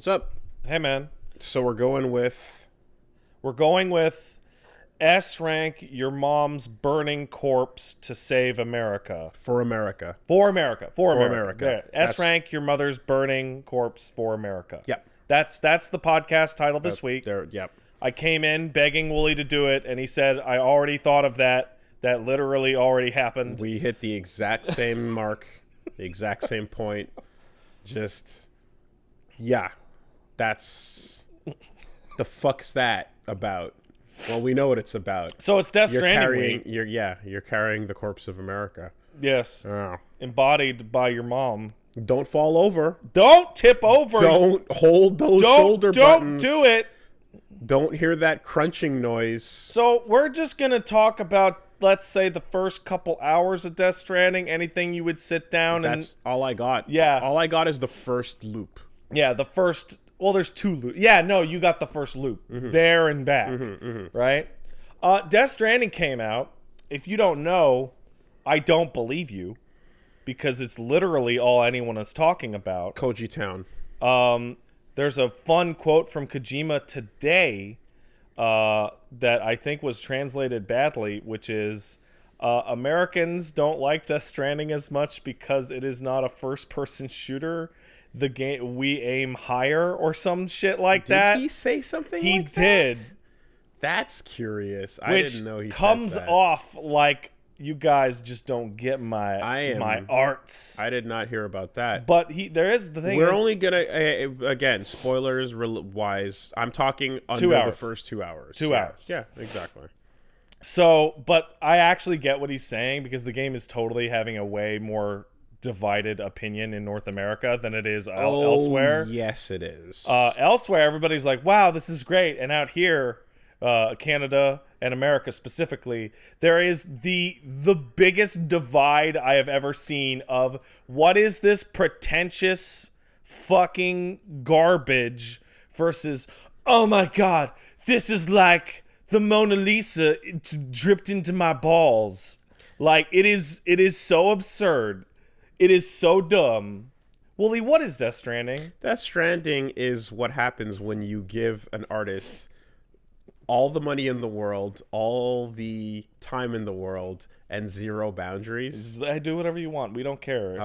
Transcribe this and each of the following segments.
What's up? Hey, man. So we're going with S rank your mom's burning corpse to save America. For America. For America. For America. America. Yeah. S rank your mother's burning corpse for America. Yep. That's the podcast title this week. Yep. I came in begging Wooly to do it, and he said, I already thought of that. That literally already happened. We hit the exact same mark, the exact same point. Just, yeah. That's, the fuck's that about? Well, we know what it's about. So it's Death Stranding week. You're carrying the corpse of America. Yes. Oh. Embodied by your mom. Don't fall over. Don't tip over. Don't hold those shoulder buttons. Don't do it. Don't hear that crunching noise. So we're just going to talk about, let's say, the first couple hours of Death Stranding. Anything you would sit down and... That's all I got. Yeah. All I got is the first loop. Yeah, the first... Well, there's two loops. Yeah, no, you got the first loop. Mm-hmm. There and back. Right? Death Stranding came out. If you don't know, I don't believe you. Because it's literally all anyone is talking about. Koji Town. There's a fun quote from Kojima today that I think was translated badly, which is, Americans don't like Death Stranding as much because it is not a first-person shooter. The game, we aim higher or some shit like that. Did he say something He like did. That? That's curious. I Which didn't know he comes said that. off like you guys just don't get my arts. I did not hear about that. But there is the thing. We're only gonna again, spoilers wise. I'm talking under the first 2 hours. 2 hours. Yeah, exactly. So, but I actually get what he's saying because the game is totally having a way more divided opinion in North America than it is elsewhere. Yes, it is. Elsewhere, everybody's like, "Wow, this is great," and out here, Canada and America specifically, there is the biggest divide I have ever seen of what is this pretentious fucking garbage versus, oh my god, this is like the Mona Lisa dripped into my balls. Like it is so absurd. It is so dumb. Wooly, what is Death Stranding? Death Stranding is what happens when you give an artist all the money in the world, all the time in the world, and zero boundaries. I do whatever you want. We don't care.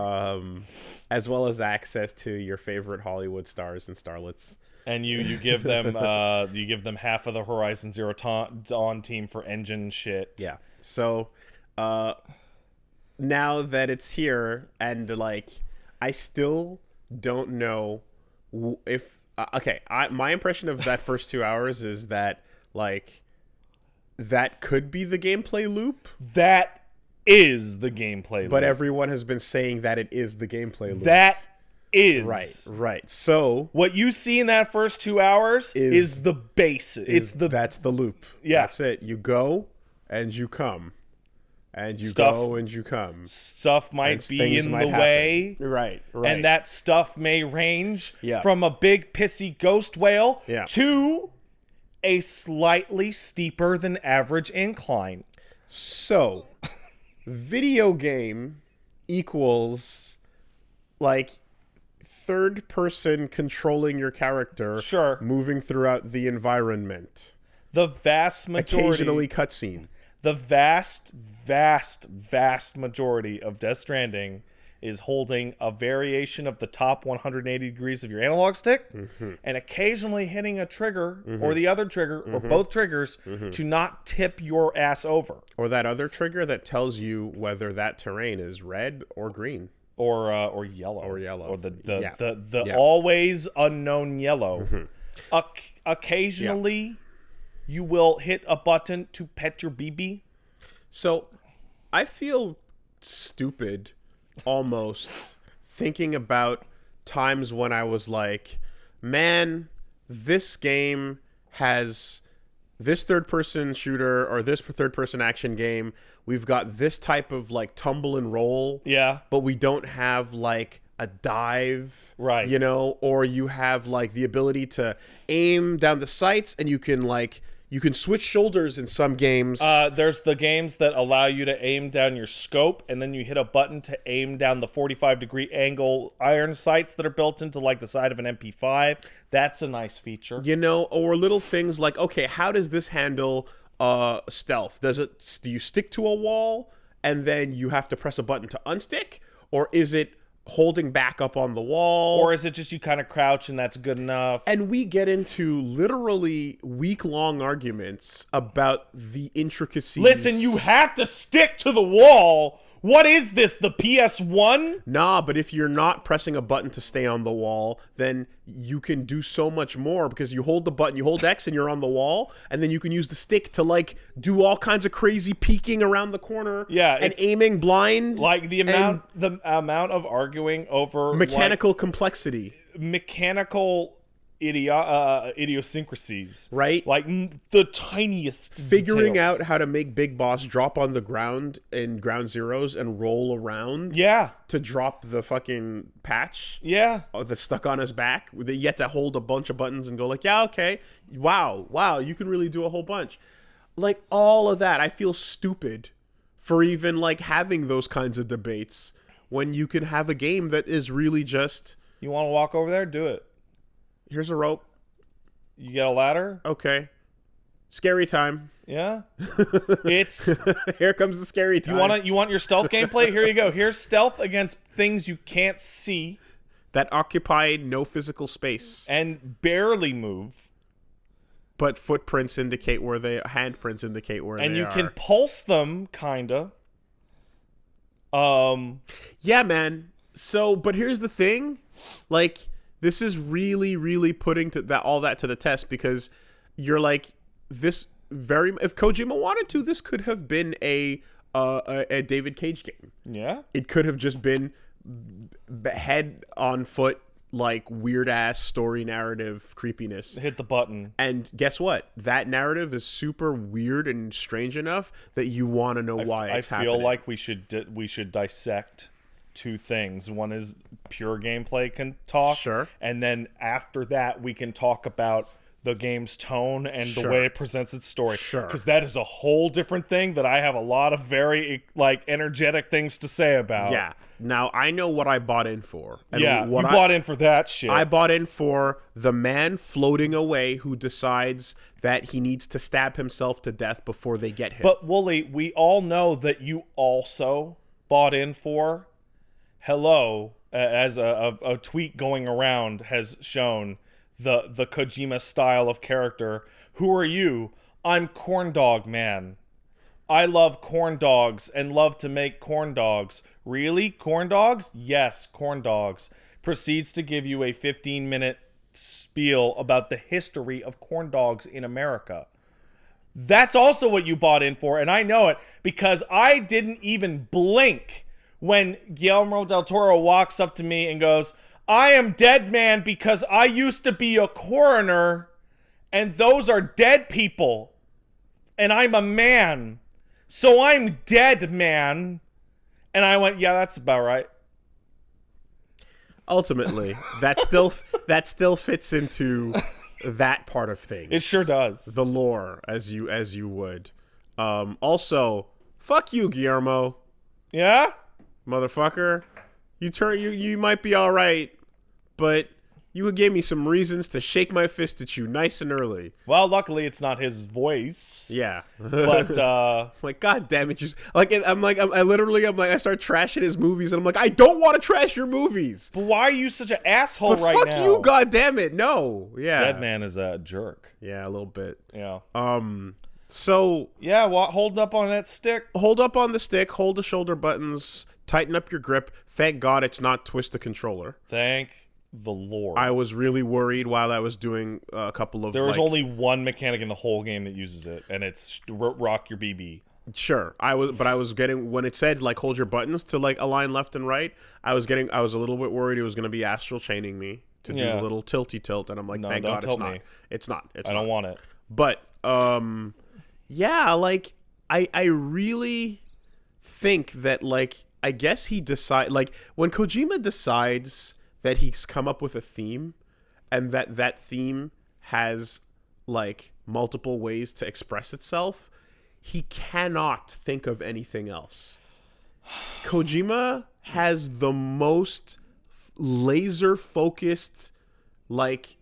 As well as access to your favorite Hollywood stars and starlets. And you give them half of the Horizon Zero Dawn team for engine shit. Yeah. So, now that it's here, and like, I still don't know if my impression of that first 2 hours is that like that could be the gameplay loop. That is the gameplay loop. But everyone has been saying that it is the gameplay loop. That is right. So what you see in that first 2 hours is the base. That's the loop. Yeah, that's it. You go and you come. And you go and you come. Stuff might be in the way. Right. And that stuff may range Yeah. from a big pissy ghost whale Yeah. to a slightly steeper than average incline. So, video game equals like third person controlling your character. Sure. Moving throughout the environment. The vast majority. Occasionally cutscene. The vast majority of Death Stranding is holding a variation of the top 180 degrees of your analog stick and occasionally hitting a trigger or the other trigger or both triggers to not tip your ass over. Or that other trigger that tells you whether that terrain is red or green. Or yellow. Or yellow. Or the always unknown yellow. Occasionally... You will hit a button to pet your BB. So, I feel stupid, almost, thinking about times when I was like, man, this game has this third-person shooter or this third-person action game. We've got this type of, like, tumble and roll. Yeah. But we don't have, like, a dive. Right. You know? Or you have, like, the ability to aim down the sights and you can, like... You can switch shoulders in some games. There's the games that allow you to aim down your scope, and then you hit a button to aim down the 45-degree angle iron sights that are built into like the side of an MP5. That's a nice feature. You know, or little things like, okay, how does this handle stealth? Do you stick to a wall and then you have to press a button to unstick, or is it holding back up on the wall, or is it just you kind of crouch and that's good enough? And we get into literally week-long arguments about the intricacies. Listen, you have to stick to the wall. What is this, the PS1? Nah, but if you're not pressing a button to stay on the wall, then you can do so much more, because you hold the button, you hold X and you're on the wall, and then you can use the stick to like do all kinds of crazy peeking around the corner, and aiming blind. Like the amount of arguing over mechanical complexity, mechanical idiosyncrasies, right? Like the tiniest figuring detail. out how to make Big Boss drop on the ground in Ground Zeroes and roll around, to drop the fucking patch, that's stuck on his back. That you have to hold a bunch of buttons and go like, yeah, okay, wow, you can really do a whole bunch. Like all of that, I feel stupid for even like having those kinds of debates when you can have a game that is really just, you want to walk over there, do it. Here's a rope. You get a ladder? Okay. Scary time. Yeah. It's here comes the scary time. You want your stealth gameplay? Here you go. Here's stealth against things you can't see that occupy no physical space and barely move. But footprints indicate where handprints indicate where they are. And you can pulse them, kinda. Yeah, man. So, but here's the thing. Like, this is really, really putting all that to the test, because you're like, if Kojima wanted to, this could have been a David Cage game. Yeah. It could have just been head on foot, like weird ass story narrative creepiness. Hit the button. And guess what? That narrative is super weird and strange enough that you want to know why it's happening. I feel like we should dissect two things. One is pure gameplay can talk. Sure. And then after that, we can talk about the game's tone and the way it presents its story. Sure. Because that is a whole different thing that I have a lot of very like energetic things to say about. Yeah. Now, I know what I bought in for. And you bought in for that shit. I bought in for the man floating away who decides that he needs to stab himself to death before they get him. But, Wooly, we all know that you also bought in for... Hello, as a tweet going around has shown, the Kojima style of character. Who are you? I'm Corn Dog Man. I love corn dogs and love to make corn dogs. Really? Corn dogs? Yes, corn dogs. Proceeds to give you a 15-minute spiel about the history of corn dogs in America. That's also what you bought in for, and I know it because I didn't even blink when Guillermo del Toro walks up to me and goes, I am dead man because I used to be a coroner and those are dead people and I'm a man. So I'm dead man. And I went, yeah, that's about right. Ultimately, that still fits into that part of things. It sure does. The lore as you would. Also, fuck you, Guillermo. Yeah? Motherfucker, you might be all right, but you gave me some reasons to shake my fist at you nice and early. Well, luckily it's not his voice. Yeah, but like, god damn it, I start trashing his movies, and I'm like, I don't want to trash your movies. But why are you such an asshole right now? Fuck you, god damn it, no. Yeah, Dead Man is a jerk. Yeah, a little bit. Yeah. So yeah, hold up on that stick. Hold up on the stick. Hold the shoulder buttons. Tighten up your grip. Thank God it's not twist the controller. Thank the Lord. I was really worried while I was doing a couple of... There was only one mechanic in the whole game that uses it, and it's rock your BB. Sure. I was getting... When it said, like, hold your buttons to, like, align left and right, I was a little bit worried it was going to be astral chaining me to do a little tilty tilt, and I'm like, no, thank God it's not. It's not. I don't want it. But, yeah, like, I really think that, like, I guess he like when Kojima decides that he's come up with a theme and that theme has like multiple ways to express itself, he cannot think of anything else. Kojima has the most laser focused like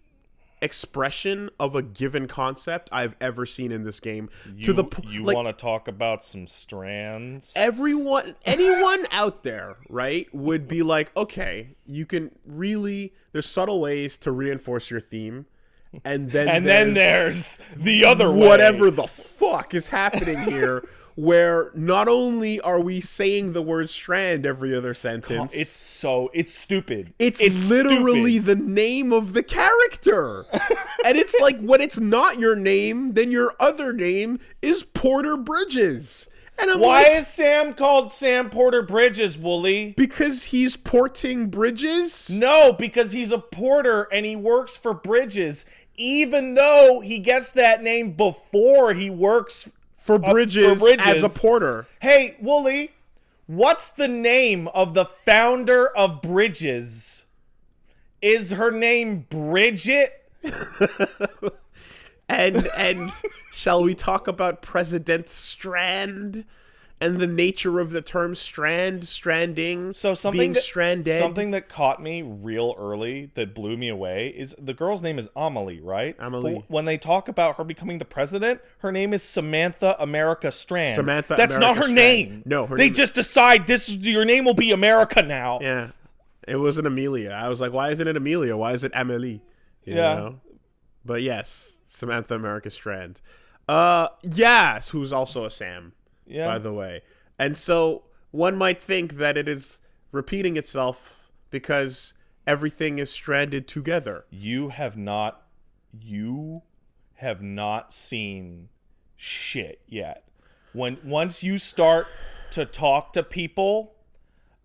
expression of a given concept I've ever seen in this game. You want to talk about some strands? Anyone out there, right, would be like, okay, you can really, there's subtle ways to reinforce your theme, and then there's the other way. Whatever the fuck is happening here, where not only are we saying the word strand every other sentence, it's stupid. It's literally the name of the character. And it's like, when it's not your name, then your other name is Porter Bridges. And I'm Why is Sam called Sam Porter Bridges, Wooly? Because he's porting bridges? No, because he's a porter and he works for Bridges, even though he gets that name before he works for Bridges as a porter. Hey, Wooly, what's the name of the founder of Bridges? Is her name Bridget? And shall we talk about President Strand and the nature of the term stranding, being stranded? Something that caught me real early that blew me away is the girl's name is Amelie, right? Amelie. But when they talk about her becoming the president, her name is Samantha America Strand. That's not her name. No, they just decide your name will be America now. Yeah, it wasn't Amelia. I was like, why isn't it Amelia? Why is it Amelie? You know? But yes, Samantha America Strand. Yes, who's also a Sam. Yeah. By the way. And so one might think that it is repeating itself because everything is stranded together. You have not seen shit yet. Once you start to talk to people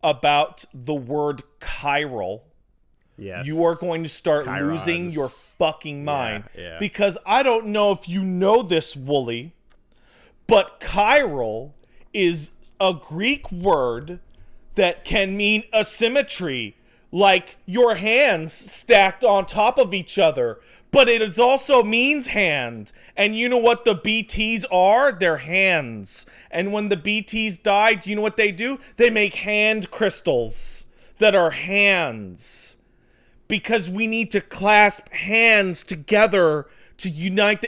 about the word chiral, yes, you are going to start losing your fucking mind. Yeah. Because I don't know if you know this, Wooly, but chiral is a Greek word that can mean asymmetry, like your hands stacked on top of each other. But it also means hand. And you know what the BTs are? They're hands. And when the BTs die, do you know what they do? They make hand crystals that are hands. Because we need to clasp hands together to unite.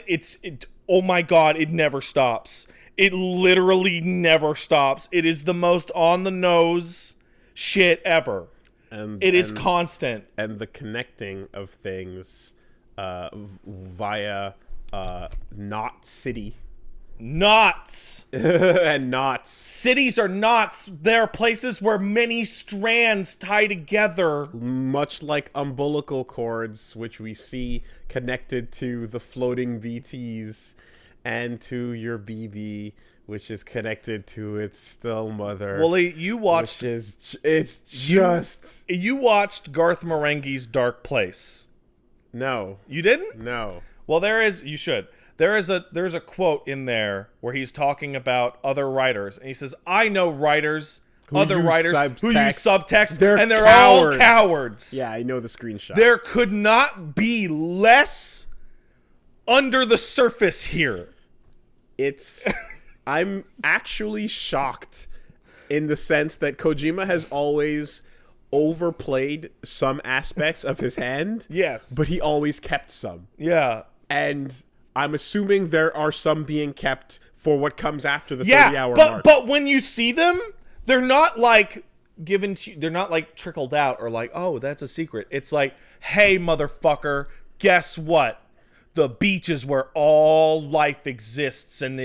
Oh my God, it never stops. It literally never stops. It is the most on the nose shit ever. It is constant. And the connecting of things via knot city. Knots. And knots. Cities are knots. They're places where many strands tie together. Much like umbilical cords, which we see connected to the floating BTs and to your BB, which is connected to its still mother. Wooly, you watched... You watched Garth Marenghi's Dark Place. No. You didn't? No. Well, you should. There's a quote in there where he's talking about other writers, and he says, "I know writers, other writers who use subtext, and they're all cowards." Yeah, I know the screenshot. There could not be less under the surface here. I'm actually shocked in the sense that Kojima has always overplayed some aspects of his hand. Yes. But he always kept some. Yeah. And I'm assuming there are some being kept for what comes after the 30-hour mark. But when you see them, they're not like given to you, they're not like trickled out or like, oh, that's a secret. It's like, hey, motherfucker, guess what? The beach is where all life exists, and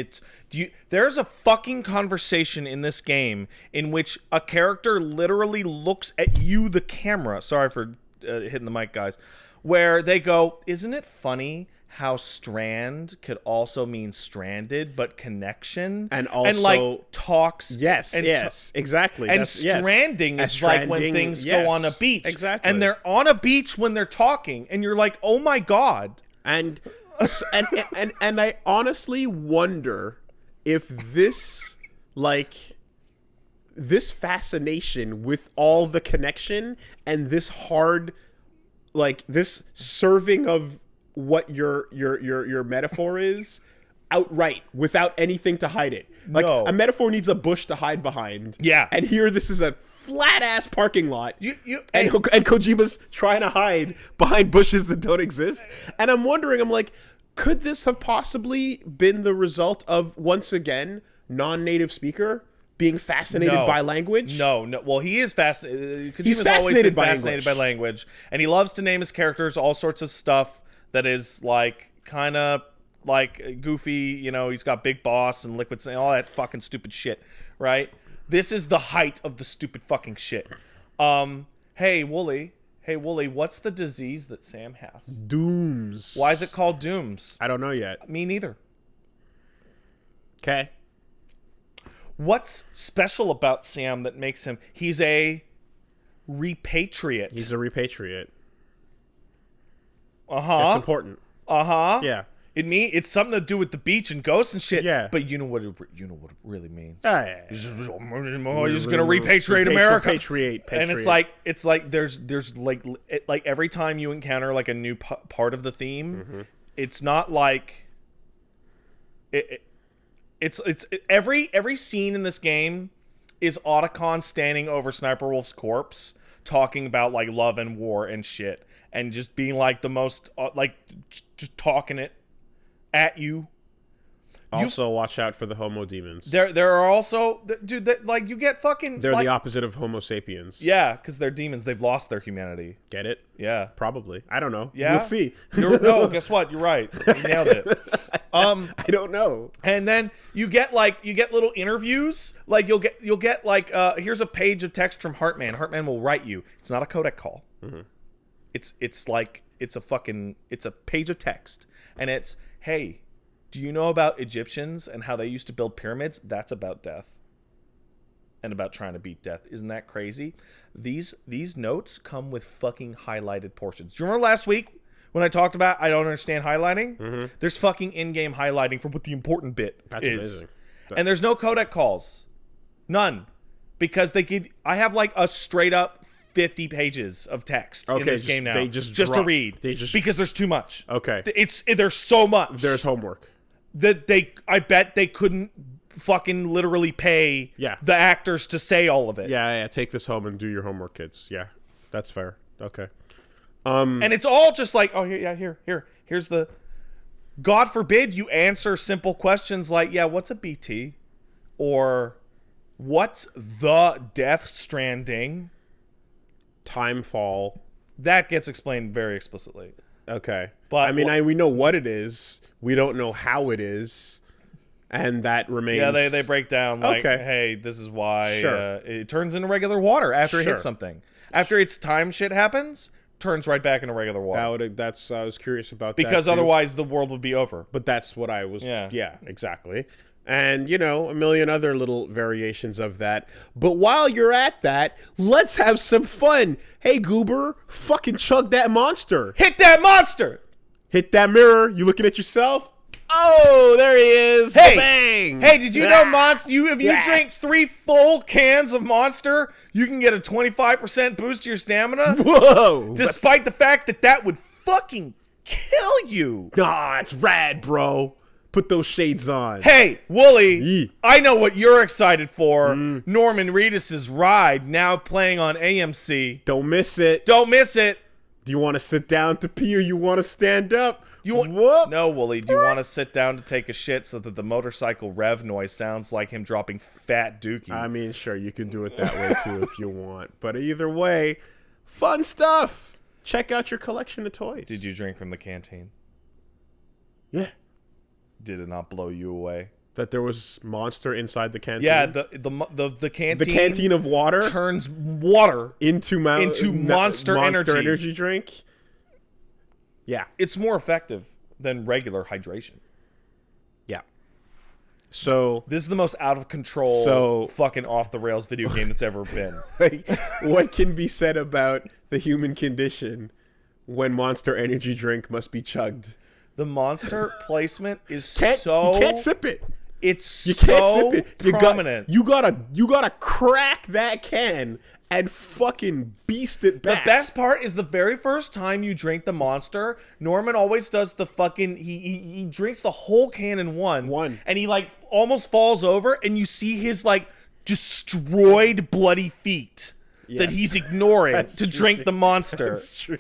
there's a fucking conversation in this game in which a character literally looks at you, the camera. Sorry for hitting the mic, guys. Where they go, isn't it funny how strand could also mean stranded, but connection, and also like talks. Yes, exactly. And stranding is like when things go on a beach, exactly. And they're on a beach when they're talking, and you're like, oh my God. And I honestly wonder if this fascination with all the connection and this hard, like this serving of what your metaphor is outright without anything to hide it. Like No. a metaphor needs a bush to hide behind. Yeah. And here this is a flat ass parking lot. And Kojima's trying to hide behind bushes that don't exist. And I'm wondering, I'm like, could this have possibly been the result of, once again, non-native speaker being fascinated by language? No. Well, he is fascinated. He's fascinated by language, and he loves to name his characters all sorts of stuff that is like kind of like goofy. You know, he's got Big Boss and Liquid Snake, all that fucking stupid shit, right? This is the height of the stupid fucking shit. Hey Wooly, what's the disease that Sam has? Dooms. Why is it called Dooms? I don't know yet. Me neither. Okay. What's special about Sam that makes him... He's a repatriate. He's a repatriate. Uh-huh. It's important. Uh-huh. Yeah. It's something to do with the beach and ghosts and shit. Yeah. But you know what it really means. Yeah. He's just gonna repatriate America. Patriate. And it's like there's like every time you encounter like a new part of the theme, it's not like it's every scene in this game is Otacon standing over Sniper Wolf's corpse talking about like love and war and shit, and just being like the most just talking it at you. Also, watch out for the homo demons. There are also, dude, like you get fucking. They're like, the opposite of homo sapiens. Yeah, because they're demons. They've lost their humanity. Get it? Yeah, probably. I don't know. Yeah, we'll see. No, guess what? You're right. You nailed it. I don't know. And then you get little interviews. Like you'll get like here's a page of text from Heartman. Heartman will write you. It's not a codec call. It's a page of text, and it's, hey, do you know about Egyptians and how they used to build pyramids? That's about death. And about trying to beat death. Isn't that crazy? These notes come with fucking highlighted portions. Do you remember last week when I talked about I don't understand highlighting? There's fucking in-game highlighting for what the important bit is. That's amazing. And there's no codec calls. None. Because I have like a straight up 50 pages of text in this game now. They just to read. Because there's too much. Okay. There's so much. There's homework. That I bet they couldn't fucking literally pay the actors to say all of it. Yeah, take this home and do your homework, kids. Yeah, that's fair. Okay. And it's all just like, oh, here's the... God forbid you answer simple questions like, yeah, what's a BT? Or, what's the Death Stranding? Timefall. That gets explained very explicitly. Okay. But I mean, we know what it is. We don't know how it is. And that remains... Yeah, they break down like, hey, this is why it turns into regular water after it hits something. After its time shit happens, turns right back into regular water. I was curious about that. Because otherwise the world would be over. But that's what I was... Yeah, exactly. And, a million other little variations of that. But while you're at that, let's have some fun. Hey, Goober, fucking chug that monster. Hit that monster! Hit that mirror. You looking at yourself? Oh, there he is. Hey, bang. Hey, did you know Monster? If you drink 3 full cans of Monster, you can get a 25% boost to your stamina. Whoa! Despite the fact that would fucking kill you. Ah, it's rad, bro. Put those shades on. Hey, Wooly, Yee. I know what you're excited for. Norman Reedus' Ride, now playing on AMC. Don't miss it. Don't miss it. Do you want to sit down to pee or you want to stand up? No, Wooly. Do you want to sit down to take a shit so that the motorcycle rev noise sounds like him dropping fat dookie? I mean, sure, you can do it that way too if you want. But either way, fun stuff. Check out your collection of toys. Did you drink from the canteen? Yeah. Did it not blow you away? That there was Monster inside the canteen? Yeah, the canteen. The canteen of water turns water into Monster energy drink. Yeah. It's more effective than regular hydration. Yeah. So this is the most out of control, fucking off the rails video game that's ever been. Like, what can be said about the human condition when Monster energy drink must be chugged? The Monster placement is you can't sip it. It's can't sip it. You gotta crack that can and fucking beast it back. The best part is the very first time you drink the Monster, Norman always does the fucking, he drinks the whole can in one. And he like almost falls over and you see his like destroyed bloody feet that he's ignoring to drink the Monster. That's true.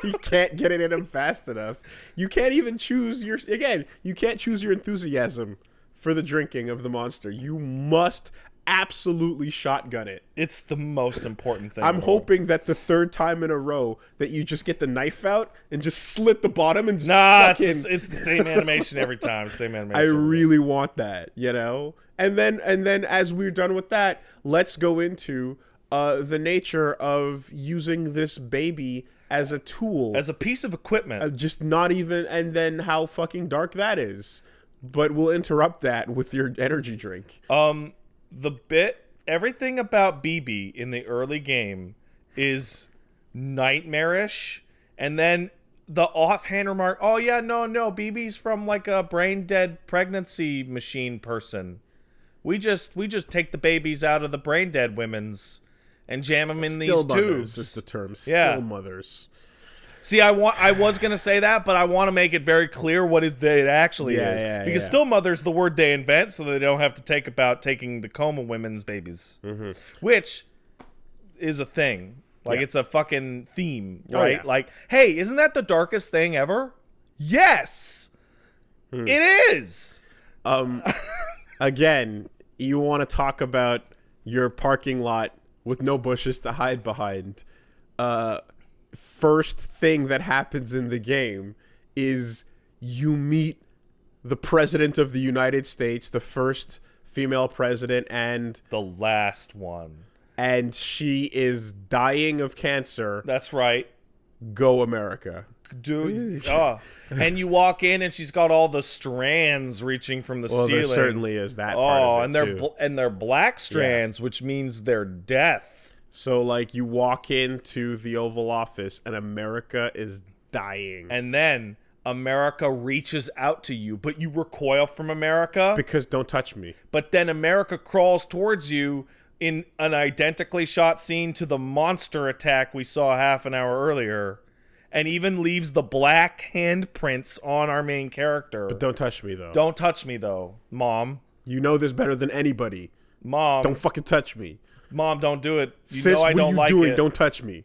He can't get it in him fast enough. You can't even choose your, again, you can't choose your enthusiasm for the drinking of the Monster. You must absolutely shotgun it. It's the most important thing. I'm hoping that the third time in a row that you just get the knife out and just slit the bottom and just fucking... it's the same animation every time. Same animation. I really want that, you know? And then as we're done with that, let's go into the nature of using this baby as a tool. As a piece of equipment. Just not even... And then how fucking dark that is. But we'll interrupt that with your energy drink. Everything about BB in the early game is nightmarish, and then the offhand remark, oh yeah, no, BB's from like a brain dead pregnancy machine person. We just take the babies out of the brain dead women's and jam them in these tubes. Is the term. Still mothers. See, I was gonna say that, but I want to make it very clear what it actually is, because still mother's the word they invent, so they don't have to take about taking the coma women's babies, which is a thing. Like it's a fucking theme, right? Oh, yeah. Like, hey, isn't that the darkest thing ever? Yes, it is. Again, you want to talk about your parking lot with no bushes to hide behind? First thing that happens in the game is you meet the president of the United States, the first female president, and the last one. And she is dying of cancer. That's right. Go America. Dude. And you walk in and she's got all the strands reaching from the ceiling. There certainly is that part of it, and they're black strands, which means they're death. So, like, you walk into the Oval Office and America is dying. And then America reaches out to you, but you recoil from America. Because don't touch me. But then America crawls towards you in an identically shot scene to the monster attack we saw half an hour earlier. And even leaves the black handprints on our main character. But don't touch me, though. Don't touch me, though, Mom. You know this better than anybody. Mom. Don't fucking touch me. Mom, don't do it. Sis, know I don't like it. What are you doing? Don't touch me.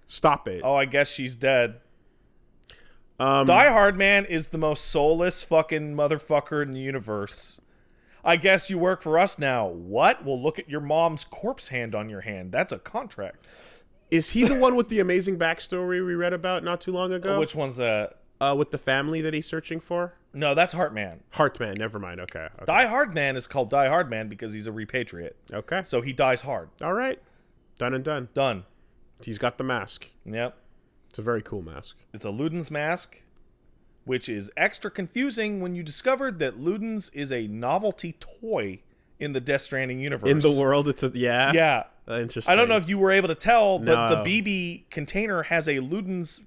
Stop it. Oh, I guess she's dead. Die Hard Man is the most soulless fucking motherfucker in the universe. I guess you work for us now. What? Well, look at your mom's corpse hand on your hand. That's a contract. Is he the one with the amazing backstory we read about not too long ago? Which one's that? With the family that he's searching for? No, that's Heartman. Heartman, never mind. Okay. Die Hard Man is called Die Hard Man because he's a repatriate. Okay. So he dies hard. All right. Done and done. Done. He's got the mask. Yep. It's a very cool mask. It's a Luden's mask, which is extra confusing when you discovered that Luden's is a novelty toy in the Death Stranding universe. In the world, it's a... Yeah? Yeah. Interesting. I don't know if you were able to tell, but the BB container has a Luden's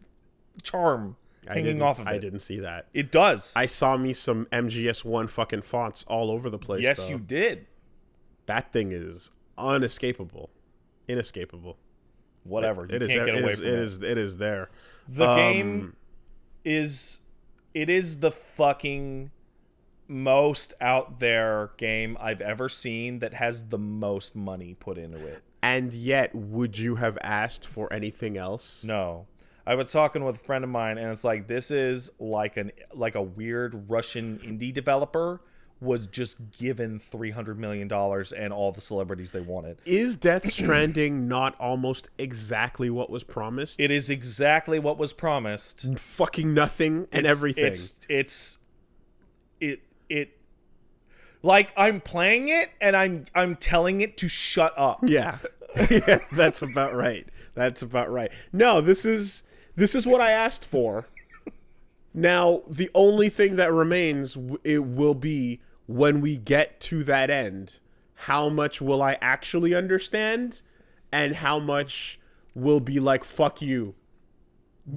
charm hanging off of it. I didn't see that. It does. I saw me some MGS1 fucking fonts all over the place. Yes, you did. That thing is inescapable. Whatever. You can't get away from it. It is there. The game is... It is the fucking most out there game I've ever seen that has the most money put into it. And yet, would you have asked for anything else? No. I was talking with a friend of mine, and it's like, this is like a weird Russian indie developer was just given $300 million and all the celebrities they wanted. Is Death Stranding not almost exactly what was promised? It is exactly what was promised. Fucking nothing and everything. It like, I'm playing it and I'm telling it to shut up. Yeah. Yeah, that's about right. No, this is what I asked for. Now, the only thing that remains, it will be when we get to that end, how much will I actually understand and how much will be like, fuck you.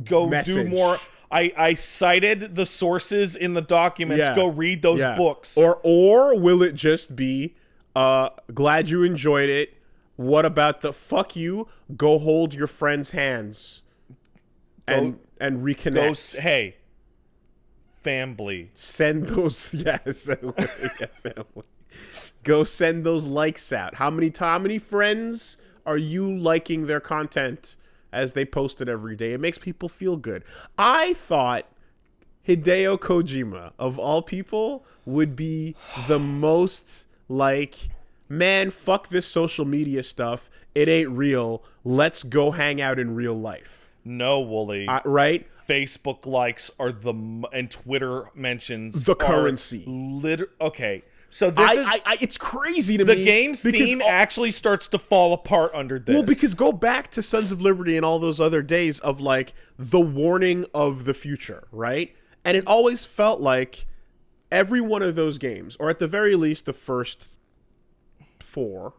Go do more. I cited the sources in the documents. Yeah. Go read those books. Or will it just be, glad you enjoyed it. What about the fuck you? Go hold your friend's hands and reconnect. Hey, family. Send those, yes, family. Go send those likes out. How many friends are you liking their content as they post it every day? It makes people feel good. I thought Hideo Kojima, of all people, would be the most like, man, fuck this social media stuff. It ain't real. Let's go hang out in real life. No, Wooly. Right? Facebook likes are and Twitter mentions the currency. Okay. So this is it's crazy to me. The game's theme actually starts to fall apart under this. Well, because go back to Sons of Liberty and all those other days of like the warning of the future, right? And it always felt like every one of those games, or at the very least the first 4,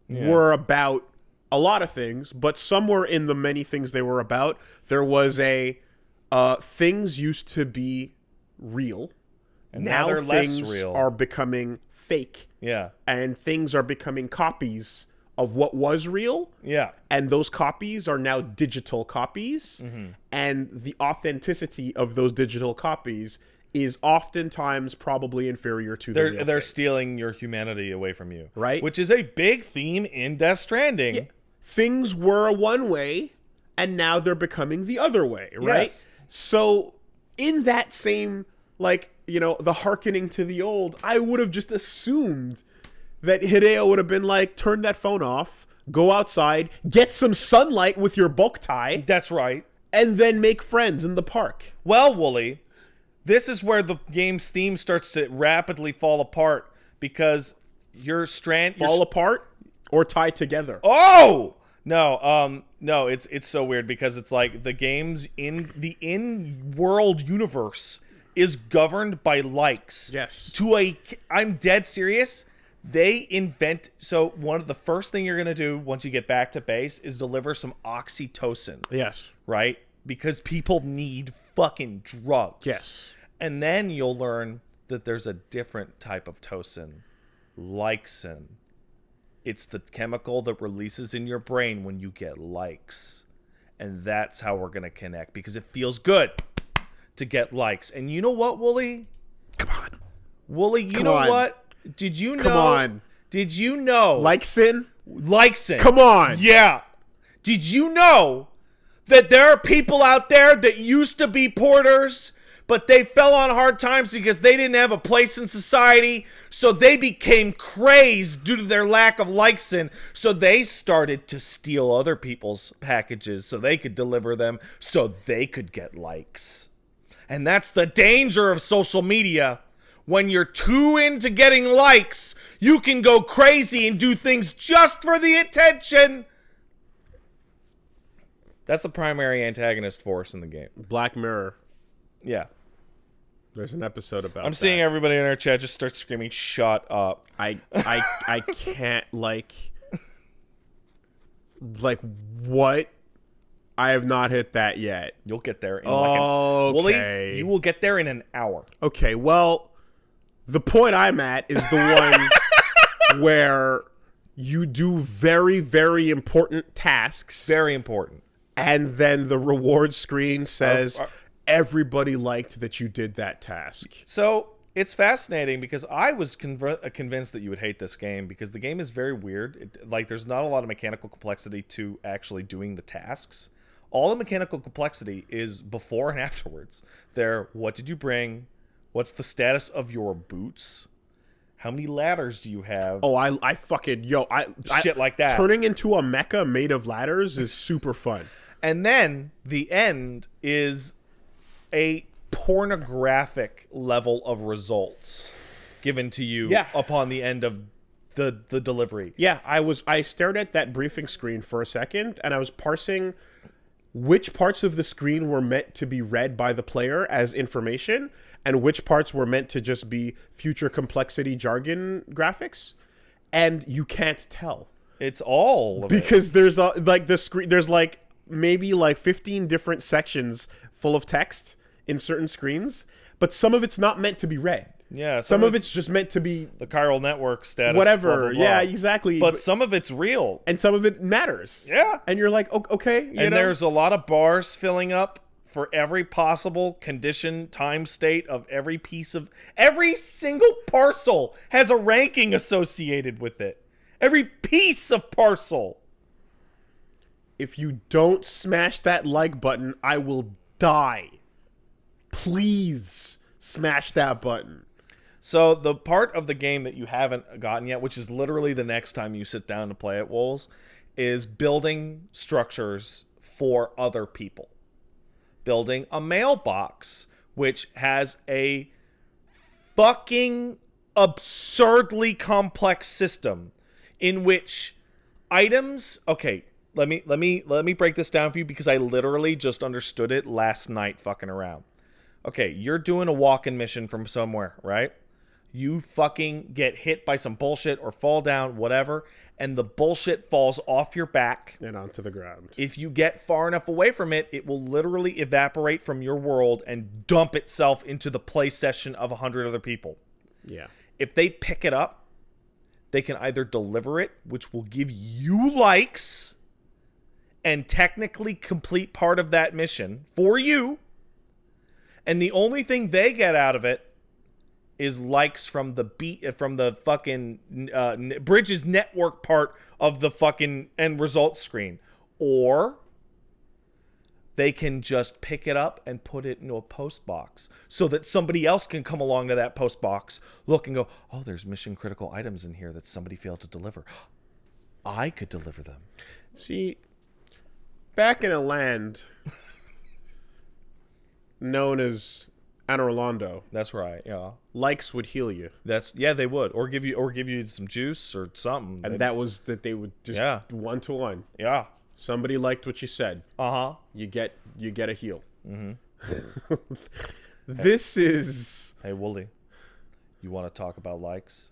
were about a lot of things, but somewhere in the many things they were about, there was a things used to be real. And now they're less things real. Are becoming fake. Yeah. And things are becoming copies of what was real. Yeah. And those copies are now digital copies. Mm-hmm. And the authenticity of those digital copies is oftentimes probably inferior to the real thing. They're stealing your humanity away from you. Right. Which is a big theme in Death Stranding. Yeah. Things were one way, and now they're becoming the other way, right? Yes. So in that same, like, you know, the hearkening to the old, I would have just assumed that Hideo would have been like, turn that phone off, go outside, get some sunlight with your bow tie. That's right. And then make friends in the park. Well, Wooly, this is where the game's theme starts to rapidly fall apart because you're Fall apart or tie together. Oh! No, it's so weird because it's like the game's in-world universe is governed by likes. Yes. I'm dead serious. So one of the first thing you're going to do once you get back to base is deliver some oxytocin. Yes. Right? Because people need fucking drugs. Yes. And then you'll learn that there's a different type of tocin. Lyksin. It's the chemical that releases in your brain when you get likes. And that's how we're going to connect because it feels good to get likes. And you know what, Wooly? Come on. Wooly, you know what? Did you know? Come on. Did you know? Lyksin? Lyksin. Come on. Yeah. Did you know that there are people out there that used to be porters, but they fell on hard times because they didn't have a place in society, so they became crazed due to their lack of Lyksin, so they started to steal other people's packages so they could deliver them so they could get likes. And that's the danger of social media. When you're too into getting likes, you can go crazy and do things just for the attention. That's the primary antagonist force in the game. Black Mirror. Yeah. There's an episode about I'm seeing everybody in our chat just start screaming, shut up. I can't, like what? I have not hit that yet. You'll get there in okay. You will get there in an hour. Okay, well, the point I'm at is the one where you do very, very important tasks. Very important. And then the reward screen says, everybody liked that you did that task. So it's fascinating because I was convinced that you would hate this game because the game is very weird. There's not a lot of mechanical complexity to actually doing the tasks. All the mechanical complexity is before and afterwards. What did you bring? What's the status of your boots? How many ladders do you have? Oh, I fucking, shit like that. Turning into a mecha made of ladders is super fun. And then the end is a pornographic level of results given to you upon the end of the delivery. Yeah, I stared at that briefing screen for a second and I was parsing which parts of the screen were meant to be read by the player as information and which parts were meant to just be future complexity jargon graphics, and you can't tell. It's all of because there's the screen, there's maybe 15 different sections full of text in certain screens, but some of it's not meant to be read. Yeah, Some of it's just meant to be the chiral network status. whatever. Blah, blah, blah. Yeah, exactly. But some of it's real. And some of it matters. Yeah. And you're like, okay. You know? There's a lot of bars filling up for every possible condition, time, state of every piece of... Every single parcel has a ranking associated with it. Every piece of parcel. If you don't smash that like button, I will die. Please smash that button. So the part of the game that you haven't gotten yet, which is literally the next time you sit down to play it, Wolves, is building structures for other people. Building a mailbox, which has a fucking absurdly complex system in which items... Okay, let me break this down for you because I literally just understood it last night fucking around. Okay, you're doing a walk-in mission from somewhere, right? You fucking get hit by some bullshit or fall down, whatever, and the bullshit falls off your back and onto the ground. If you get far enough away from it, it will literally evaporate from your world and dump itself into the play session of 100 other people. Yeah. If they pick it up, they can either deliver it, which will give you likes and technically complete part of that mission for you, and the only thing they get out of it is likes from the fucking Bridges network part of the fucking end result screen. Or they can just pick it up and put it into a post box so that somebody else can come along to that post box, look and go, oh, there's mission critical items in here that somebody failed to deliver. I could deliver them. See, back in a land known as Anne Orlando, That's right. Yeah. likes would heal you. They would, or give you some juice or something. And that was that they would just 1-to-1. Yeah. Somebody liked what you said. Uh-huh. You get a heal. Mm-hmm. This is... Hey, Wooly, you want to talk about likes?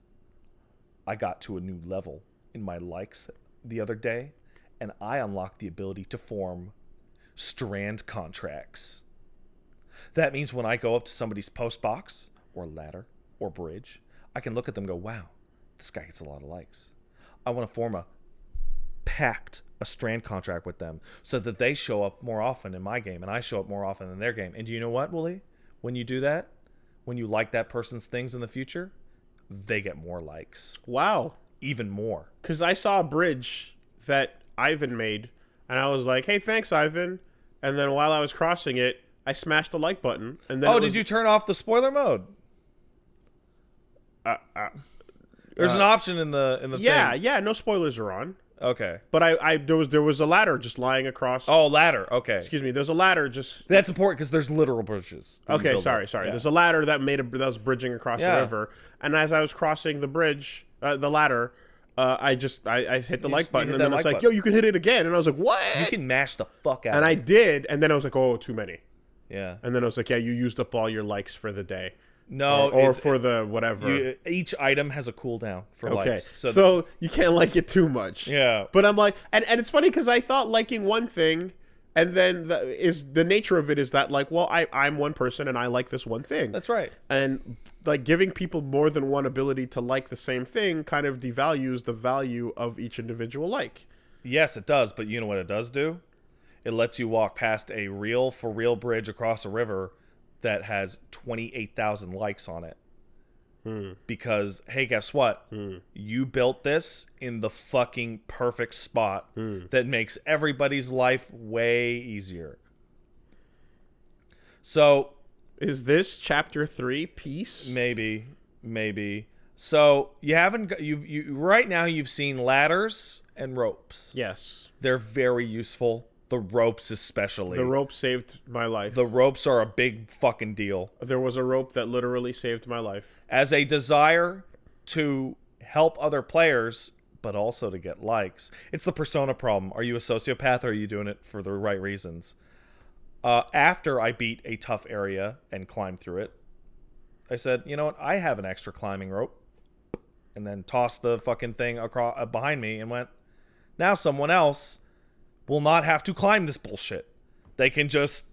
I got to a new level in my likes the other day, and I unlocked the ability to form strand contracts. That means when I go up to somebody's post box or ladder or bridge, I can look at them and go, wow, this guy gets a lot of likes. I want to form a strand contract with them so that they show up more often in my game and I show up more often in their game. And do you know what, Wooly? When you do that, when you like that person's things in the future, they get more likes. Wow. Even more. Because I saw a bridge that Ivan made, and I was like, hey, thanks, Ivan. And then while I was crossing it, I smashed the like button. And then did you turn off the spoiler mode? There's an option in the thing. Yeah, no spoilers are on. Okay. But there was a ladder just lying across. Oh, ladder. Okay. Excuse me. There's a ladder just. That's important because there's literal bridges. Okay, sorry. Yeah. There's a ladder that was bridging across the river, and as I was crossing the bridge, the ladder, I hit the like button, and then it's like, yo, you can hit it again, and I was like, what? You can mash the fuck out. And of I it. did, and then I was like, oh, too many. Yeah. And then I was like, yeah, you used up all your likes for the day. No, or for the whatever. Each item has a cooldown for likes. So you can't like it too much. Yeah. But I'm like, and it's funny because I thought liking one thing, and then the nature of it is that, like, well, I'm one person and I like this one thing. That's right. And like giving people more than one ability to like the same thing kind of devalues the value of each individual like. Yes, it does. But you know what it does do? It lets you walk past a real for real bridge across a river that has 28,000 likes on it. Because, hey, guess what? You built this in the fucking perfect spot that makes everybody's life way easier. So, is this chapter 3 peace? Maybe. So you right now you've seen ladders and ropes. Yes, they're very useful. The ropes especially. The rope saved my life. The ropes are a big fucking deal. There was a rope that literally saved my life. As a desire to help other players, but also to get likes. It's the persona problem. Are you a sociopath or are you doing it for the right reasons? After I beat a tough area and climbed through it, I said, you know what? I have an extra climbing rope. And then tossed the fucking thing across behind me and went, now someone else will not have to climb this bullshit. They can just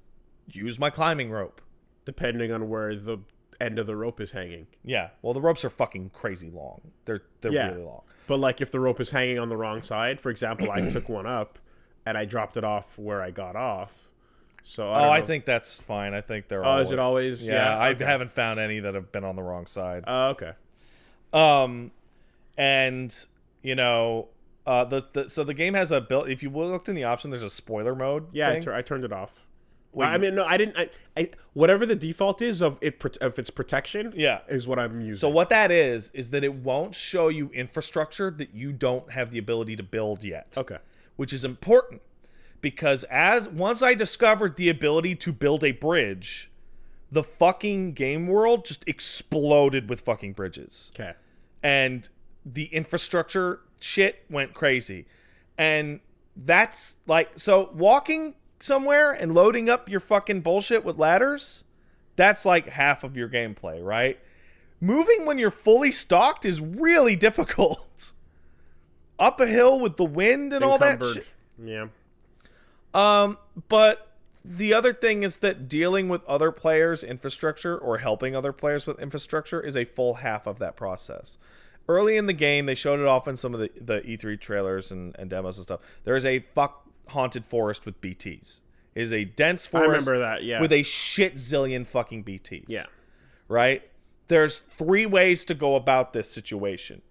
use my climbing rope. Depending on where the end of the rope is hanging. Yeah. Well, the ropes are fucking crazy long. They're really long. But like if the rope is hanging on the wrong side, for example, I took one up and I dropped it off where I got off. So I think that's fine. I think they're all... Oh, is it always? Yeah, I okay. haven't found any that have been on the wrong side. Oh, okay. And you know, so the game has a built. If you looked in the option, there's a spoiler mode. Yeah, I turned it off. Well, I mean, no, I didn't. I whatever the default is of its protection. Yeah, is what I'm using. So what that is that it won't show you infrastructure that you don't have the ability to build yet. Okay. Which is important because once I discovered the ability to build a bridge, the fucking game world just exploded with fucking bridges. Okay. And the infrastructure shit went crazy. And that's like, so walking somewhere and loading up your fucking bullshit with ladders, that's like half of your gameplay, right? Moving when you're fully stocked is really difficult. Up a hill with the wind and all that shit. Yeah. But the other thing is that dealing with other players' infrastructure or helping other players with infrastructure is a full half of that process. Early in the game, they showed it off in some of the E3 trailers and demos and stuff. There is a haunted forest with BTs. It is a dense forest. I remember that, yeah. With a shit zillion fucking BTs. Yeah. Right? There's 3 ways to go about this situation.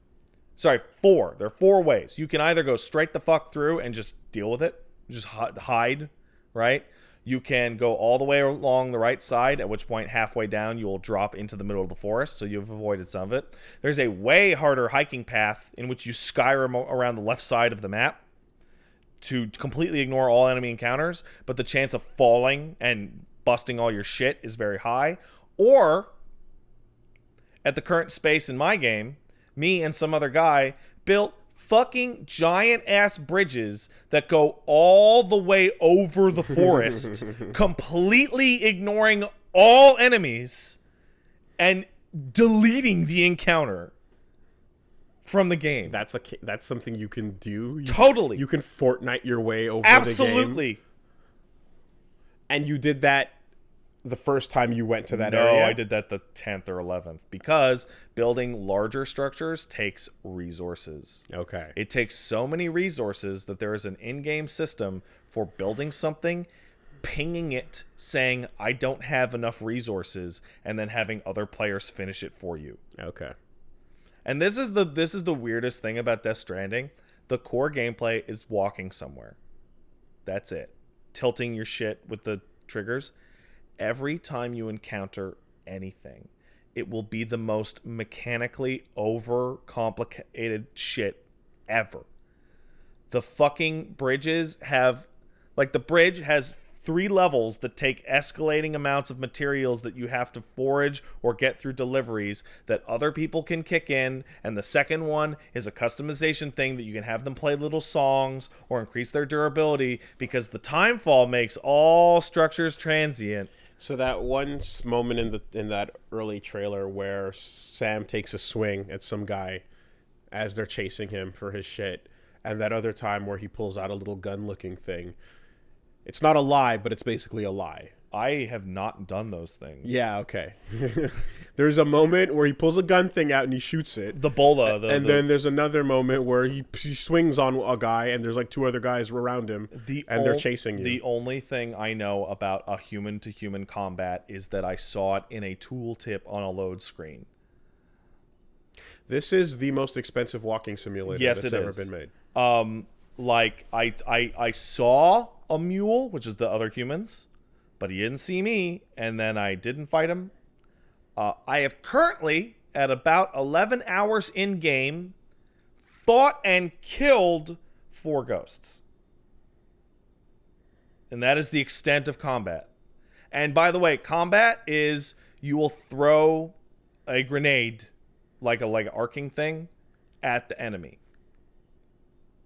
Sorry, 4. There are 4 ways. You can either go straight the fuck through and just deal with it. Just hide, right? You can go all the way along the right side, at which point halfway down you will drop into the middle of the forest, so you've avoided some of it. There's a way harder hiking path in which you Skyrim around the left side of the map to completely ignore all enemy encounters, but the chance of falling and busting all your shit is very high. Or, at the current space in my game, me and some other guy built fucking giant ass bridges that go all the way over the forest, completely ignoring all enemies and deleting the encounter from the game. That's something you can do. Totally. You can Fortnite your way over Absolutely. the game. And you did that the first time you went to that No, area? I did that the 10th or 11th because building larger structures takes resources. Okay. It takes so many resources that there is an in-game system for building something, pinging it, saying, I don't have enough resources, and then having other players finish it for you. Okay. And this is the weirdest thing about Death Stranding. The core gameplay is walking somewhere. That's it. Tilting your shit with the triggers. Every time you encounter anything, it will be the most mechanically overcomplicated shit ever. The fucking bridges have... Like, the bridge has 3 levels that take escalating amounts of materials that you have to forage or get through deliveries that other people can kick in, and the second one is a customization thing that you can have them play little songs or increase their durability because the timefall makes all structures transient. So that one moment in that early trailer where Sam takes a swing at some guy as they're chasing him for his shit, and that other time where he pulls out a little gun-looking thing, it's not a lie, but it's basically a lie. I have not done those things. Yeah, okay. There's a moment where he pulls a gun thing out and he shoots it. The bola. Then there's another moment where he swings on a guy and there's like 2 other guys around him and they're chasing you. The only thing I know about a human-to-human combat is that I saw it in a tooltip on a load screen. This is the most expensive walking simulator that's ever been made. Like, I saw a mule, which is the other humans, but he didn't see me, and then I didn't fight him. I have currently, at about 11 hours in-game, fought and killed 4 ghosts. And that is the extent of combat. And by the way, combat is you will throw a grenade, like an arcing thing, at the enemy.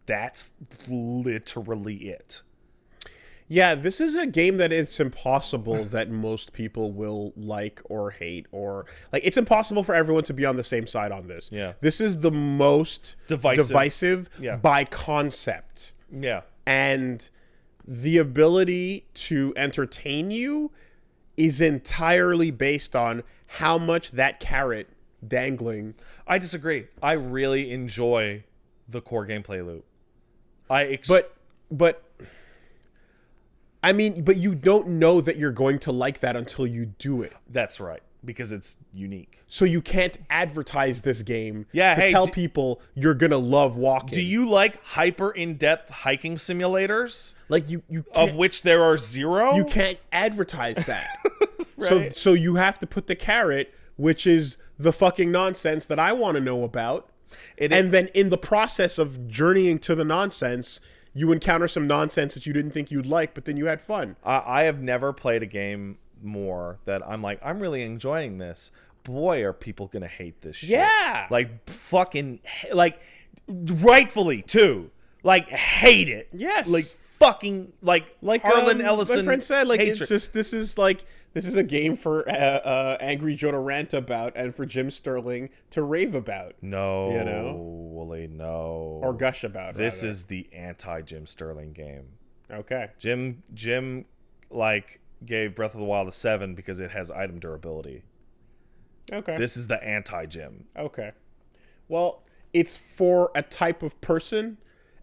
That's literally it. Yeah, this is a game that it's impossible that most people will like or hate, or like it's impossible for everyone to be on the same side on this. Yeah. This is the most divisive by concept. Yeah. And the ability to entertain you is entirely based on how much that carrot dangling. I disagree. I really enjoy the core gameplay loop. But I mean, but you don't know that you're going to like that until you do it. That's right, because it's unique. So you can't advertise this game Yeah, to tell people you're going to love walking. Do you like hyper in-depth hiking simulators? Like you of which there are 0? You can't advertise that. Right. So you have to put the carrot, which is the fucking nonsense that I want to know about. And then in the process of journeying to the nonsense, you encounter some nonsense that you didn't think you'd like, but then you had fun. I have never played a game more that I'm like, I'm really enjoying this. Boy, are people going to hate this shit. Yeah. Like, fucking, like, rightfully, too. Like, hate it. Yes. Like, fucking, like Harlan Ellison. My friend said, like, hatred. it's just, this is a game for Angry Joe to rant about and for Jim Sterling to rave about. No, you know? Wooly, no. Or gush about. This rather. is the anti-Jim Sterling game. Okay. Jim, like, gave Breath of the Wild a 7 because it has item durability. Okay. This is the anti-Jim. Okay. Well, it's for a type of person,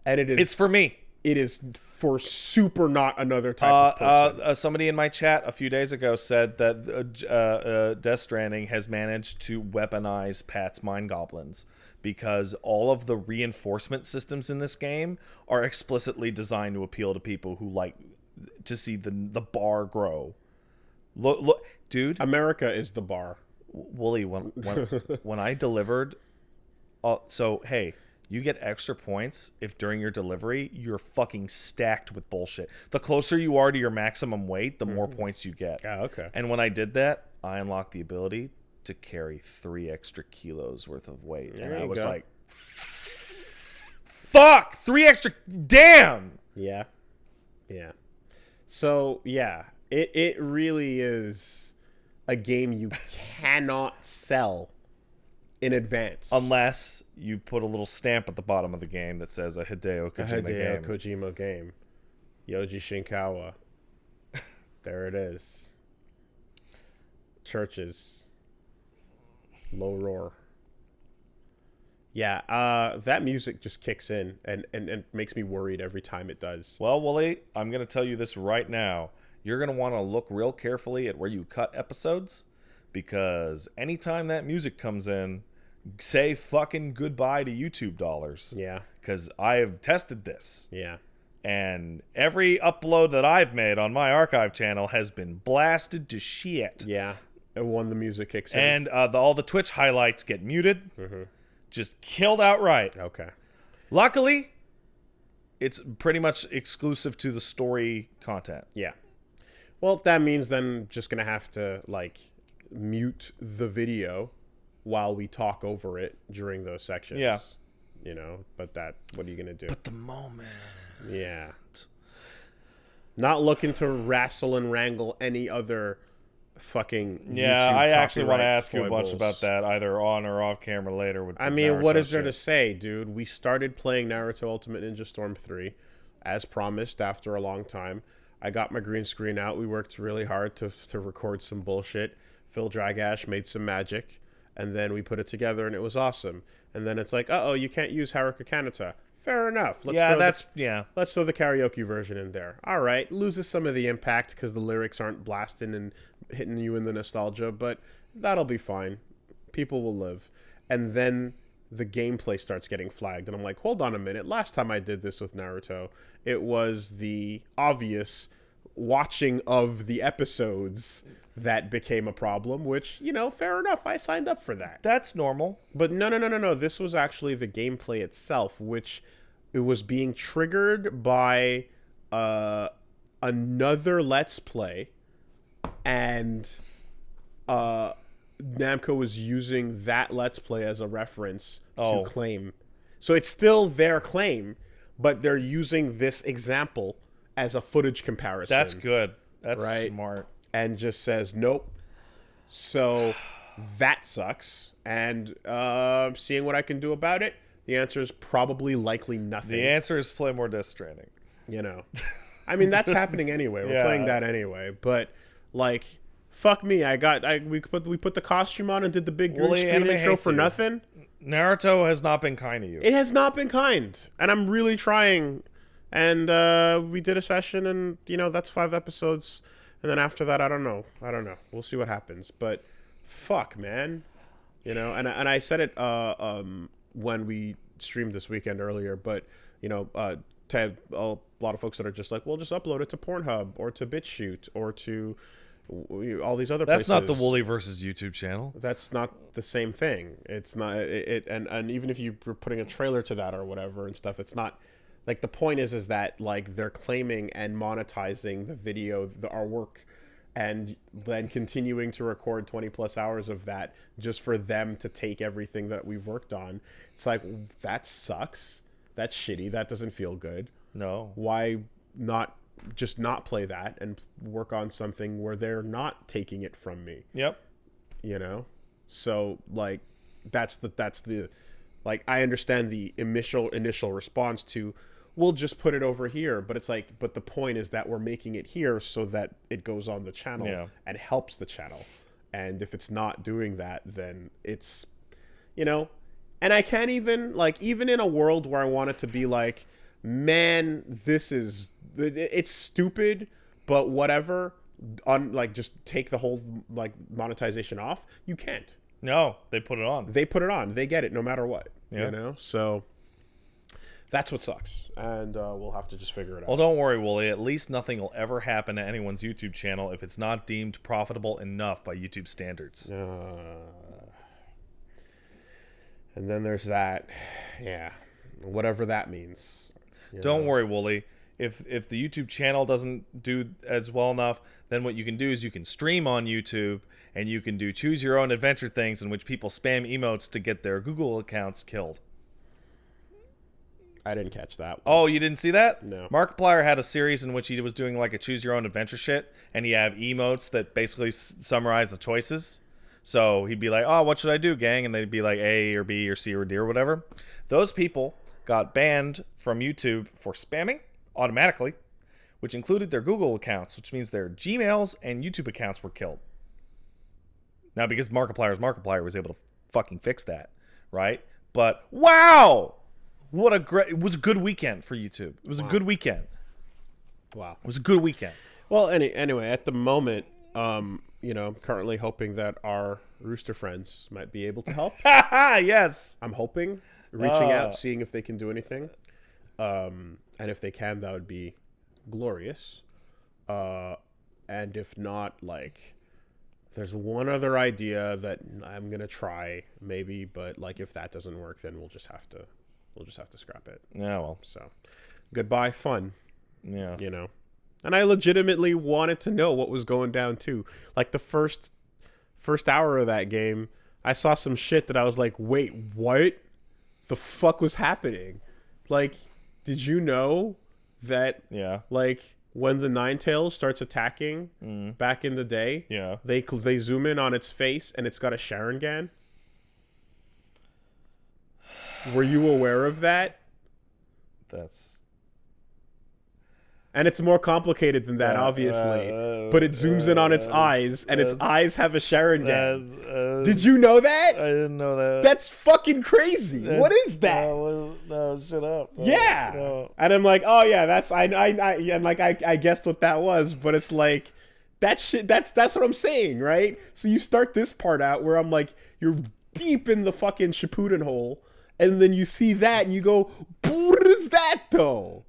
and it is. It's for me. It is for super not another type of person. Somebody in my chat a few days ago said that Death Stranding has managed to weaponize Pat's Mind Goblins because all of the reinforcement systems in this game are explicitly designed to appeal to people who like to see the bar grow. Look, dude. America is the bar. Wooly, when I delivered, so hey. You get extra points if during your delivery you're fucking stacked with bullshit. The closer you are to your maximum weight, the more points you get. Oh, okay. And when I did that, I unlocked the ability to carry 3 extra kilos worth of weight. There and I you was go. like, fuck! 3 extra... Damn! Yeah. Yeah. So, yeah. It really is a game you cannot sell in advance. Unless you put a little stamp at the bottom of the game that says a Hideo Kojima game. Yoji Shinkawa. There it is. Churches. Low roar. Yeah, that music just kicks in and makes me worried every time it does. Well, Wooly, I'm going to tell you this right now. You're going to want to look real carefully at where you cut episodes, because anytime that music comes in, say fucking goodbye to YouTube dollars. Yeah. Because I have tested this. Yeah. And every upload that I've made on my archive channel has been blasted to shit. Yeah. And when the music kicks in. And all the Twitch highlights get muted. Mm-hmm. Just killed outright. Okay. Luckily, it's pretty much exclusive to the story content. Yeah. Well, that means then I'm just going to have to, like, mute the video while we talk over it during those sections. Yeah. You know, but what are you going to do? But the moment. Yeah. Not looking to wrestle and wrangle any other fucking Yeah, YouTube I actually want to copyright ask you a bunch foibles. about that, either on or off camera later. With I the mean, what Naruto is there to shit. say, dude? We started playing Naruto Ultimate Ninja Storm 3, as promised, after a long time. I got my green screen out. We worked really hard to record some bullshit. Phil Dragash made some magic, and then we put it together, and it was awesome. And then it's like, uh-oh, you can't use Haruka Kanata. Fair enough. Let's throw the karaoke version in there. All right, loses some of the impact because the lyrics aren't blasting and hitting you in the nostalgia, but that'll be fine. People will live. And then the gameplay starts getting flagged, and I'm like, hold on a minute. Last time I did this with Naruto, it was the obvious watching of the episodes that became a problem, which, you know, fair enough. I signed up for that. That's normal. But no. This was actually the gameplay itself, which it was being triggered by another Let's Play, and Namco was using that Let's Play as a reference to claim. So it's still their claim, but they're using this example as a footage comparison. That's good. That's right? smart. And just says, nope. So that sucks. And seeing what I can do about it, the answer is probably likely nothing. The answer is play more Death Stranding. You know. I mean, that's happening anyway. We're playing that anyway. But, like, Fuck me. We put the costume on and did the big green Well, the screen anime intro hates for you. nothing. Naruto has not been kind to you. It has not been kind, and I'm really trying. And we did a session, and that's 5 episodes, and then after that, I don't know. We'll see what happens. But fuck, man, And I said it when we streamed this weekend earlier, but to a lot of folks that are just like, well, just upload it to Pornhub or to BitChute or to all these other places. That's not the Wooly versus YouTube channel. That's not the same thing. It's not and even if you were putting a trailer to that or whatever and stuff, it's not like the point is that like they're claiming and monetizing the video, our work, and then continuing to record 20 plus hours of that just for them to take everything that we've worked on. It's like, that sucks. That's shitty. That doesn't feel good. No. Why not just not play that and work on something where they're not taking it from me? Yep. So like that's the like, I understand the initial response to, we'll just put it over here, but it's like, but the point is that we're making it here so that it goes on the channel and helps the channel. And if it's not doing that, then it's and I can't even even in a world where I want it to be like, man, it's stupid, but whatever, just take the whole monetization off. You can't. No, they put it on. They get it no matter what. So that's what sucks, and we'll have to just figure it out. Well, don't worry, Wooly. At least nothing will ever happen to anyone's YouTube channel if it's not deemed profitable enough by YouTube standards. And then there's that, whatever that means. Don't worry, Wooly. If the YouTube channel doesn't do as well enough, then what you can do is you can stream on YouTube, and you can do choose your own adventure things in which people spam emotes to get their Google accounts killed. I didn't catch that one. Oh, you didn't see that? No. Markiplier had a series in which he was doing like a choose your own adventure shit, and he have emotes that basically summarize the choices. So he'd be like, oh, what should I do, gang? And they'd be like A or B or C or D or whatever. Those people got banned from YouTube for spamming automatically, which included their Google accounts, which means their Gmails and YouTube accounts were killed. Now, because Markiplier was able to fucking fix that, right? But wow! It was a good weekend for YouTube. It was a good weekend. Wow. It was a good weekend. Well, anyway, at the moment, currently hoping that our rooster friends might be able to help. Yes. I'm hoping, reaching out, seeing if they can do anything. And if they can, that would be glorious. And if not, there's one other idea that I'm gonna try, maybe, but if that doesn't work, then we'll just have to scrap it. Yeah, well. So, goodbye fun. Yeah. And I legitimately wanted to know what was going down too. Like the first hour of that game, I saw some shit that I was like, wait, what the fuck was happening? Did you know that when the Ninetales starts attacking back in the day, they zoom in on its face and it's got a Sharingan? Were you aware of that? And it's more complicated than that, obviously. But it zooms in on its eyes, and its eyes have a Sharingan. Did you know that? I didn't know that. That's fucking crazy. What is that? No, shut up. Yeah. No. And I'm like, oh yeah, I guessed what that was, but it's like, that shit, that's what I'm saying, right? So you start this part out where I'm like, you're deep in the fucking Shippuden hole, and then you see that, and you go, what is that though?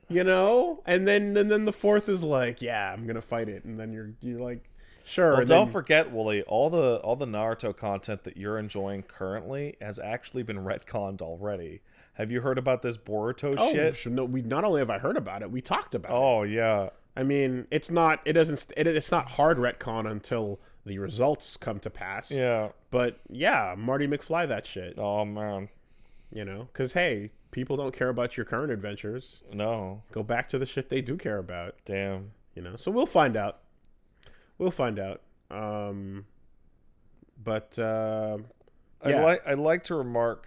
And then the fourth is like, yeah, I'm gonna fight it, and then you're like, sure. Well, and don't forget, Wooly, all the Naruto content that you're enjoying currently has actually been retconned already. Have you heard about this Boruto shit? No, not only have I heard about it, we talked about it. Oh yeah. I mean, it's not hard retcon until the results come to pass. Yeah. But yeah, Marty McFly that shit. Oh man. Because hey, people don't care about your current adventures. No. Go back to the shit they do care about. Damn. So we'll find out. But yeah. I'd like to remark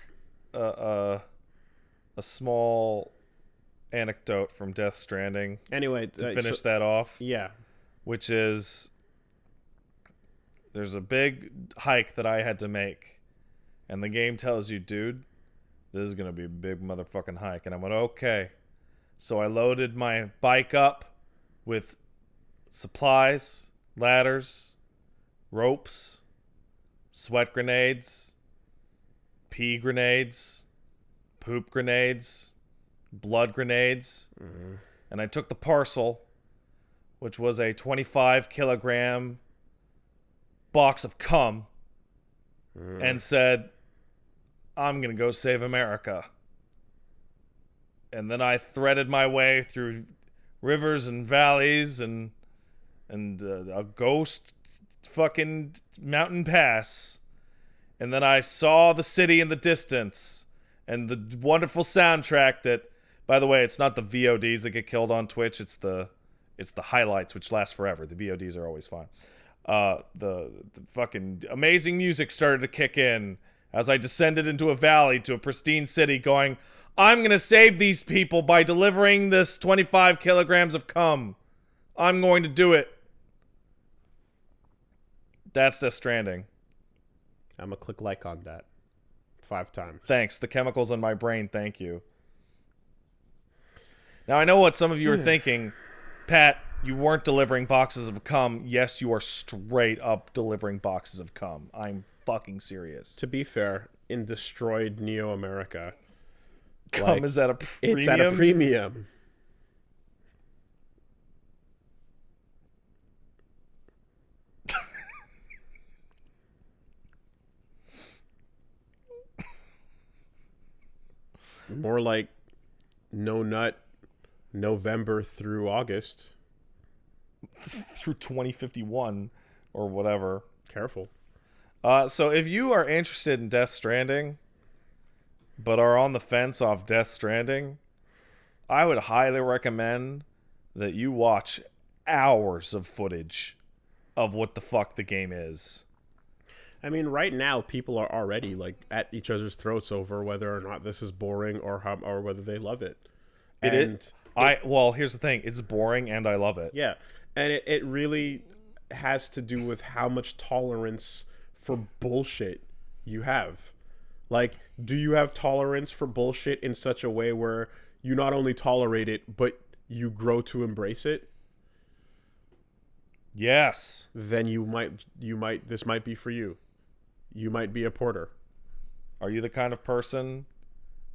a small anecdote from Death Stranding. Anyway, to finish that off. Yeah. Which is there's a big hike that I had to make. And the game tells you, dude, this is going to be a big motherfucking hike. And I went, okay. So I loaded my bike up with supplies, ladders, ropes, sweat grenades, pee grenades, poop grenades, blood grenades. Mm-hmm. And I took the parcel, which was a 25-kilogram box of cum, and said, I'm going to go save America. And then I threaded my way through rivers and valleys and a ghost fucking mountain pass. And then I saw the city in the distance and the wonderful soundtrack that, by the way, it's not the VODs that get killed on Twitch. It's the highlights, which last forever. The VODs are always fine. The fucking amazing music started to kick in as I descended into a valley to a pristine city going, I'm going to save these people by delivering this 25 kilograms of cum. I'm going to do it. That's Death Stranding. I'm going to click like on that 5 times. Thanks. The chemicals in my brain, thank you. Now, I know what some of you are thinking. Pat, you weren't delivering boxes of cum. Yes, you are straight up delivering boxes of cum. I'm fucking serious. To be fair, in destroyed Neo America, cum is at a premium. It's at a premium. More like no nut November through August. Through 2051 or whatever. Careful. So if you are interested in Death Stranding, but are on the fence off Death Stranding, I would highly recommend that you watch hours of footage of what the fuck the game is. I mean, right now, people are already like at each other's throats over whether or not this is boring or whether they love it. Well, here's the thing. It's boring and I love it. Yeah. And it really has to do with how much tolerance for bullshit you have. Like, do you have tolerance for bullshit in such a way where you not only tolerate it, but you grow to embrace it? Yes. Then this might be for you. You might be a porter. Are you the kind of person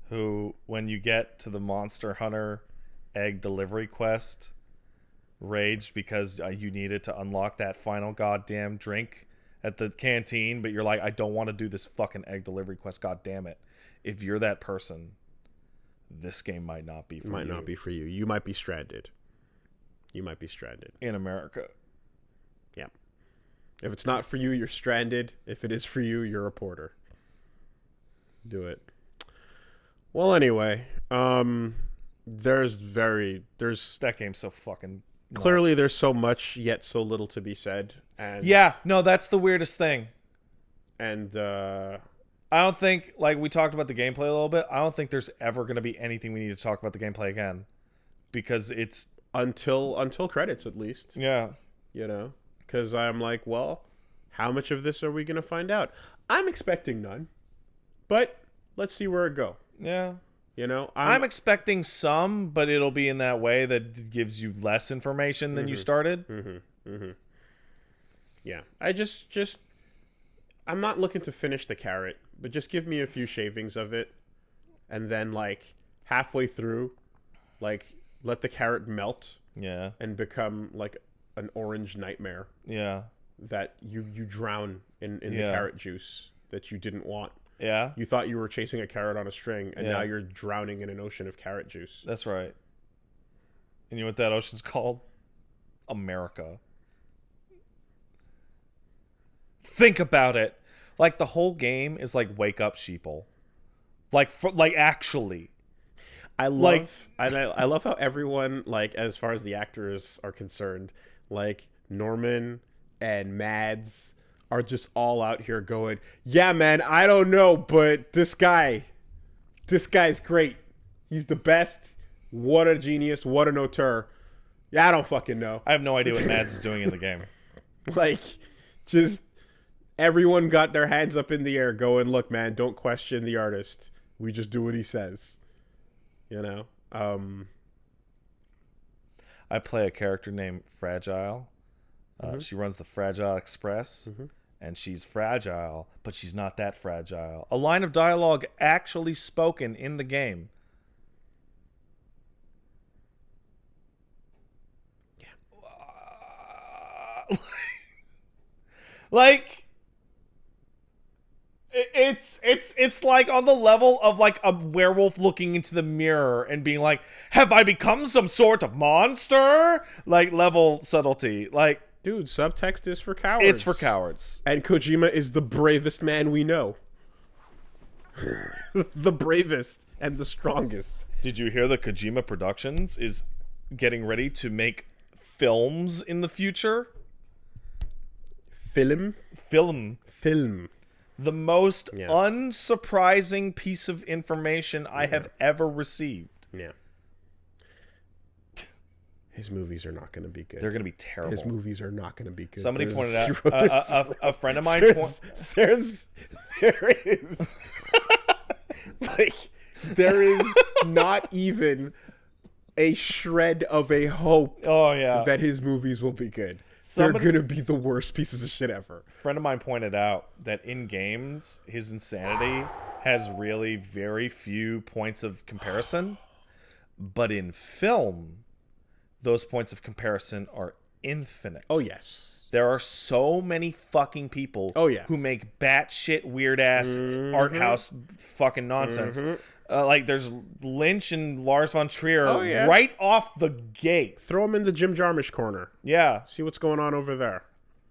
who, when you get to the Monster Hunter egg delivery quest, raged because you needed to unlock that final goddamn drink at the canteen, but you're like, I don't want to do this fucking egg delivery quest, god damn it. If you're that person, this game might not be for you. Might not be for you. You might be stranded. You might be stranded. In America. Yeah. If it's not for you, you're stranded. If it is for you, you're a porter. Do it. Well, anyway, there's that game's so fucking nuts. Clearly there's so much yet so little to be said. And yeah, no, that's the weirdest thing. And I don't think, like we talked about the gameplay a little bit, I don't think there's ever going to be anything we need to talk about the gameplay again, because it's until credits at least. Yeah. You know, because I'm like, well, how much of this are we going to find out? I'm expecting none, but let's see where it go. Yeah. You know, I'm expecting some, but it'll be in that way that gives you less information than you started. Yeah. I'm not looking to finish the carrot, but just give me a few shavings of it, and then like halfway through, like let the carrot melt. Yeah. And become like an orange nightmare. Yeah. That you drown in the carrot juice that you didn't want. Yeah. You thought you were chasing a carrot on a string, and now you're drowning in an ocean of carrot juice. That's right. And you know what that ocean's called? America. Think about it. Like, the whole game is like Wake Up Sheeple. Like actually. I love how everyone, like, as far as the actors are concerned, like Norman and Mads are just all out here going, yeah, man, I don't know, but this guy's great. He's the best. What a genius. What an auteur. Yeah, I don't fucking know. I have no idea what Mads is doing in the game. Like, just Everyone got their hands up in the air going, look, man, don't question the artist. We just do what he says. You know? I play a character named Fragile. She runs the Fragile Express, and she's fragile, but she's not that fragile. A line of dialogue actually spoken in the game. Yeah. Like... It's like on the level of like a werewolf looking into the mirror and being like, have I become some sort of monster? Like level subtlety. Like, dude, subtext is for cowards. It's for cowards. And Kojima is the bravest man we know. The bravest and the strongest. Did you hear that Kojima Productions is getting ready to make films in the future? Film. The most unsurprising piece of information I have ever received. Yeah. His movies are not going to be good. They're going to be terrible. His movies are not going to be good. Somebody pointed out, a friend of mine... There is... like, there is not even a shred of a hope that his movies will be good. They're going to be the worst pieces of shit ever. A friend of mine pointed out that in games, his insanity has really very few points of comparison. But in film, those points of comparison are infinite. Oh, yes. There are so many fucking people who make batshit weird-ass art house fucking nonsense. Like, there's Lynch and Lars von Trier right off the gate. Throw them in the Jim Jarmusch corner. Yeah. See what's going on over there.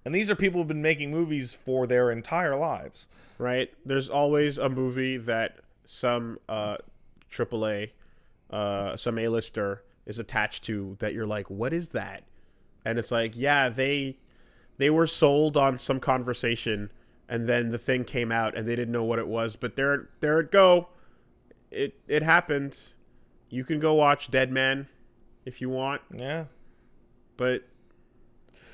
And these are people who've been making movies for their entire lives. Right? There's always a movie that some AAA, some A-lister is attached to that you're like, what is that? And it's like, yeah, they were sold on some conversation, and then the thing came out, and they didn't know what it was. But there it go. It happened. You can go watch Dead Man if you want. Yeah. But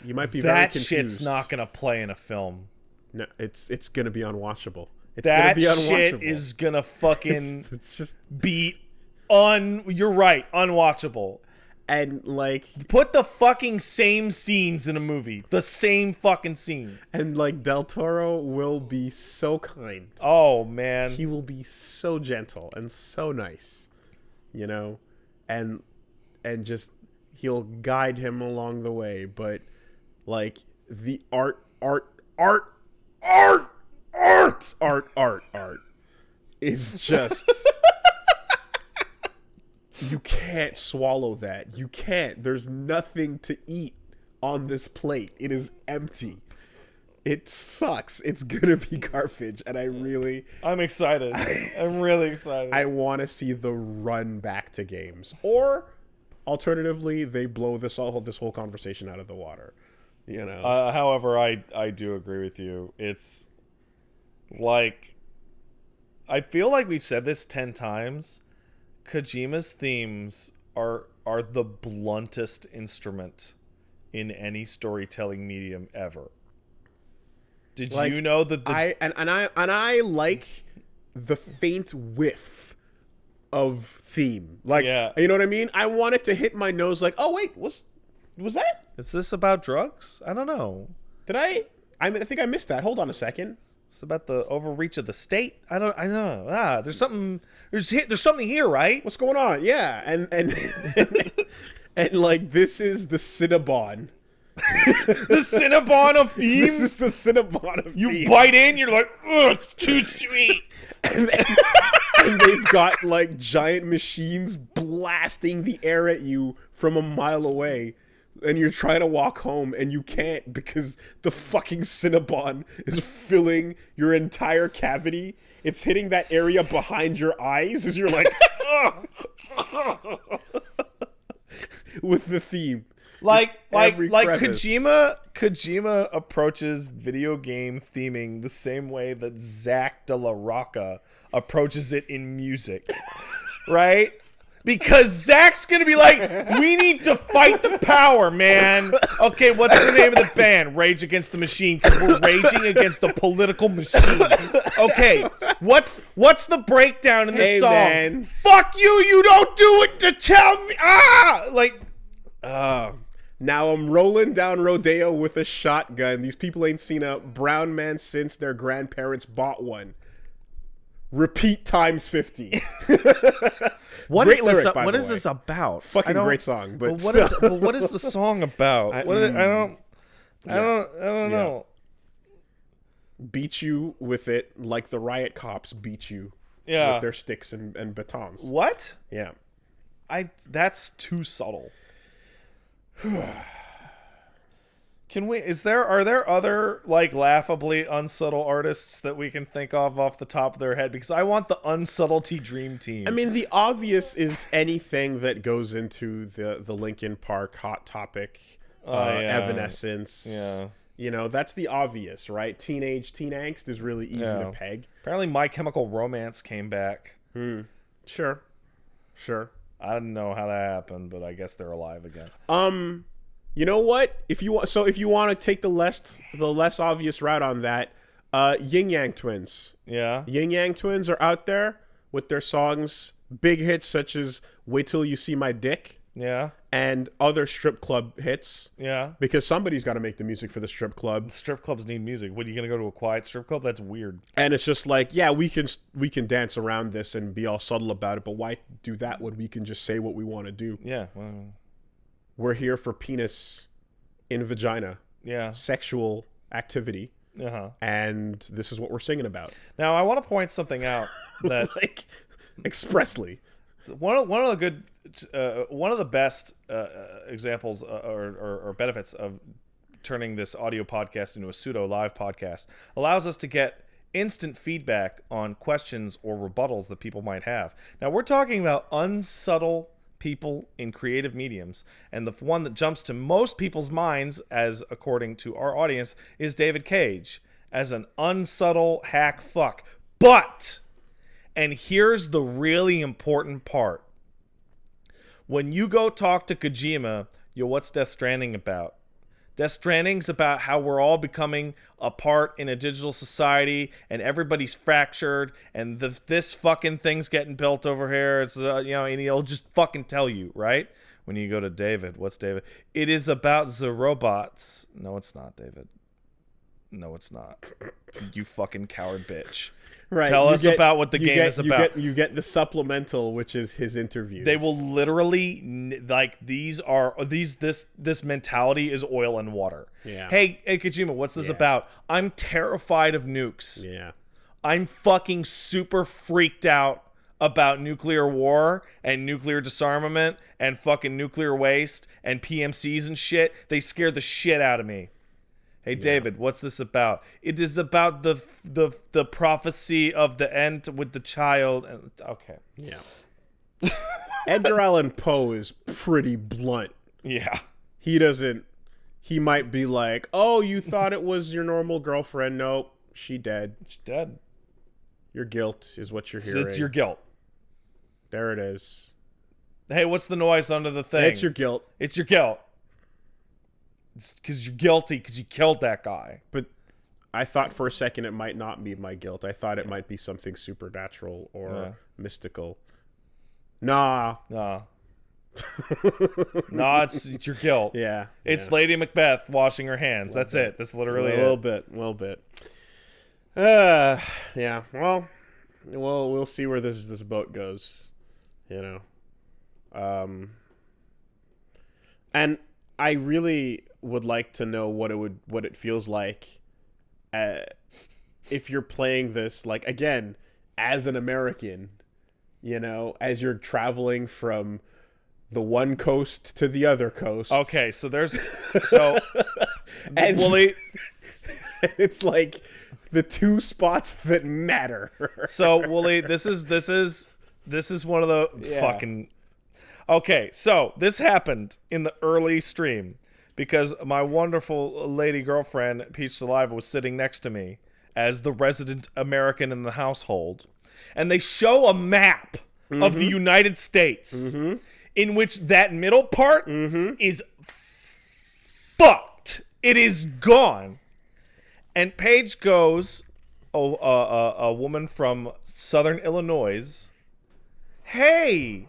you might be very confused. That shit's not going to play in a film. No, it's going to be unwatchable. It's that going to be unwatchable. Shit is going to fucking it's just be you're right, unwatchable. And like, put the fucking same scenes in a movie. The same fucking scenes. And like, Del Toro will be so kind. Oh man. He will be so gentle and so nice. You know? And just he'll guide him along the way. But like, the art is just you can't swallow that. You can't. There's nothing to eat on this plate. It is empty. It sucks. It's gonna be garbage, and I'm excited. I'm really excited. I want to see the run back to games, or alternatively, they blow this whole conversation out of the water. You know. However, I do agree with you. It's like, I feel like we've said this 10 times. Kojima's themes are the bluntest instrument in any storytelling medium ever. Did you know that I like the faint whiff of theme. Like, you know what I mean? I want it to hit my nose like, oh wait, was that? Is this about drugs? I don't know. Did I think I missed that. Hold on a second. It's about the overreach of the state. I know. There's something here, right? What's going on? Yeah. And and like, this is the Cinnabon. The Cinnabon of themes? This is the Cinnabon of you themes. You bite in, you're like, ugh, it's too sweet. And they've got like giant machines blasting the air at you from a mile away. And you're trying to walk home, and you can't because the fucking Cinnabon is filling your entire cavity. It's hitting that area behind your eyes as you're like, with the theme. Like Kojima approaches video game theming the same way that Zach De La Rocca approaches it in music, right? Because Zach's going to be like, we need to fight the power, man. Okay, what's the name of the band? Rage Against the Machine, because we're raging against the political machine. Okay, what's the breakdown in the song? Man. Fuck you, you don't do it to tell me. Now I'm rolling down Rodeo with a shotgun. These people ain't seen a brown man since their grandparents bought one. Repeat times 50. What Great is lyric, this? by What the is way. this about? Fucking great song, but what is the song about? I don't know. Beat you with it like the riot cops beat you Yeah. with their sticks and batons. What? Yeah. That's too subtle. Are there other like laughably unsubtle artists that we can think of off the top of their head? Because I want the unsubtlety dream team. I mean, the obvious is anything that goes into the Linkin Park Hot Topic, Evanescence. Yeah. You know, that's the obvious, right? Teen angst is really easy to peg. Apparently My Chemical Romance came back. Sure. I didn't know how that happened, but I guess they're alive again. You know what? If you want to take the less obvious route on that, Yin Yang Twins. Yeah. Yin Yang Twins are out there with their songs, big hits such as "Wait Till You See My Dick" Yeah. and other strip club hits. Yeah. Because somebody's got to make the music for the strip club. Strip clubs need music. What, are you going to go to a quiet strip club? That's weird. And it's just like, yeah, we can dance around this and be all subtle about it, but why do that when we can just say what we want to do? Yeah. Well, We're here for penis in vagina. yeah. Sexual activity. Uh-huh. And this is what we're singing about. Now, I want to point something out that Like, expressly. one of the best examples or benefits of turning this audio podcast into a pseudo live podcast allows us to get instant feedback on questions or rebuttals that people might have. Now, we're talking about unsubtle people in creative mediums, and the one that jumps to most people's minds, as according to our audience, is David Cage as an unsubtle hack fuck. But, and here's the really important part, when you go talk to Kojima, what's Death Stranding about? Death Stranding's about how we're all becoming a part in a digital society, and everybody's fractured, and this fucking thing's getting built over here. It's and he'll just fucking tell you, right? When you go to David, what's David? It is about the robots. No, it's not, David. No, it's not. You fucking coward bitch. Right. Tell us about what the game is about. You get the supplemental, which is his interviews. They will literally this mentality is oil and water. Yeah. Hey Kojima, what's this about? I'm terrified of nukes. Yeah. I'm fucking super freaked out about nuclear war and nuclear disarmament and fucking nuclear waste and PMCs and shit. They scare the shit out of me. Hey David, what's this about? It is about the prophecy of the end with the child. Okay. Yeah. Edgar Allan Poe is pretty blunt. Yeah. He might be like, "Oh, you thought it was your normal girlfriend? Nope, she dead. She's dead. Your guilt is what you're hearing. It's your guilt. There it is. Hey, what's the noise under the thing? It's your guilt. It's your guilt. It's because you're guilty because you killed that guy. But I thought for a second it might not be my guilt. I thought it might be something supernatural or mystical. Nah. Nah, it's your guilt. Yeah. It's Lady Macbeth washing her hands. That's it. That's literally a it. little bit. Yeah. Well, we'll see where this boat goes. You know. And I really would like to know what it feels like if you're playing this, like, again, as an American, you know, as you're traveling from the one coast to the other coast. Okay, so And Wooly, it's like the two spots that matter. So Wooly, this is one of the fucking. Okay, so this happened in the early stream because my wonderful lady girlfriend, Peach Saliva, was sitting next to me as the resident American in the household. And they show a map of the United States, in which that middle part is fucked. It is gone. And Paige goes, a woman from Southern Illinois, hey,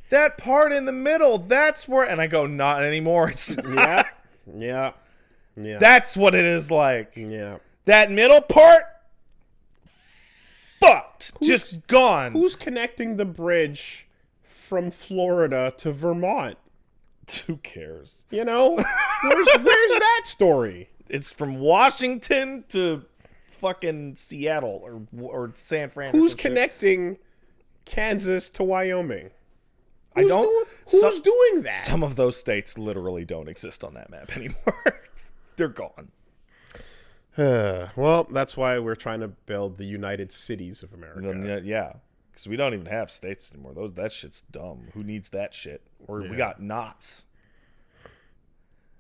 that part in the middle, that's where... And I go, not anymore. It's not. Yeah. That's what it is like. Yeah. That middle part, fucked. Just gone. Who's connecting the bridge from Florida to Vermont? Who cares? You know? Where's that story? It's from Washington to fucking Seattle or San Francisco. Who's connecting Kansas to Wyoming? Who's Who's doing that? Some of those states literally don't exist on that map anymore. They're gone. Well, that's why we're trying to build the United Cities of America. Yeah, because we don't even have states anymore. That shit's dumb. Who needs that shit? We got knots.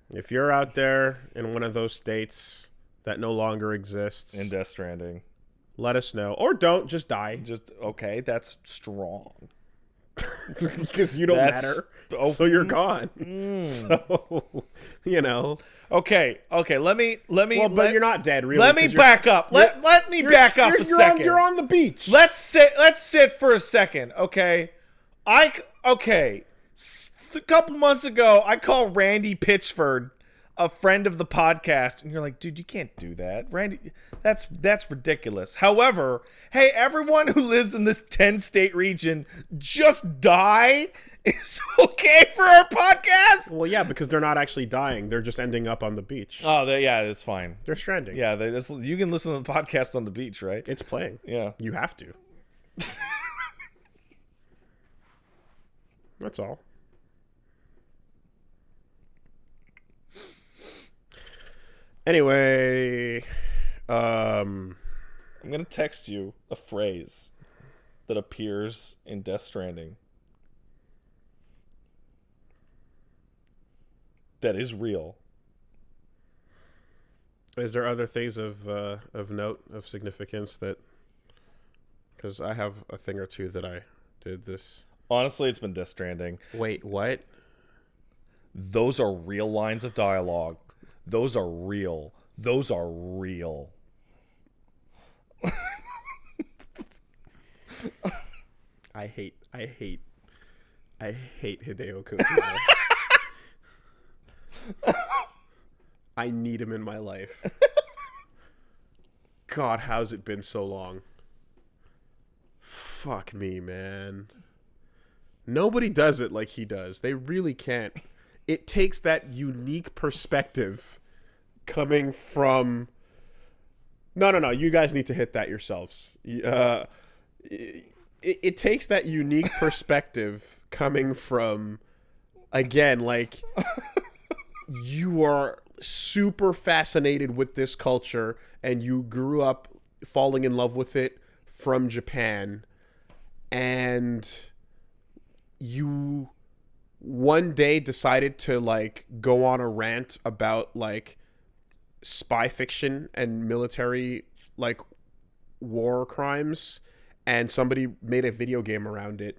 If you're out there in one of those states that no longer exists, In Death Stranding, let us know. Or don't, just die. Okay, that's strong. Because you don't matter. So you're gone. So, you know. Okay. Let me. Well, but you're not dead, really. Let me back up. Let me back up a second. You're on the beach. Let's sit for a second, okay? A couple months ago, I called Randy Pitchford a friend of the podcast, and you're like, dude, you can't do that, Randy. That's ridiculous. However, hey, everyone who lives in this 10-state region, just die is okay for our podcast. Well, yeah, because they're not actually dying; they're just ending up on the beach. Oh, yeah, it's fine. They're stranding. Yeah, you can listen to the podcast on the beach, right? It's playing. Yeah, you have to. That's all. Anyway, I'm gonna text you a phrase that appears in Death Stranding that is real. Is there other things of note, of significance that? Because I have a thing or two that I did this. Honestly, it's been Death Stranding. Wait, what? Those are real lines of dialogue. Those are real. Those are real. I hate Hideo Kojima. I need him in my life. God, how's it been so long? Fuck me, man. Nobody does it like he does. They really can't. It takes that unique perspective coming from... No. You guys need to hit that yourselves. It takes that unique perspective coming from, again, like, you are super fascinated with this culture and you grew up falling in love with it from Japan, and you one day decided to, like, go on a rant about, like, spy fiction and military, like, war crimes, and somebody made a video game around it,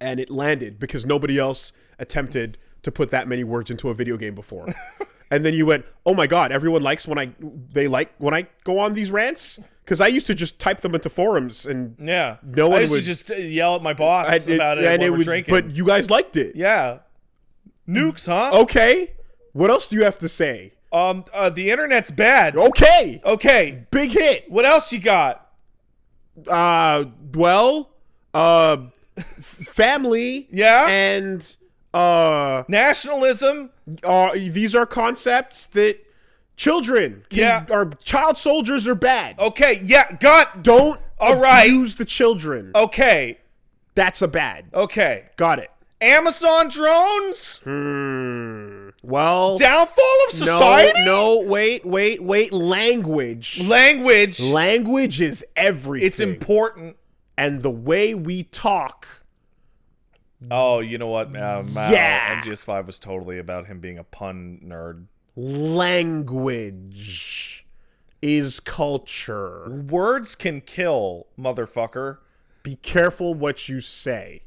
and it landed because nobody else attempted to put that many words into a video game before. And then you went, oh my God, everyone likes when I go on these rants? Because I used to just type them into forums, and no one I used to just yell at my boss about it when we're drinking. But you guys liked it. Yeah. Nukes, huh? Okay. What else do you have to say? The internet's bad. Okay. Big hit. What else you got? Family. Yeah. And nationalism. These are concepts that children are child soldiers are bad. Okay, yeah, don't right. abuse the children. Okay. That's a bad. Okay. Got it. Amazon drones? Well, downfall of society? No, wait. Language. Language is everything. It's important. And the way we talk. Oh, you know what? MGS5 was totally about him being a pun nerd. Language is culture. Words can kill, motherfucker. Be careful what you say.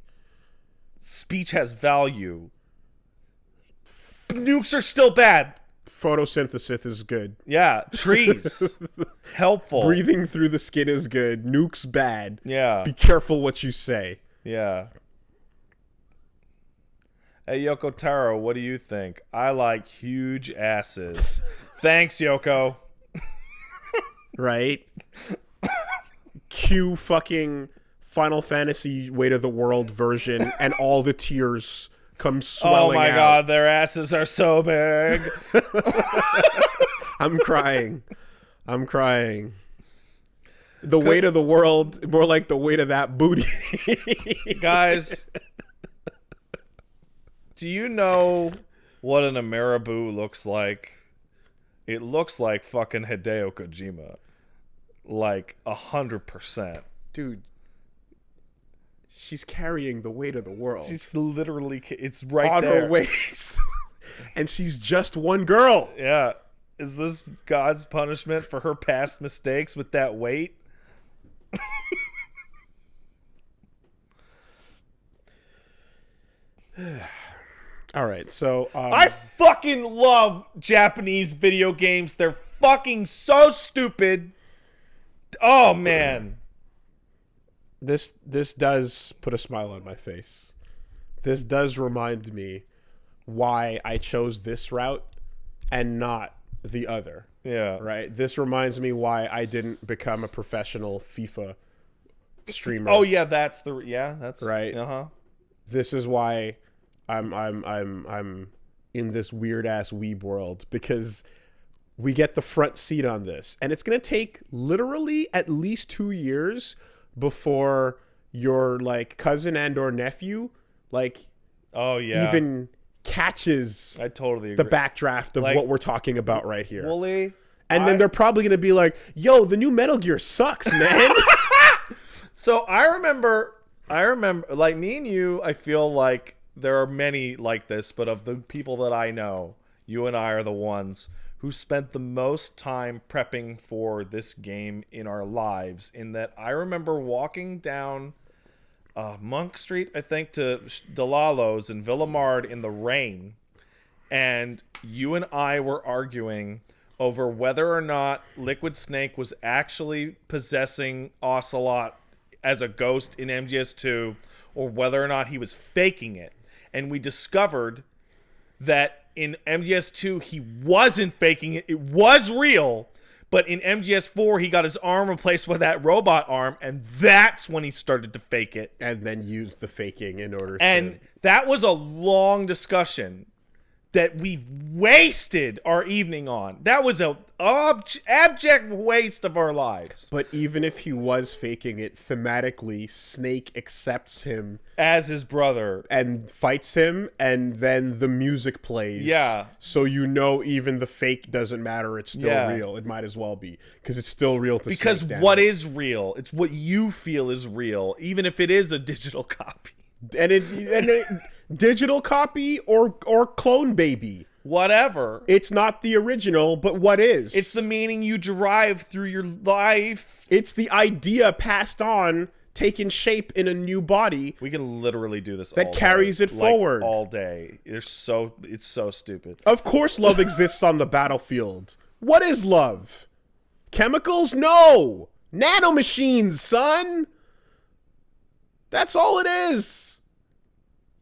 Speech has value. Nukes are still bad. Photosynthesis is good. Yeah, trees. Helpful. Breathing through the skin is good. Nukes bad. Yeah. Be careful what you say. Yeah. Hey, Yoko Taro, what do you think? I like huge asses. Thanks, Yoko. Right? Cue fucking Final Fantasy Weight of the World version, and all the tears come swelling out. Oh my god, their asses are so big. I'm crying. I'm crying. The weight of the world, more like the weight of that booty. Guys, do you know what an Ameribu looks like? It looks like fucking Hideo Kojima. Like 100%. Dude, she's carrying the weight of the world. She's literally, it's right on there. her waist. And she's just one girl. Yeah. Is this God's punishment for her past mistakes with that weight? All right, so I fucking love Japanese video games. They're fucking so stupid. Oh man. this does put a smile on my face. This does remind me why I chose this route and not the other. Yeah. Right? This reminds me why I didn't become a professional FIFA streamer. Oh yeah, that's Right. Uh-huh. This is why I'm in this weird ass weeb world, because we get the front seat on this, and it's gonna take literally at least 2 years before your like cousin and or nephew like Oh yeah. even catches I totally agree. the backdraft of Like, what we're talking about right here. Wooly, And then they're probably gonna be like, "Yo, the new Metal Gear sucks, man." So I remember, like me and you, I feel like there are many like this, but of the people that I know, you and I are the ones who spent the most time prepping for this game in our lives. In that I remember walking down Monk Street, I think, to Delalo's in Villamard in the rain, and you and I were arguing over whether or not Liquid Snake was actually possessing Ocelot as a ghost in MGS2, or whether or not he was faking it. And we discovered that in MGS2 he wasn't faking it, it was real. But in MGS4 he got his arm replaced with that robot arm, and that's when he started to fake it. And then use the faking in order And that was a long discussion that we wasted our evening on. That was a abject waste of our lives. But even if he was faking it, thematically, Snake accepts him As his brother. and fights him, and then the music plays. Yeah. So you know even the fake doesn't matter. It's still Yeah. real. It might as well be. Because it's still real to Because Snake down. what is real? It's what you feel is real, even if it is a digital copy. And it digital copy or clone baby. Whatever. It's not the original, but what is? It's the meaning you derive through your life. It's the idea passed on, taking shape in a new body. We can literally do this That all carries day. it forward. all day. It's so stupid. Of course love exists on the battlefield. What is love? Chemicals? No! Nanomachines, son! That's all it is.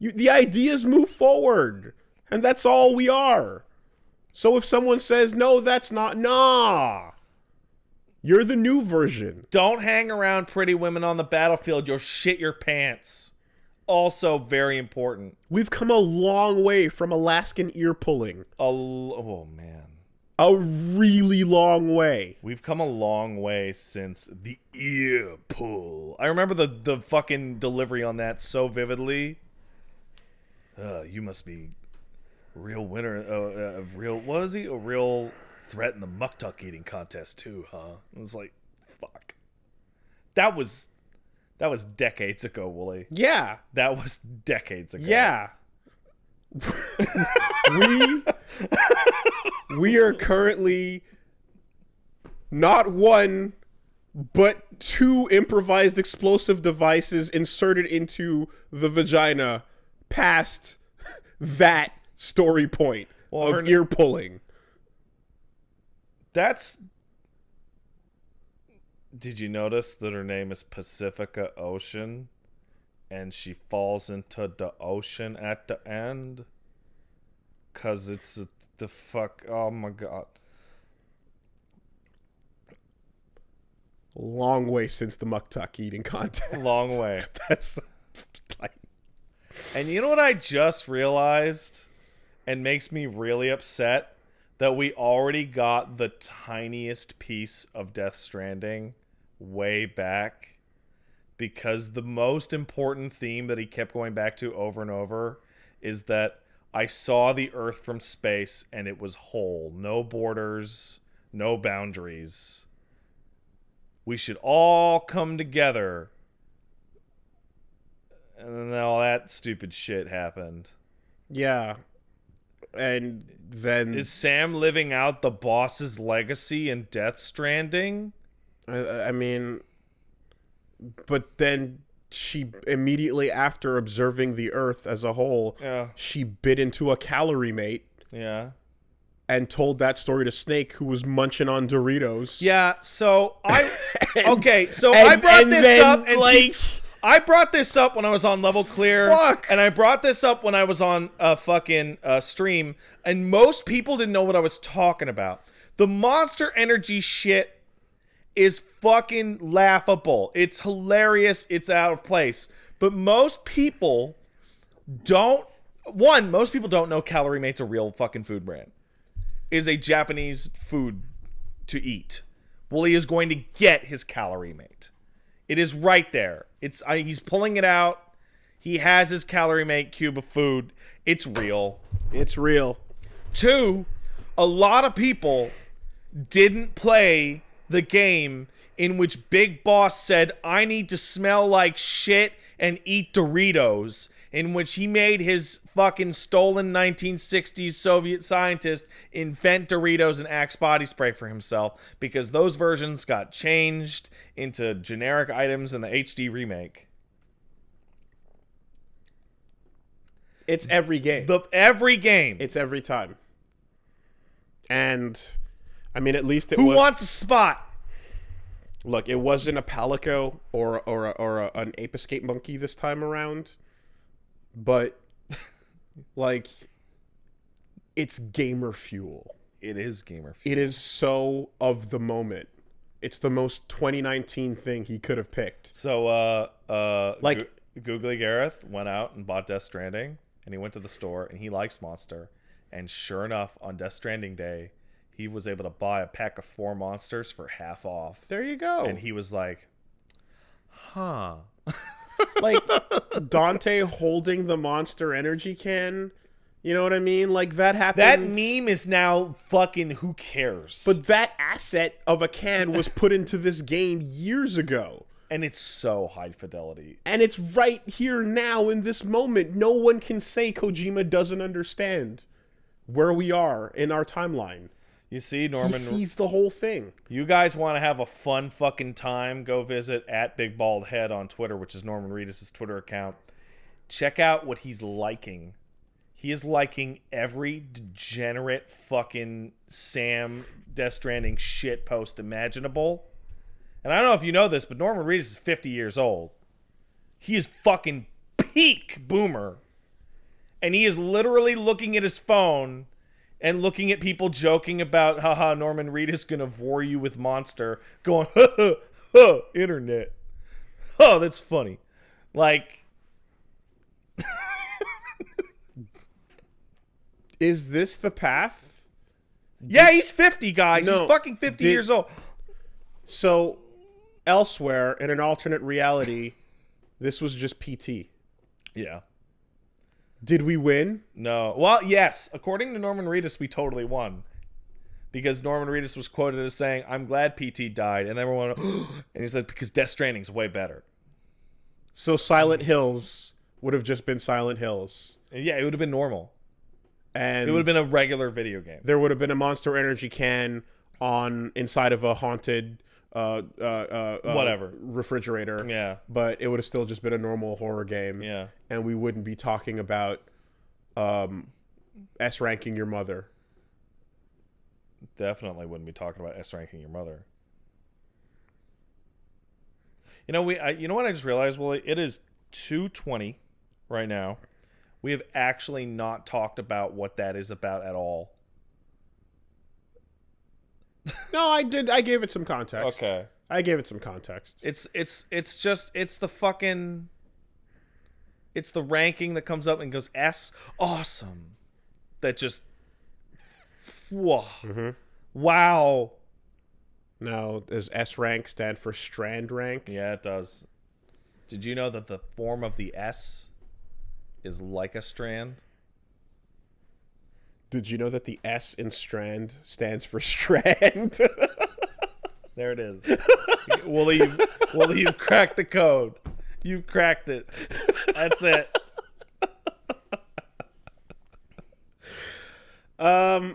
The ideas move forward. And that's all we are. So if someone says, no, that's not, nah. You're the new version. Don't hang around pretty women on the battlefield. You'll shit your pants. Also very important. We've come a long way from Alaskan ear pulling. Oh, man. A really long way. We've come a long way since the ear pull. I remember the fucking delivery on that so vividly. You must be a real winner of real. What was he? A real threat in the muktuk eating contest too, huh? It was like, fuck. That was decades ago, Wooly. Yeah. That was decades ago. Yeah. we are currently not one, but 2 improvised explosive devices inserted into the vagina past that story point of ear pulling. Did you notice that her name is Pacifica Ocean and she falls into the ocean at the end? Cause it's the fuck, oh my god. Long way since the muktuk eating contest. Long way. That's like... And you know what I just realized and makes me really upset? That we already got the tiniest piece of Death Stranding way back, because the most important theme that he kept going back to over and over is that I saw the Earth from space and it was whole. No borders, no boundaries. We should all come together. And then all that stupid shit happened. Yeah. And then... Is Sam living out the boss's legacy in Death Stranding? I mean... But then she, immediately after observing the Earth as a whole, she bit into a calorie mate. Yeah. And told that story to Snake, who was munching on Doritos. Yeah, so I... I brought this up... And like... I brought this up when I was on Level Clear. Fuck. And I brought this up when I was on a fucking stream. And most people didn't know what I was talking about. The Monster Energy shit is fucking laughable. It's hilarious. It's out of place. But most people don't... most people don't know Calorie Mate's a real fucking food brand. Is a Japanese food to eat. Well, he is going to get his Calorie Mate. It is right there. He's pulling it out. He has his Calorie Mate cube of food. It's real. It's real. 2, a lot of people didn't play the game in which Big Boss said, I need to smell like shit and eat Doritos, in which he made his fucking stolen 1960s Soviet scientist invent Doritos and Axe body spray for himself, because those versions got changed into generic items in the HD remake. It's every game. Every game. It's every time. And, I mean, at least it Who was... wants a spot? Look, it wasn't a Palico or an Ape Escape Monkey this time around. But, like, it's gamer fuel. It is gamer fuel. It is so of the moment. It's the most 2019 thing he could have picked. So, Googly Gareth went out and bought Death Stranding, and he went to the store, and he likes Monster. And sure enough, on Death Stranding Day, he was able to buy a pack of 4 Monsters for half off. There you go. And he was like, huh. Like, Dante holding the Monster Energy can, you know what I mean? Like, that happened. That meme is now fucking who cares. But that asset of a can was put into this game years ago. And it's so high fidelity. And it's right here now in this moment. No one can say Kojima doesn't understand where we are in our timeline. You see, Norman... He sees the whole thing. You guys want to have a fun fucking time, go visit @BigBaldHead on Twitter, which is Norman Reedus' Twitter account. Check out what he's liking. He is liking every degenerate fucking Sam Death Stranding shit post imaginable. And I don't know if you know this, but Norman Reedus is 50 years old. He is fucking peak boomer. And he is literally looking at his phone and looking at people joking about, haha, Norman Reedus gonna vor you with Monster, going, internet. Oh, that's funny. Like... Is this the path? Yeah, he's 50, guys. No, he's fucking 50 years old. So, elsewhere, in an alternate reality, this was just PT. Yeah. Did we win? No. Well, yes. According to Norman Reedus, we totally won. Because Norman Reedus was quoted as saying, I'm glad PT died. And everyone went, and he said, because Death Stranding's way better. So Silent Hills would have just been Silent Hills. Yeah, it would have been normal. And it would have been a regular video game. There would have been a Monster Energy can inside of a haunted whatever refrigerator. Yeah. But it would have still just been a normal horror game. Yeah. And we wouldn't be talking about S ranking your mother. Definitely wouldn't be talking about S ranking your mother. You know, you know what I just realized? Well, it is 2:20 right now. We have actually not talked about what that is about at all. No, I did. I gave it some context. Okay. I gave it some context. It's the ranking that comes up and goes S, awesome. That just, whoa, wow. Now, does S rank stand for strand rank? Yeah, it does. Did you know that the form of the S is like a strand? Did you know that the S in strand stands for strand? There it is. Wooly, you've cracked the code. You've cracked it. That's it.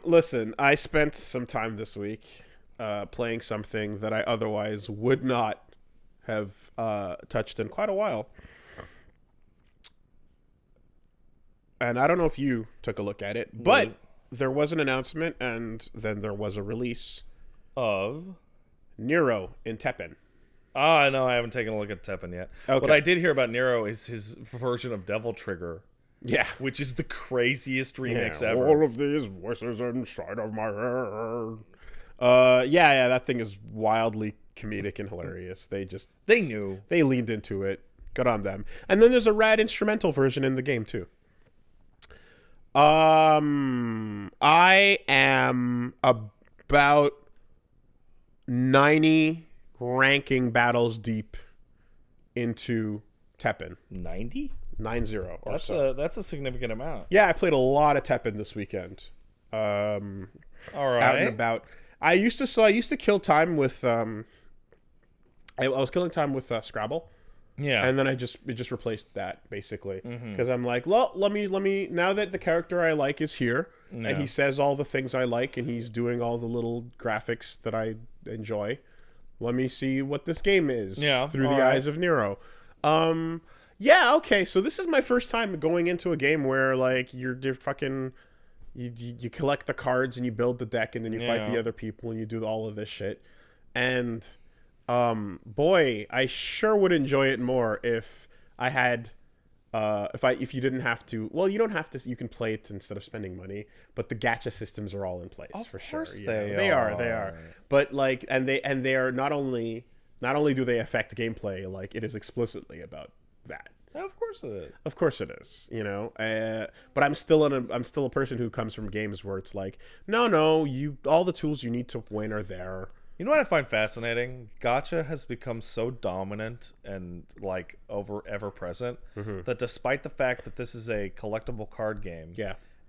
Listen, I spent some time this week playing something that I otherwise would not have touched in quite a while. And I don't know if you took a look at it, but there was an announcement and then there was a release of Nero in Teppen. Oh, no, I haven't taken a look at Teppen yet. Okay. What I did hear about Nero is his version of Devil Trigger. Yeah. Which is the craziest remix ever. All of these voices inside of my head. Yeah, that thing is wildly comedic and hilarious. They knew. They leaned into it. Good on them. And then there's a rad instrumental version in the game, too. I am about 90 ranking battles deep into Teppen. 90? 90 or so. That's a significant amount. Yeah, I played a lot of Teppen this weekend. All right. Out and about. I used to kill time with I was killing time with Scrabble. Yeah. And then it just replaced that basically because I'm like, well, let me now that the character I like is here and he says all the things I like and he's doing all the little graphics that I enjoy. Let me see what this game is through the eyes of Nero. Yeah, okay. So this is my first time going into a game where like you're fucking you collect the cards and you build the deck and then you fight the other people and you do all of this shit. And boy, I sure would enjoy it more if I had if you didn't have to. Well, you don't have to. You can play it instead of spending money, but the gacha systems are all in place for sure. Of course they are. But like, and they are not only do they affect gameplay, like it is explicitly about that. Of course it is. Of course it is. You know, but I'm still a person who comes from games where it's like, no, all the tools you need to win are there. You know what I find fascinating? Gacha has become so dominant and like ever present that despite the fact that this is a collectible card game,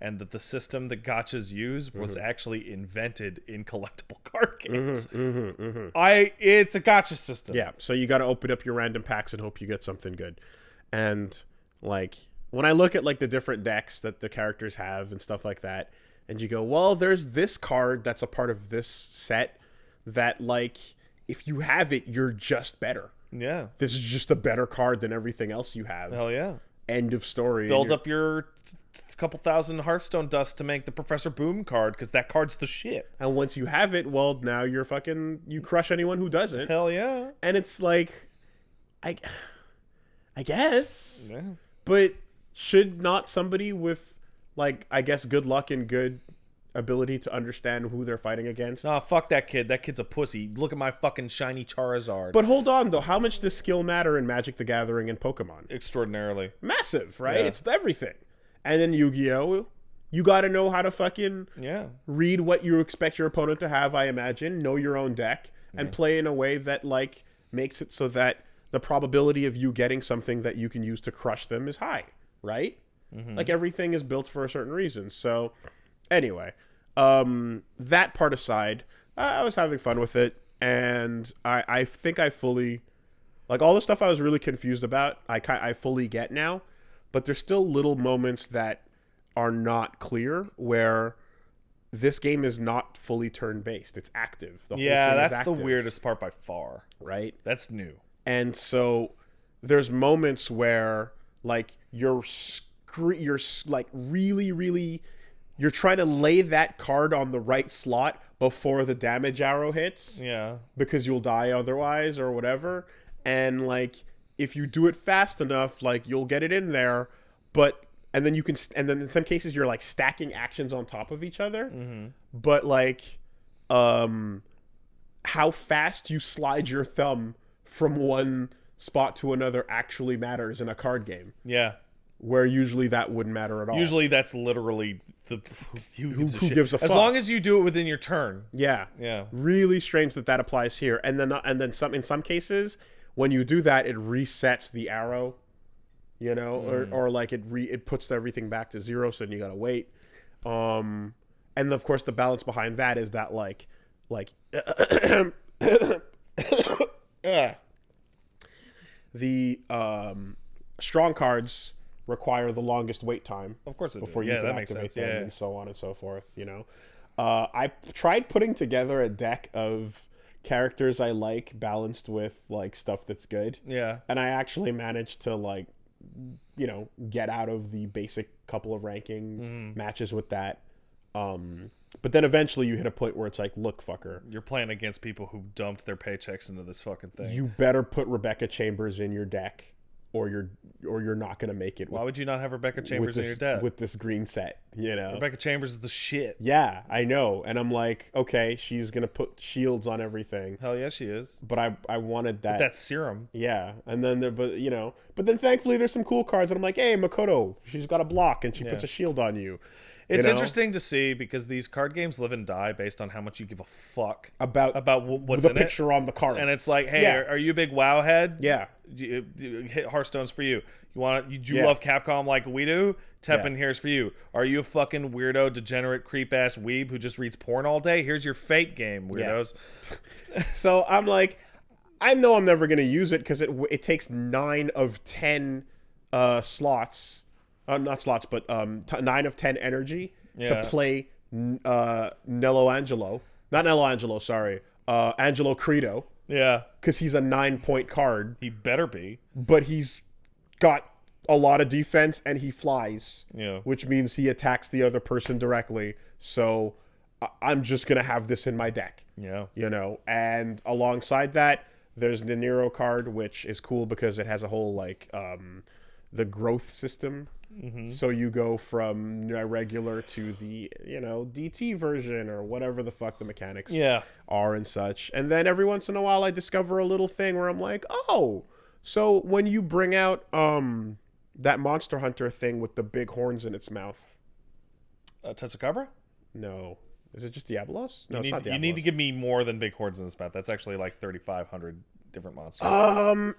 and that the system that gachas use was actually invented in collectible card games, it's a gacha system. Yeah, so you got to open up your random packs and hope you get something good. And like when I look at like the different decks that the characters have and stuff like that, and you go, well, there's this card that's a part of this set that like if you have it you're just better. Yeah, this is just a better card than everything else you have. Hell yeah. End of story. Build up your couple thousand Hearthstone dust to make the Professor Boom card because that card's the shit. And once you have it, well, now you crush anyone who doesn't. Hell yeah. And it's like I guess, but should not somebody with like I guess good luck and good ability to understand who they're fighting against? Nah, fuck that kid. That kid's a pussy. Look at my fucking shiny Charizard. But hold on, though. How much does skill matter in Magic the Gathering and Pokemon? Extraordinarily. Massive, right? It's everything. And then Yu-Gi-Oh! You got to know how to fucking read what you expect your opponent to have, I imagine. Know your own deck. And play in a way that, like, makes it so that the probability of you getting something that you can use to crush them is high, right? Like, everything is built for a certain reason. So, anyway... that part aside, I was having fun with it, and I think I fully, like all the stuff I was really confused about, I fully get now, but there's still little moments that are not clear where this game is not fully turn-based. It's active. The whole Yeah, thing is that's the active, weirdest part by far. right? That's new. And so there's moments where like you're like really you're trying to lay that card on the right slot before the damage arrow hits. Yeah. Because you'll die otherwise or whatever. And like if you do it fast enough, like you'll get it in there, and then in some cases you're like stacking actions on top of each other. Mm-hmm. But like how fast you slide your thumb from one spot to another actually matters in a card game. Yeah. Where usually that wouldn't matter at all. Usually that's literally who gives a fuck? As long as you do it within your turn. Yeah. Yeah. Really strange that applies here. And then in some cases, when you do that, it resets the arrow, you know, or like it puts everything back to zero, so then you gotta wait. And of course the balance behind that is that like the strong cards require the longest wait time. Of course it before do. you Yeah, can that makes activate sense. them Yeah. and so on and so forth, you know. I tried putting together a deck of characters I like balanced with like stuff that's good. Yeah. And I actually managed to like, you know, get out of the basic couple of ranking matches with that. But then eventually you hit a point where it's like, look, fucker, You're playing against people who dumped their paychecks into this fucking thing. you better put Rebecca Chambers in your deck or you're not going to make it. Why would you not have Rebecca Chambers in your deck? With this green set, you know? Rebecca Chambers is the shit. Yeah, I know. And I'm like, okay, she's going to put shields on everything. Hell yeah, she is. But I wanted that. With that serum. Yeah. And then but then thankfully there's some cool cards and I'm like, hey, Makoto, she's got a block and she puts a shield on you. It's you know? interesting to see because these card games live and die based on how much you give a fuck about what's the in picture on the card. And it's like, hey, are you a big WoW head? Yeah. Hit Hearthstone's for you. You love Capcom like we do? Teppen here's for you. Are you a fucking weirdo, degenerate, creep ass weeb who just reads porn all day? Here's your Fate game, weirdos. Yeah. So I'm like, I know I'm never gonna use it because it takes 9 of 10 slots. Not slots, but 9 of 10 energy to play Nello Angelo. Not Nello Angelo, sorry. Angelo Credo. Yeah. Because he's a 9-point card. He better be. But he's got a lot of defense and he flies. Yeah. Which means he attacks the other person directly. So I'm just going to have this in my deck. Yeah. You know? And alongside that, there's the Nero card, which is cool because it has a whole, like, the growth system. Mm-hmm. So you go from regular to the, you know, DT version or whatever the fuck the mechanics are and such. And then every once in a while I discover a little thing where I'm like, oh, so when you bring out that Monster Hunter thing with the big horns in its mouth. Tetsukabra? No. Is it just Diablos? No, it's not Diablos. You need to give me more than big horns in its mouth. That's actually like 3,500 different monsters.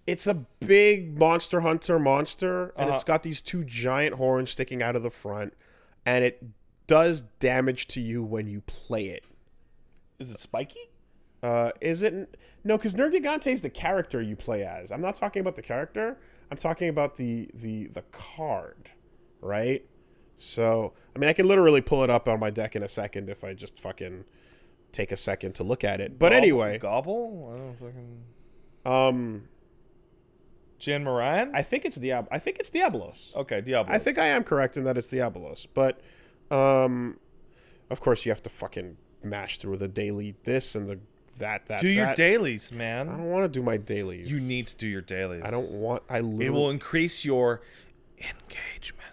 It's a big Monster Hunter monster, and it's got these 2 giant horns sticking out of the front, and it does damage to you when you play it. Is it spiky? Is it? No, because Nergigante is the character you play as. I'm not talking about the character. I'm talking about the card, right? So, I mean, I can literally pull it up on my deck in a second if I just fucking take a second to look at it. But anyway. Gobble? I don't fucking... Jan Moran? I think it's Diablos. Okay, Diablos. I think I am correct in that it's Diablos. But, of course, you have to fucking mash through the daily this and the that. Do your dailies, man. I don't want to do my dailies. You need to do your dailies. I don't want... It will increase your engagement.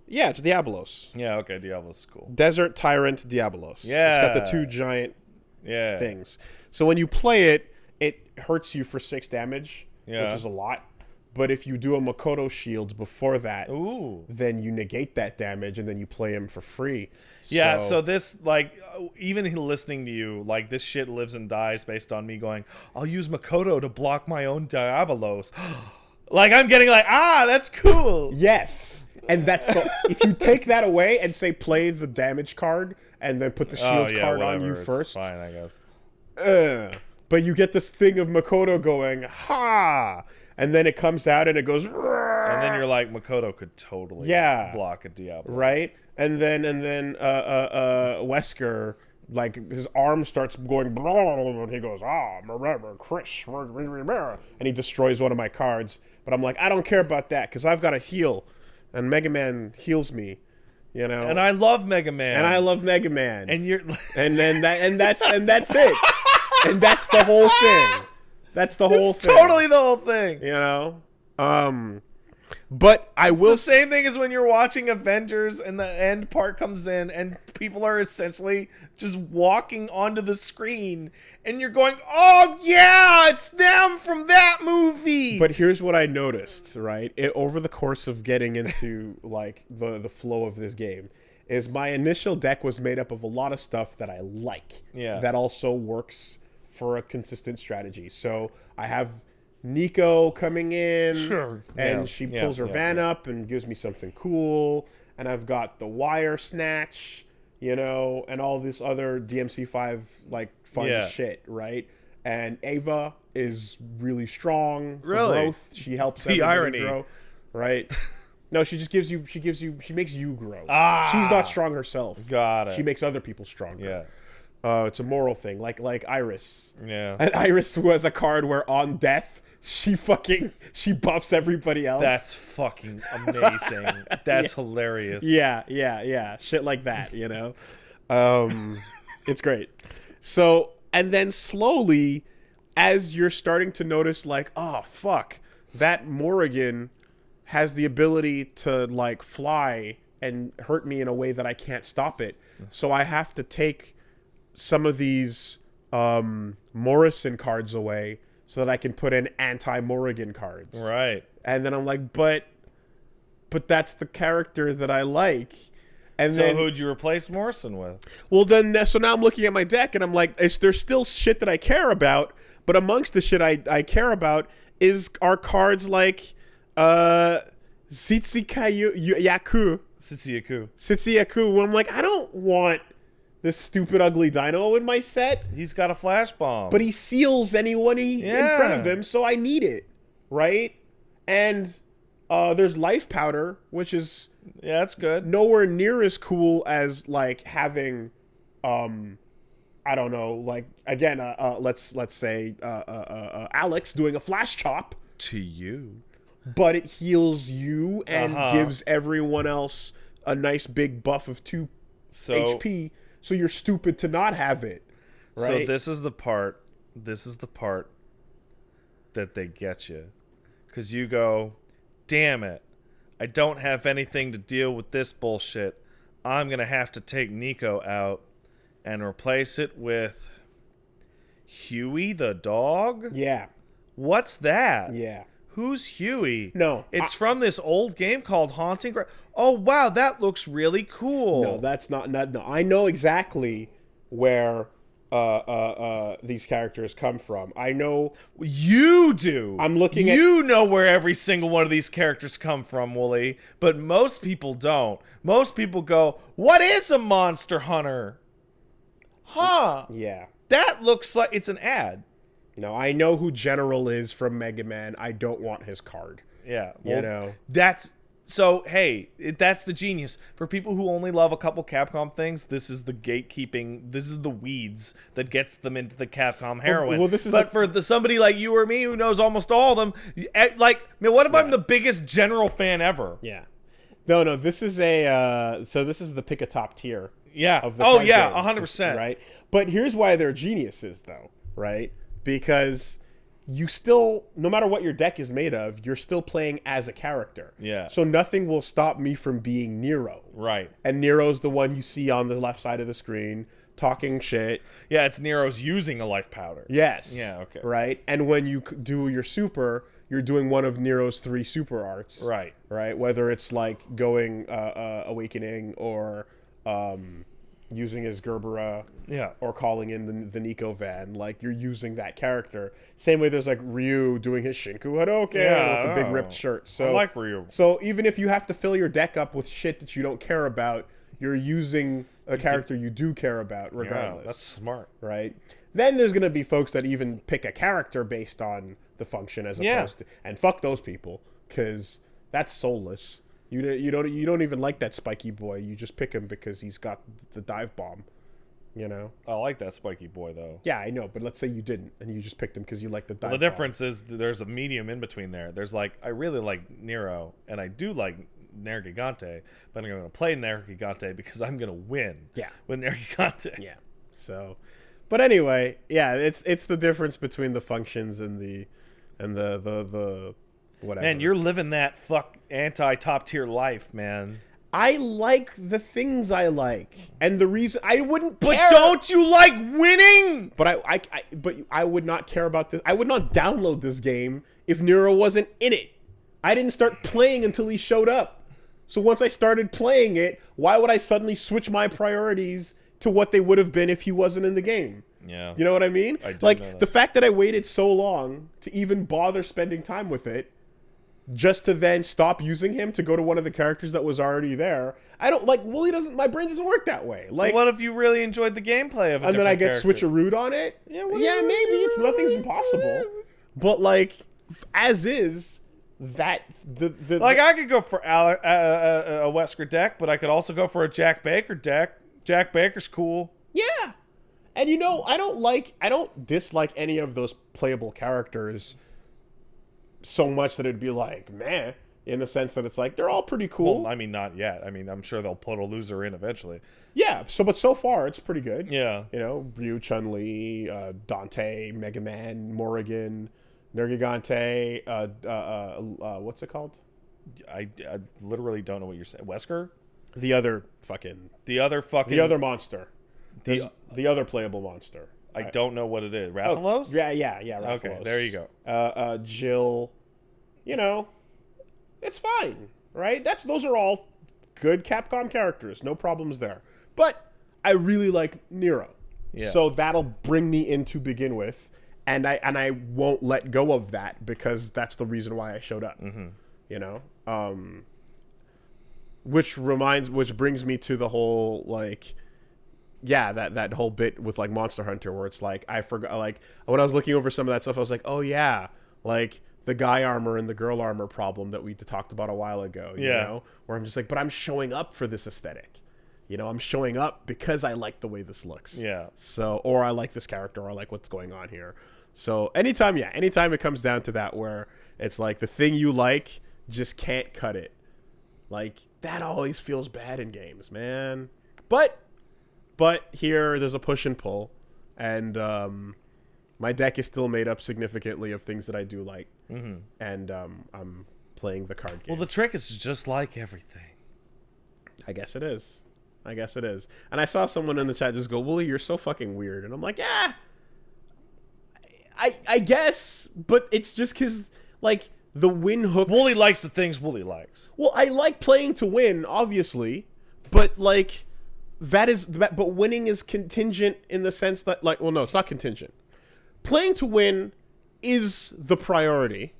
Yeah, it's Diablos. Yeah, okay, Diablos is cool. Desert Tyrant Diablos. Yeah. It's got the 2 giant things. So when you play it, it hurts you for 6 damage, which is a lot. But if you do a Makoto shield before that, then you negate that damage and then you play him for free. Yeah, so this, like, even listening to you, like, this shit lives and dies based on me going, I'll use Makoto to block my own Diabolos. Like, I'm getting like, that's cool. Yes. And that's if you take that away and say play the damage card and then put the shield card on you first. Fine, I guess. But you get this thing of Makoto going, ha! And then it comes out and it goes, and And then you're like, Makoto could totally block a Diablo. Right? And then Wesker, like, his arm starts going, and he goes, Chris, and he destroys one of my cards. But I'm like, I don't care about that, because I've got a heal, and Mega Man heals me, you know. And I love Mega Man. And I love Mega Man. And you're and that's it. And that's the whole thing. That's the whole thing. Totally the whole thing. You know? But I will the same thing as when you're watching Avengers and the end part comes in and people are essentially just walking onto the screen and you're going, oh yeah, it's them from that movie. But here's what I noticed, right? Over the course of getting into like the flow of this game, is my initial deck was made up of a lot of stuff that I like. Yeah. That also works for a consistent strategy. So I have Nico coming in, and she pulls her van up and gives me something cool, and I've got the wire snatch, you know, and all this other DMC5 like fun shit, right? And Ava is really strong for growth. She helps everybody grow, right? No, she just she makes you grow. She's not strong herself. Got it. She makes other people stronger. Yeah. It's a moral thing, like Iris. Yeah. And Iris was a card where on death she buffs everybody else. That's fucking amazing. That's hilarious. Yeah. Shit like that, you know? It's great. So, and then slowly, as you're starting to notice, like, oh, fuck, that Morrigan has the ability to, like, fly and hurt me in a way that I can't stop it. So I have to take some of these Morrison cards away so that I can put in anti-Morrigan cards. Right. And then I'm like, but that's the character that I like. And so then, who'd you replace Morrison with? Well, then, so now I'm looking at my deck and I'm like, there's still shit that I care about, but amongst the shit I care about are cards like Sitsuyaku. Where I'm like, I don't want this stupid ugly dino in my set. He's got a flash bomb. But he seals anyone in front of him, so I need it, right? And there's life powder, which is that's good. Nowhere near as cool as like having, I don't know, like again, let's say Alex doing a flash chop to you, but it heals you and gives everyone else a nice big buff of 2 HP. So you're stupid to not have it, right? So this is the part that they get you. Because you go, damn it, I don't have anything to deal with this bullshit. I'm going to have to take Nico out and replace it with Huey the dog? Yeah. What's that? Yeah. Who's Huey? No. It's from this old game called Haunting Oh, wow, that looks really cool. No, that's not no. I know exactly where these characters come from. I know you do. I'm looking at you know where every single one of these characters come from, Wooly, but most people don't. Most people go, "What is a monster hunter?" Huh? Yeah. That looks like it's an ad. No, I know who General is from Mega Man. I don't want his card. Yeah, well, you know. That's so. Hey, that's the genius for people who only love a couple Capcom things. This is the gatekeeping. This is the weeds that gets them into the Capcom heroin. Well, this is for somebody like you or me who knows almost all of them, like, man, what if I'm the biggest General fan ever? Yeah. No. This is this is the pick a top tier. Yeah. Of the 100%. Right. But here's why they're geniuses, though. Right. Because you still, no matter what your deck is made of, you're still playing as a character. Yeah. So nothing will stop me from being Nero. Right. And Nero's the one you see on the left side of the screen talking shit. Yeah, it's Nero's using a life powder. Yes. Yeah, okay. Right? And when you do your super, you're doing one of Nero's 3 super arts. Right. Right? Whether it's like going Awakening or using his Gerbera, or calling in the Nico van, like you're using that character. Same way there's like Ryu doing his Shinku Hadouken with the big ripped shirt. So I like Ryu. So even if you have to fill your deck up with shit that you don't care about, you're using a character you do care about regardless. Yeah, that's smart. Right? Then there's gonna be folks that even pick a character based on the function as opposed to, and fuck those people, because That's soulless. You don't even like that spiky boy. You just pick him because he's got the dive bomb. You know. I like that spiky boy though. Yeah, I know, but let's say you didn't, and you just picked him because you like the dive Well, bomb. the difference is there's a medium in between there. There's like I really like Nero, and I do like Nergigante, but I'm going to play Nergigante because I'm going to win. Yeah. With Nergigante. Yeah. So, but anyway, yeah, it's the difference between the functions and the whatever. Man, you're living that anti top tier life, man. I like the things I like, and the reason I wouldn't. But care. don't you like winning? But I would not care about this. I would not download this game if Nero wasn't in it. I didn't start playing until he showed up. So once I started playing it, why would I suddenly switch my priorities to what they would have been if he wasn't in the game? Yeah. You know what I mean? I do like know that. the fact that I waited so long to even bother spending time with it, just to then stop using him to go to one of the characters that was already there. I don't like Wooly doesn't my brain doesn't work that way. Like what if you really enjoyed the gameplay of a and then I get character? switcherooed on it? Yeah, maybe it's nothing's impossible. But like as is that the like I could go for a Wesker deck, but I could also go for a Jack Baker deck. Jack Baker's cool. Yeah. And you know, I don't dislike any of those playable characters so much that it'd be like, meh, in the sense that it's like they're all pretty cool. Well, I mean, not yet. I mean, I'm sure they'll put a loser in eventually. Yeah, but so far it's pretty good. Yeah. You know, Ryu, Chun-Li, Dante, Mega Man, Morrigan, Nergigante, what's it called? I literally don't know what you're saying. Wesker? The other monster. The other playable monster. I don't know what it is. Rathalos? Yeah, Rathalos. Okay, there you go. Jill, you know, it's fine, right? Those are all good Capcom characters, no problems there. But I really like Nero, so that'll bring me in to begin with, and I won't let go of that because that's the reason why I showed up. Mm-hmm. You know, which brings me to the whole like. Yeah, that whole bit with like Monster Hunter where it's like I forgot, like when I was looking over some of that stuff I was like, oh yeah, like the guy armor and the girl armor problem that we talked about a while ago, you know, where I'm just like, but I'm showing up for this aesthetic, you know, I'm showing up because I like the way this looks, so, or I like this character, or I like what's going on here. So anytime it comes down to that where it's like the thing you like just can't cut it, like that always feels bad in games, man. But here, there's a push and pull, and my deck is still made up significantly of things that I do like, and I'm playing the card game. Well, the trick is just like everything. I guess it is. And I saw someone in the chat just go, Wooly, you're so fucking weird. And I'm like, yeah, I guess, but it's just because, like, the win hooks... Wooly likes the things Wooly likes. Well, I like playing to win, obviously, but, like... But winning is contingent in the sense that, like, well, no, it's not contingent. Playing to win is the priority,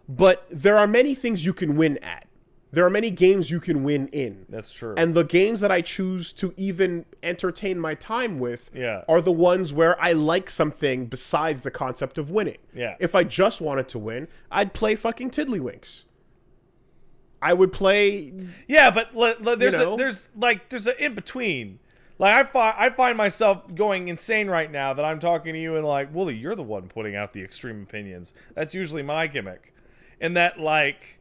but there are many things you can win at. There are many games you can win in. That's true. And the games that I choose to even entertain my time with Yeah. are the ones where I like something besides the concept of winning. Yeah. If I just wanted to win, I'd play fucking Tiddlywinks. I would play... Yeah, but there's you know? there's an in-between. Like, I find myself going insane right now that I'm talking to you and like, Wooly, you're the one putting out the extreme opinions. That's usually my gimmick. And that, like...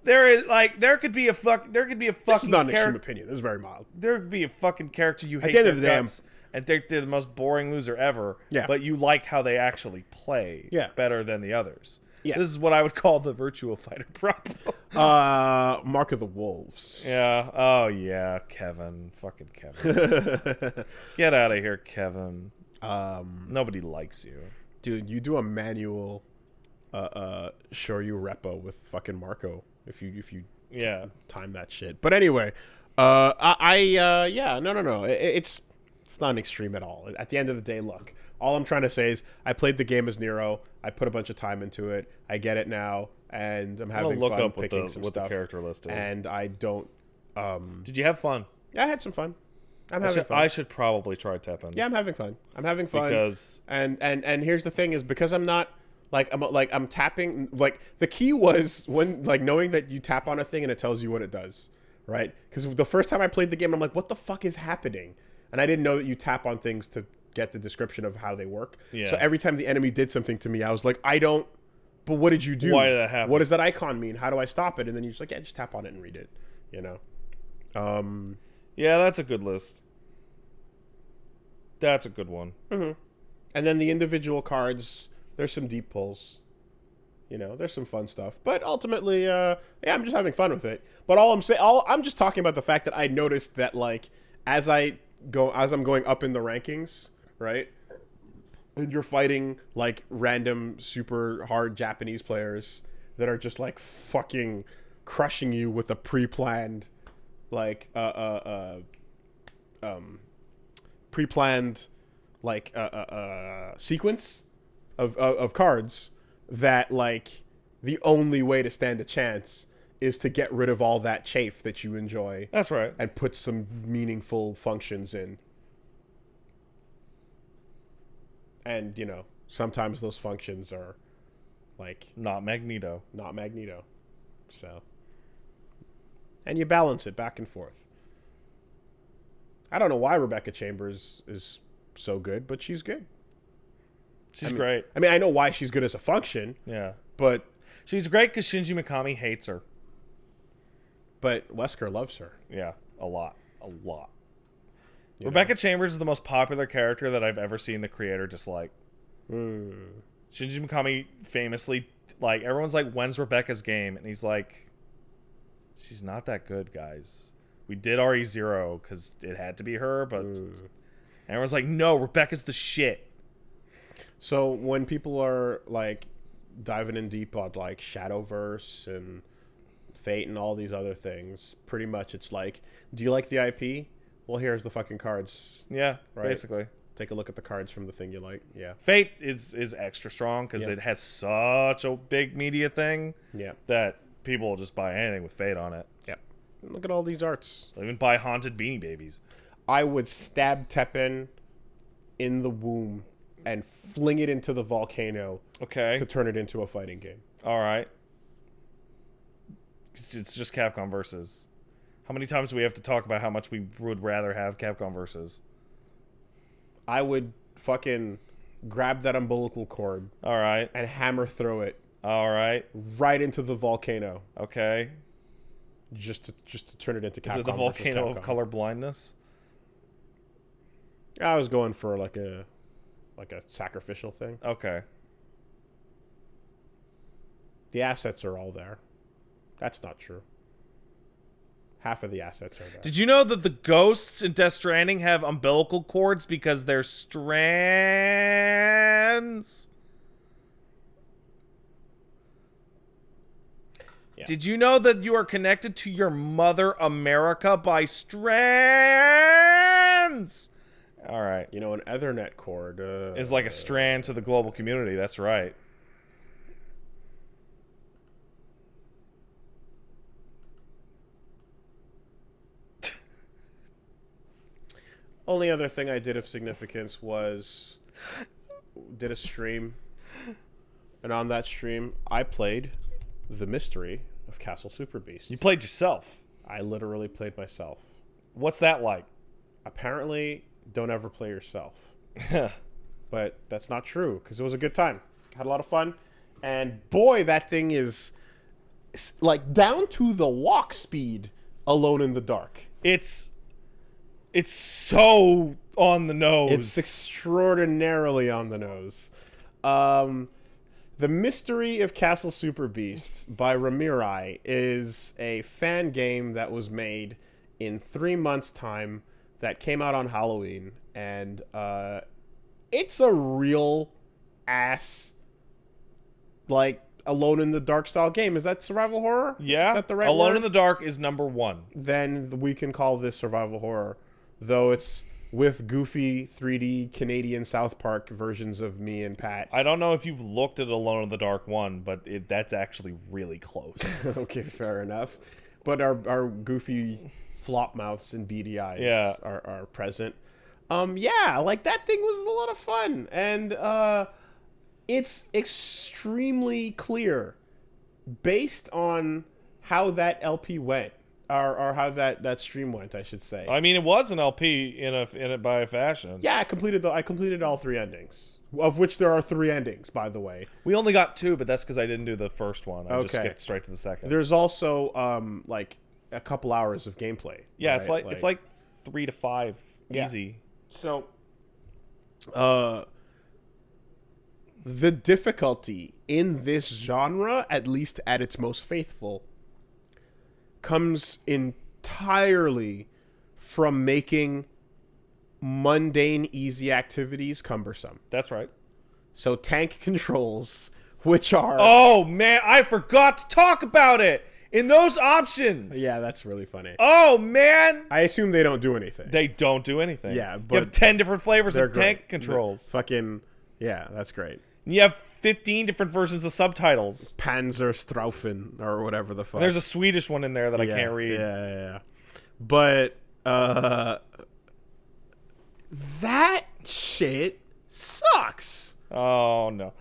There could be a fucking This is not an extreme opinion. This is very mild. There could be a fucking character you hate the end of their the day, guts and they're the most boring loser ever. Yeah. But you like how they actually play better than the others. Yeah. This is what I would call the Virtua Fighter problem. Mark of the Wolves. Yeah. Oh, yeah. Kevin. Fucking Kevin. Get out of here, Kevin. Nobody likes you. Dude, you do a manual Shoryu repo with fucking Marco if you time that shit. But anyway, no. It's not an extreme at all. At the end of the day, look. All I'm trying to say is I played the game as Nero. I put a bunch of time into it. I get it now, and I'm having fun picking some what stuff. the character list is. And I don't... Did you have fun? Yeah, I had some fun. I'm having fun. I should probably try Teppen. Yeah, I'm having fun. Because... And here's the thing is because I'm not I'm tapping. Like the key was when like knowing that you tap on a thing and it tells you what it does, right? Because the first time I played the game, I'm like, what the fuck is happening? And I didn't know that you tap on things to get the description of how they work. Yeah. So every time the enemy did something to me, I was like, I don't. But what did you do? Why did that happen? What does that icon mean? How do I stop it? And then you're just like, yeah, just tap on it and read it. You know. Yeah, that's a good list. That's a good one. Mm-hmm. And then the individual cards, there's some deep pulls. You know, there's some fun stuff. But ultimately, yeah, I'm just having fun with it. But I'm just talking about the fact that I noticed that like as I'm going up in the rankings, right? And you're fighting like random super hard Japanese players that are just like fucking crushing you with a pre-planned like sequence of cards that like the only way to stand a chance is to get rid of all that chafe that you enjoy. That's right. And put some meaningful functions in. And, you know, sometimes those functions are like Not Magneto. So, and you balance it back and forth. I don't know why Rebecca Chambers is so good, but she's good. She's great. I mean, I know why she's good as a function. Yeah. But she's great because Shinji Mikami hates her. But Wesker loves her. Yeah, a lot. You Rebecca Chambers is the most popular character that I've ever seen the creator dislike. Shinji Mikami famously, like, everyone's like, when's Rebecca's game? And he's like, she's not that good, guys. We did RE0 because it had to be her, but everyone's like, no, Rebecca's the shit. So when people are, like, diving in deep on, like, Shadowverse and Fate and all these other things, pretty much it's like, do you like the IP? Well, here's the fucking cards. Yeah, right? Basically. Take a look at the cards from the thing you like. Yeah. Fate is extra strong because it has such a big media thing that people will just buy anything with Fate on it. Yeah. Look at all these arts. They'll even buy Haunted Beanie Babies. I would stab Teppen in the womb and fling it into the volcano to turn it into a fighting game. All right. It's just Capcom Versus. How many times do we have to talk about how much we would rather have Capcom Versus? I would fucking grab that umbilical cord. All right. And hammer throw it. All right. Right into the volcano. Okay. Just to turn it into Capcom. Is it the volcano of color blindness? I was going for like a sacrificial thing. Okay. The assets are all there. That's not true. Half of the assets are there. Did you know that the ghosts in Death Stranding have umbilical cords because they're strands? Yeah. Did you know that you are connected to your mother America by strands? All right. You know, an Ethernet cord is like a strand to the global community. That's right. Only other thing I did of significance was did a stream, and on that stream I played The Mystery of Castle Super Beast. You played yourself. I literally played myself. What's that like? Apparently, don't ever play yourself. But that's not true, because it was a good time. Had a lot of fun. And boy, that thing is like down to the walk speed Alone in the Dark. It's so on the nose. It's extraordinarily on the nose. The Mystery of Castle Super Beast by Ramirai is a fan game that was made in 3 months' time that came out on Halloween. And it's a real ass, like, Alone in the Dark style game. Is that survival horror? Yeah. Is that the right Alone word? in the Dark is #1. Then we can call this survival horror. Though it's with goofy 3D Canadian South Park versions of me and Pat. I don't know if you've looked at Alone in the Dark 1, but that's actually really close. Okay, fair enough. But our goofy flop mouths and beady eyes are present. Yeah, like that thing was a lot of fun. And it's extremely clear based on how that LP went, or how that stream went, I should say. I mean, it was an LP in it by a fashion. Yeah, I completed all 3 endings, of which there are 3 endings, by the way. We only got 2, but that's because I didn't do the first one. I just Okay. skipped straight to the second. There's also like a couple hours of gameplay. Yeah, right? it's like 3 to 5 Yeah. easy. So, the difficulty in this genre, at least at its most faithful, comes entirely from making mundane, easy activities cumbersome. That's right. So tank controls, which are... Oh, man, I forgot to talk about it in those options. Yeah, that's really funny. Oh, man. I assume they don't do anything. They don't do anything. Yeah, you but have 10 different flavors they're of tank great. controls. Fucking... Yeah, that's great. You have 15 different versions of subtitles. Panzerstraufen, or whatever the fuck. There's a Swedish one in there that I can't read. Yeah. But that shit sucks Oh, no.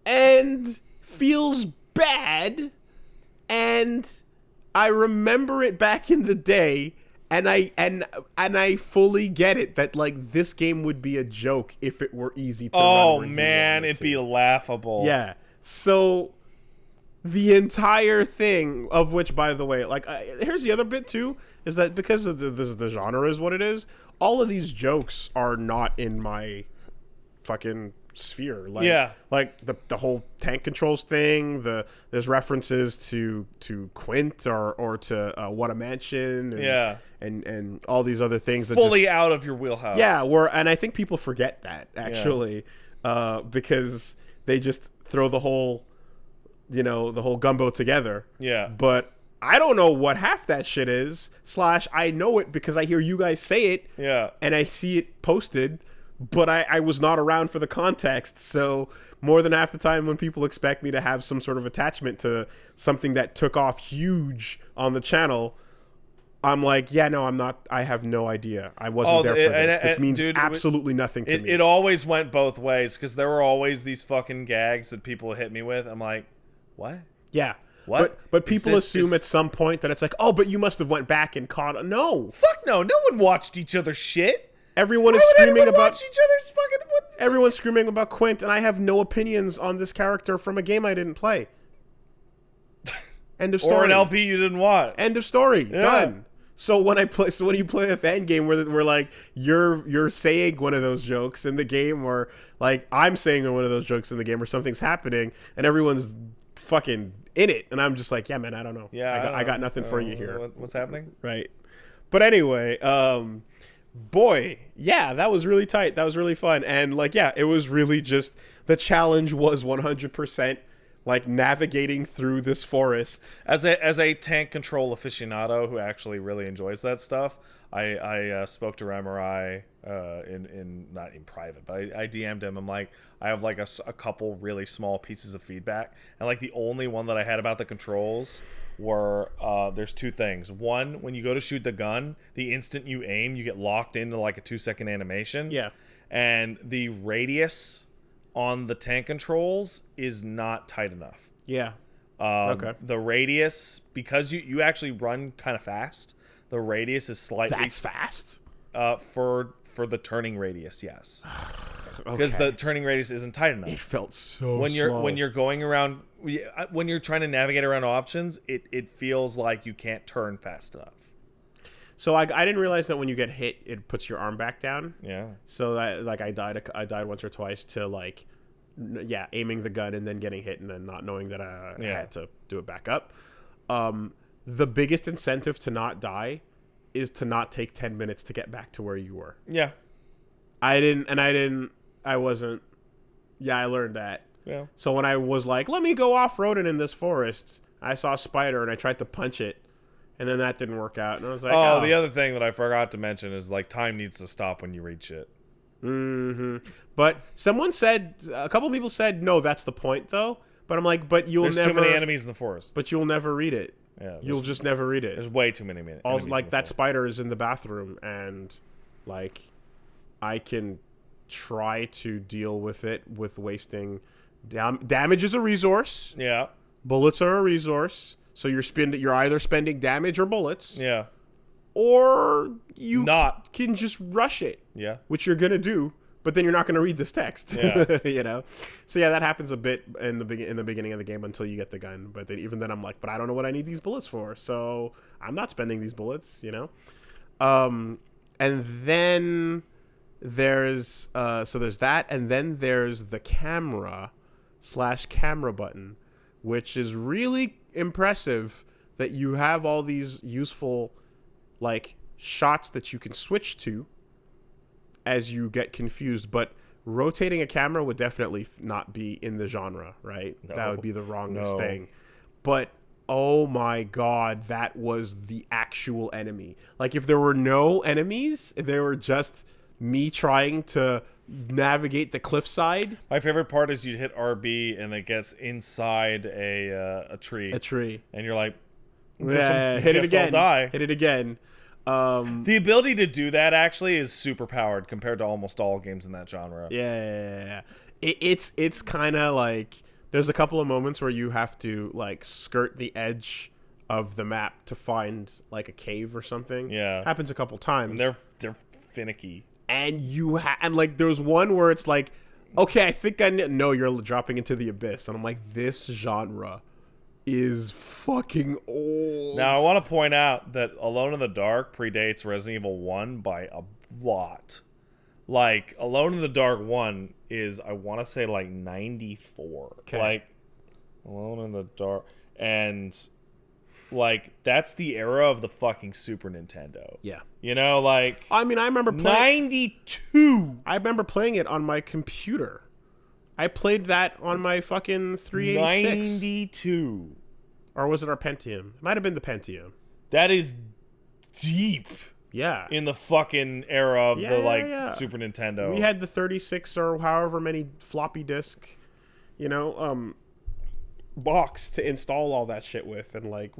and feels bad, and I remember it back in the day, and I fully get it that like this game would be a joke if it were easy to run Oh, where you man, wanted it'd to. be laughable. Yeah. So the entire thing, of which, by the way, like, here's the other bit too, is that because of the genre is what it is, all of these jokes are not in my fucking sphere. Like, Yeah. like the whole tank controls thing. There's references to Quint or to What Mansion. And, Yeah. and all these other things that Fully just, out of your wheelhouse. yeah, and I think people forget that actually, because they just throw the whole gumbo together. Yeah. But I don't know what half that shit is. / I know it because I hear you guys say it. Yeah. And I see it posted, but I was not around for the context. So more than half the time when people expect me to have some sort of attachment to something that took off huge on the channel, I'm like, yeah, no, I'm not. I have no idea. I wasn't there for this. This means dude, absolutely nothing to me. It always went both ways because there were always these fucking gags that people hit me with. I'm like, what? Yeah. What? But people Is this assume just- at some point that it's like, oh, but you must have went back and caught. No. Fuck no. No one watched each other's shit. Everyone is Why would screaming anyone about watch each other's fucking... What? everyone's screaming about Quint, and I have no opinions on this character from a game I didn't play. End of story. Or an LP you didn't watch. End of story. Done. So when you play a fan game where like you're saying one of those jokes in the game, or like I'm saying one of those jokes in the game, or something's happening and everyone's fucking in it, and I'm just like, yeah, man, I don't know. Yeah, I got nothing for you here. What's happening? Right. But anyway, boy, yeah, that was really tight. That was really fun, and like, yeah, it was really just the challenge was 100%. Like navigating through this forest. As a tank control aficionado who actually really enjoys that stuff, I spoke to Ramurai in not in private, but I DM'd him. I'm like, I have like a couple really small pieces of feedback, and like the only one that I had about the controls were there's 2 things. One, when you go to shoot the gun, the instant you aim, you get locked into like a 2-second animation. Yeah. And the radius on the tank controls is not tight enough. Yeah. Okay. The radius, because you actually run kind of fast, the radius is slightly... That's fast? For the turning radius, yes. Because the turning radius isn't tight enough. It felt so when slow. you're going around, when you're trying to navigate around options, it feels like you can't turn fast enough. So I didn't realize that when you get hit, it puts your arm back down. Yeah. So that, like, I died once or twice to like, aiming the gun and then getting hit and then not knowing that I had to do it back up. The biggest incentive to not die is to not take 10 minutes to get back to where you were. Yeah. I learned that. Yeah. So when I was like, let me go off-roading in this forest, I saw a spider and I tried to punch it. And then that didn't work out. And I was like, oh, the other thing that I forgot to mention is like time needs to stop when you reach it. Mm-hmm. But someone said, a couple people said, no, that's the point though. But I'm like, but There's too many enemies in the forest. But you'll never read it. Yeah. You'll just never read it. There's way too many enemies. Also, like that spider is in the bathroom, and like I can try to deal with it with wasting Damage is a resource. Yeah. Bullets are a resource. So you're either spending damage or bullets, Yeah. or you Not. can just rush it, Yeah. which you're gonna do. But then you're not gonna read this text. Yeah. You know. So yeah, that happens a bit in the beginning of the game until you get the gun. But then, even then, I'm like, but I don't know what I need these bullets for, so I'm not spending these bullets. You know. And then there's there's that, and then there's the camera button, which is really impressive that you have all these useful like shots that you can switch to as you get confused, but rotating a camera would definitely not be in the genre, right? No. That would be the wrongest No. thing. But oh my god, that was the actual enemy. Like, if there were no enemies, if there were just me trying to navigate the cliffside. My favorite part is you hit RB and it gets inside a tree. A tree. And you're like, Yeah, hit it guess I'll again. die. Hit it again. The ability to do that actually is super powered compared to almost all games in that genre. Yeah. It's kind of like, there's a couple of moments where you have to like skirt the edge of the map to find like a cave or something. Yeah. Happens a couple times. And they're finicky. And and like there's one where it's like, okay, I think no, you're dropping into the abyss, and I'm like, this genre is fucking old. Now I want to point out that Alone in the Dark predates Resident Evil 1 by a lot. Like, Alone in the Dark 1 is, I want to say, like 94. Okay. Like, Alone in the Dark, and like that's the era of the fucking Super Nintendo. Yeah. You know, like, I mean, I remember playing 92. I remember playing it on my computer. I played that on my fucking 386. 92. Or was it our Pentium? It might have been the Pentium. That is deep Yeah. in the fucking era of the Yeah. Super Nintendo. We had the 36 or however many floppy disk, box to install all that shit with, and like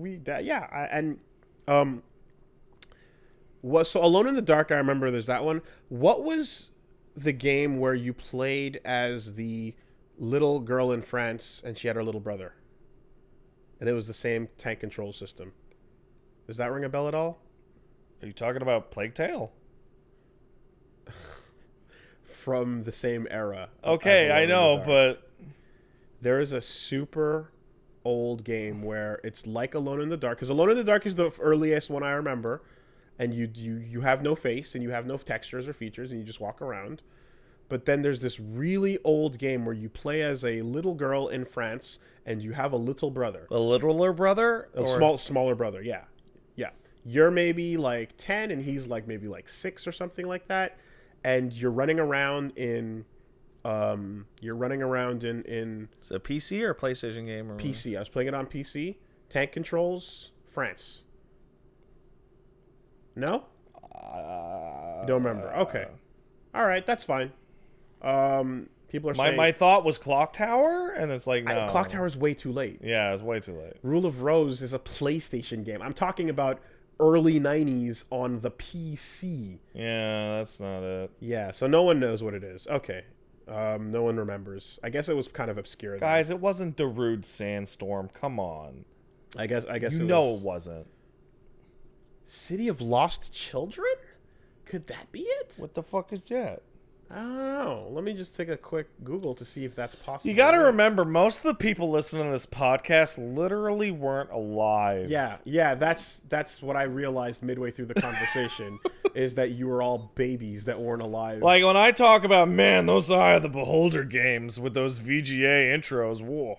so Alone in the Dark, I remember there's that one. What was the game where you played as the little girl in France and she had her little brother, and it was the same tank control system? Does that ring a bell at all? Are you talking about Plague Tale? From the same era. Okay, I know, but there is a super old game where it's like Alone in the Dark, because Alone in the Dark is the earliest one I remember, and you have no face and you have no textures or features and you just walk around. But then there's this really old game where you play as a little girl in France and you have a little brother. a littler brother? A smaller brother, yeah. You're maybe like 10 and he's like maybe like 6 or something like that, and you're running around in in Is it a PC or a PlayStation game? Or PC. I was playing it on PC. Tank controls, France. No? You don't remember. Okay. All right, that's fine. People are saying my thought was Clock Tower, and it's like, no. Clock Tower's way too late. Yeah, it was way too late. Rule of Rose is a PlayStation game. I'm talking about early 90s on the PC. Yeah, that's not it. Yeah, so no one knows what it is. Okay. No one remembers. I guess it was kind of obscure. Guys, it wasn't Darude Sandstorm. Come on. I guess it wasn't. City of Lost Children? Could that be it? What the fuck is that? I don't know. Let me just take a quick Google to see if that's possible. You got to remember, most of the people listening to this podcast literally weren't alive. Yeah. That's what I realized midway through the conversation is that you were all babies that weren't alive. Like, when I talk about, man, those Eye of the Beholder games with those VGA intros, whoa.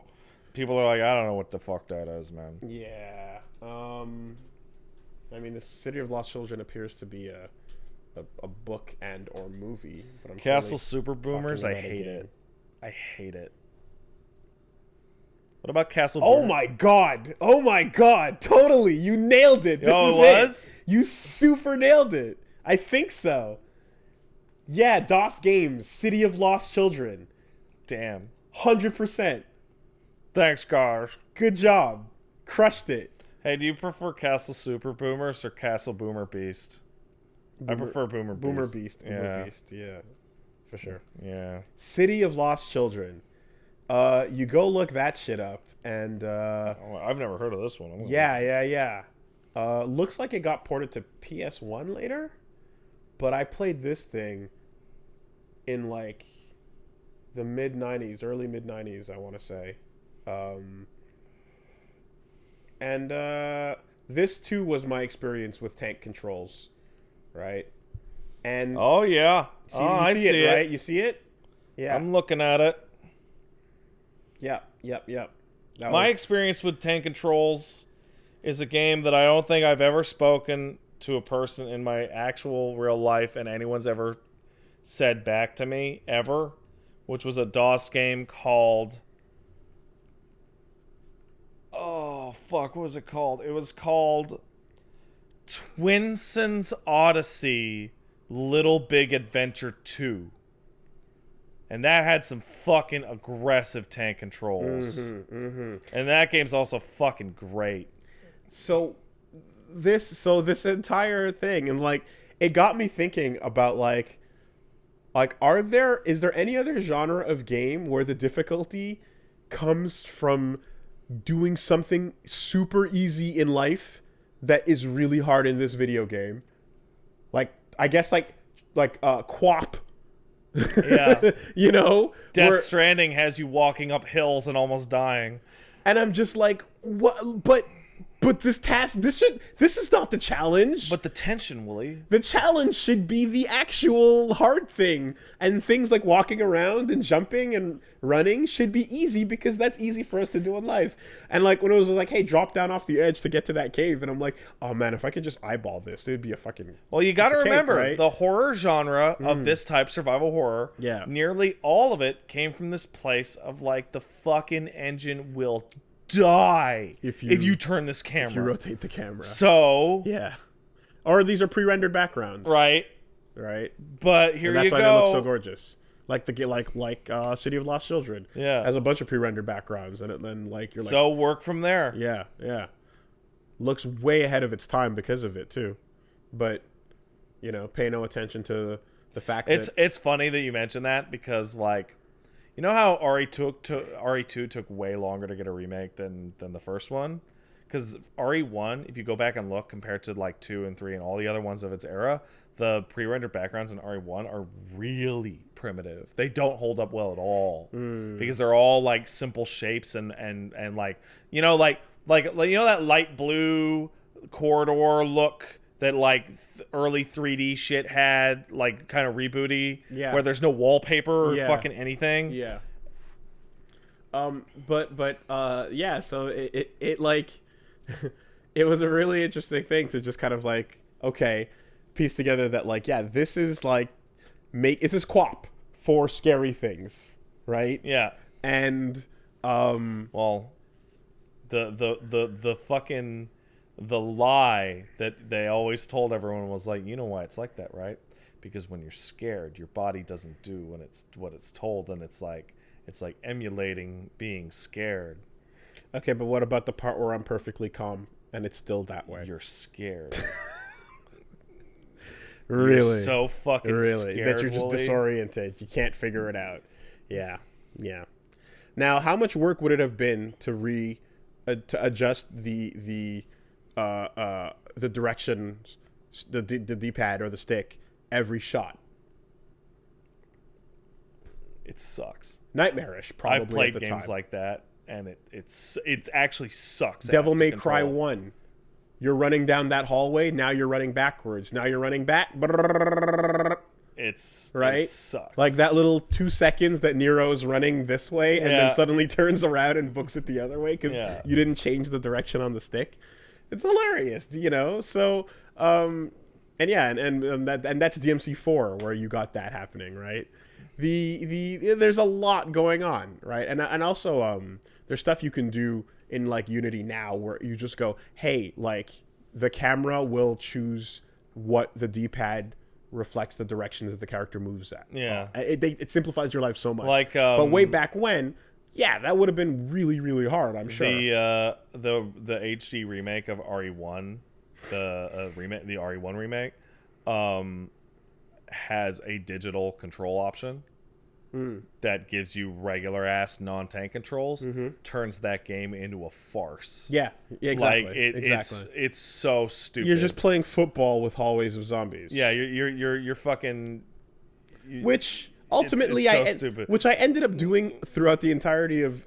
People are like, I don't know what the fuck that is, man. Yeah. I mean, the City of Lost Children appears to be a book and or movie. But I'm Castle Super Boomers, I hate it. I hate it. What about Castle Boomer? Oh my god! Totally! You nailed it! This is was? it! You super nailed it! I think so. Yeah, DOS Games, City of Lost Children. Damn. 100%. Thanks, guys. Good job. Crushed it. Hey, do you prefer Castle Super Boomers or Castle Boomer Beast? I prefer Boomer Beast. Boomer Beast, yeah. For sure. Yeah. City of Lost Children. You go look that shit up, and Oh, I've never heard of this one. yeah. Looks like it got ported to PS1 later, but I played this thing in like the mid '90s, early mid '90s, I want to say, and this too was my experience with tank controls, right? And Oh yeah. see, Oh, you I see see it, it. right? You see it? Yeah. I'm looking at it. Yep. That My was- experience with tank controls is a game that I don't think I've ever spoken to a person in my actual real life and anyone's ever said back to me ever, which was a DOS game called, oh fuck, what was it called? It was called Twinson's Odyssey Little Big Adventure 2. And that had some fucking aggressive tank controls. And that game's also fucking great. So this entire thing, and like it got me thinking about like is there any other genre of game where the difficulty comes from doing something super easy in life that is really hard in this video game? Like I guess like QWOP. Yeah. You know, Death Stranding has you walking up hills and almost dying. and I'm just like, what? But this is not the challenge. But the tension, Willie. The challenge should be the actual hard thing, and things like walking around and jumping and running should be easy because that's easy for us to do in life. And like when it was like, hey, drop down off the edge to get to that cave, and I'm like, oh man, if I could just eyeball this, it'd be a fucking. Well, you got to cake, remember, right? the horror genre of this type, survival horror, Yeah. nearly all of it came from this place of like the fucking engine will die If if you you turn this camera. If you rotate the camera. So, Yeah. Or these are pre-rendered backgrounds. right. But here And that's you why go. they look so gorgeous. Like City of Lost Children. Yeah. Has a bunch of pre-rendered backgrounds, and then like you're like, So work from there. yeah. Looks way ahead of its time because of it too, but pay no attention to the fact that It's funny that you mentioned that because like, you know how RE2 took way longer to get a remake than the first one? Because RE1, if you go back and look compared to like 2 and 3 and all the other ones of its era, the pre-rendered backgrounds in RE1 are really primitive. They don't hold up well at all because they're all like simple shapes and like that light blue corridor look that like early 3D shit had, like kind of rebooty, where there's no wallpaper or fucking anything. Yeah. Yeah. So it like it was a really interesting thing to just kind of like piece together that like this is like this is QWOP for scary things, right? Yeah. And well, the fucking the lie that they always told everyone was like, you know why it's like that, right? Because when you're scared, your body doesn't do what it's told, and it's like emulating being scared. okay, but what about the part where I'm perfectly calm and it's still that way? You're scared. Really? You're so fucking really scared, that you're just Wooly. disoriented. You can't figure it out. Yeah. Now, how much work would it have been to adjust the directions, the D-pad or the stick every shot? It sucks. Nightmarish, probably. I've played at the games time. like that, and it's actually sucks. Devil ass to May Cry control. 1. You're running down that hallway. Now you're running backwards. Now you're running back. It's Right? It sucks. Like that little 2 seconds that Nero's running this way and Yeah. then suddenly turns around and books it the other way because Yeah. you didn't change the direction on the stick. It's hilarious, So, and that's DMC4 where you got that happening, right? There's a lot going on, right? And also there's stuff you can do in like Unity now where you just go, hey, like the camera will choose what the D-pad reflects the directions that the character moves at. Yeah. It simplifies your life so much. Like, but way back when, that would have been really, really hard, I'm sure. the HD remake of RE1, the RE1 remake, has a digital control option. that gives you regular ass non-tank controls turns that game into a farce. Yeah, exactly. Like exactly. it's so stupid. You're just playing football with hallways of zombies. Yeah, you're fucking. Which ultimately it's so stupid. which I ended up doing throughout the entirety of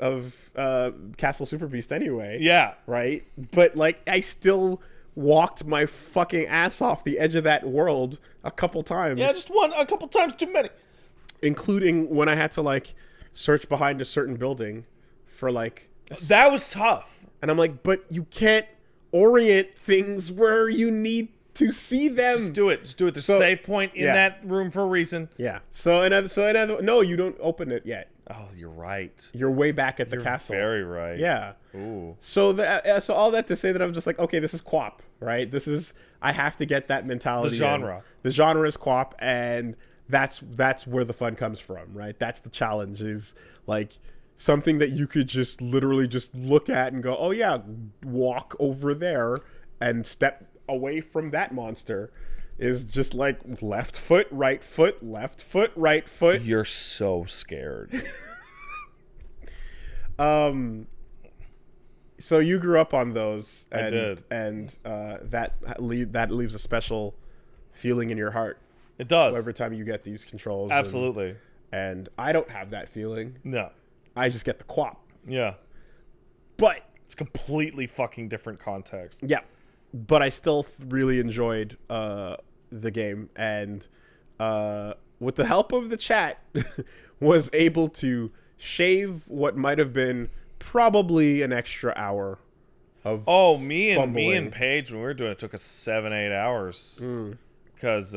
Castle Super Beast anyway. Yeah. Right? But like I still walked my fucking ass off the edge of that world a couple times. Yeah, just a couple times too many. Including when I had to like search behind a certain building for like that was tough. And I'm like, but you can't orient things where you need to see them. Just do it. There's a save point in that room for a reason. Yeah. No, you don't open it yet. Oh, you're right. You're way back at the castle. Very right. Yeah. Ooh. So all that to say that I'm just like, okay, this is QWOP, right? I have to get that mentality. The genre. The genre is QWOP, and that's where the fun comes from, right? That's the challenge, is like something that you could just literally just look at and go, oh yeah, walk over there and step away from that monster, is just like left foot, right foot, left foot, right foot. You're so scared. So you grew up on those, and, I did, and that leaves a special feeling in your heart. It does. Every time you get these controls. Absolutely. And I don't have that feeling. No. I just get the QWOP. Yeah. But it's completely fucking different context. Yeah. But I still really enjoyed the game, and with the help of the chat, was able to shave what might have been probably an extra hour of me and Paige, when we were doing it, took us 7-8 hours because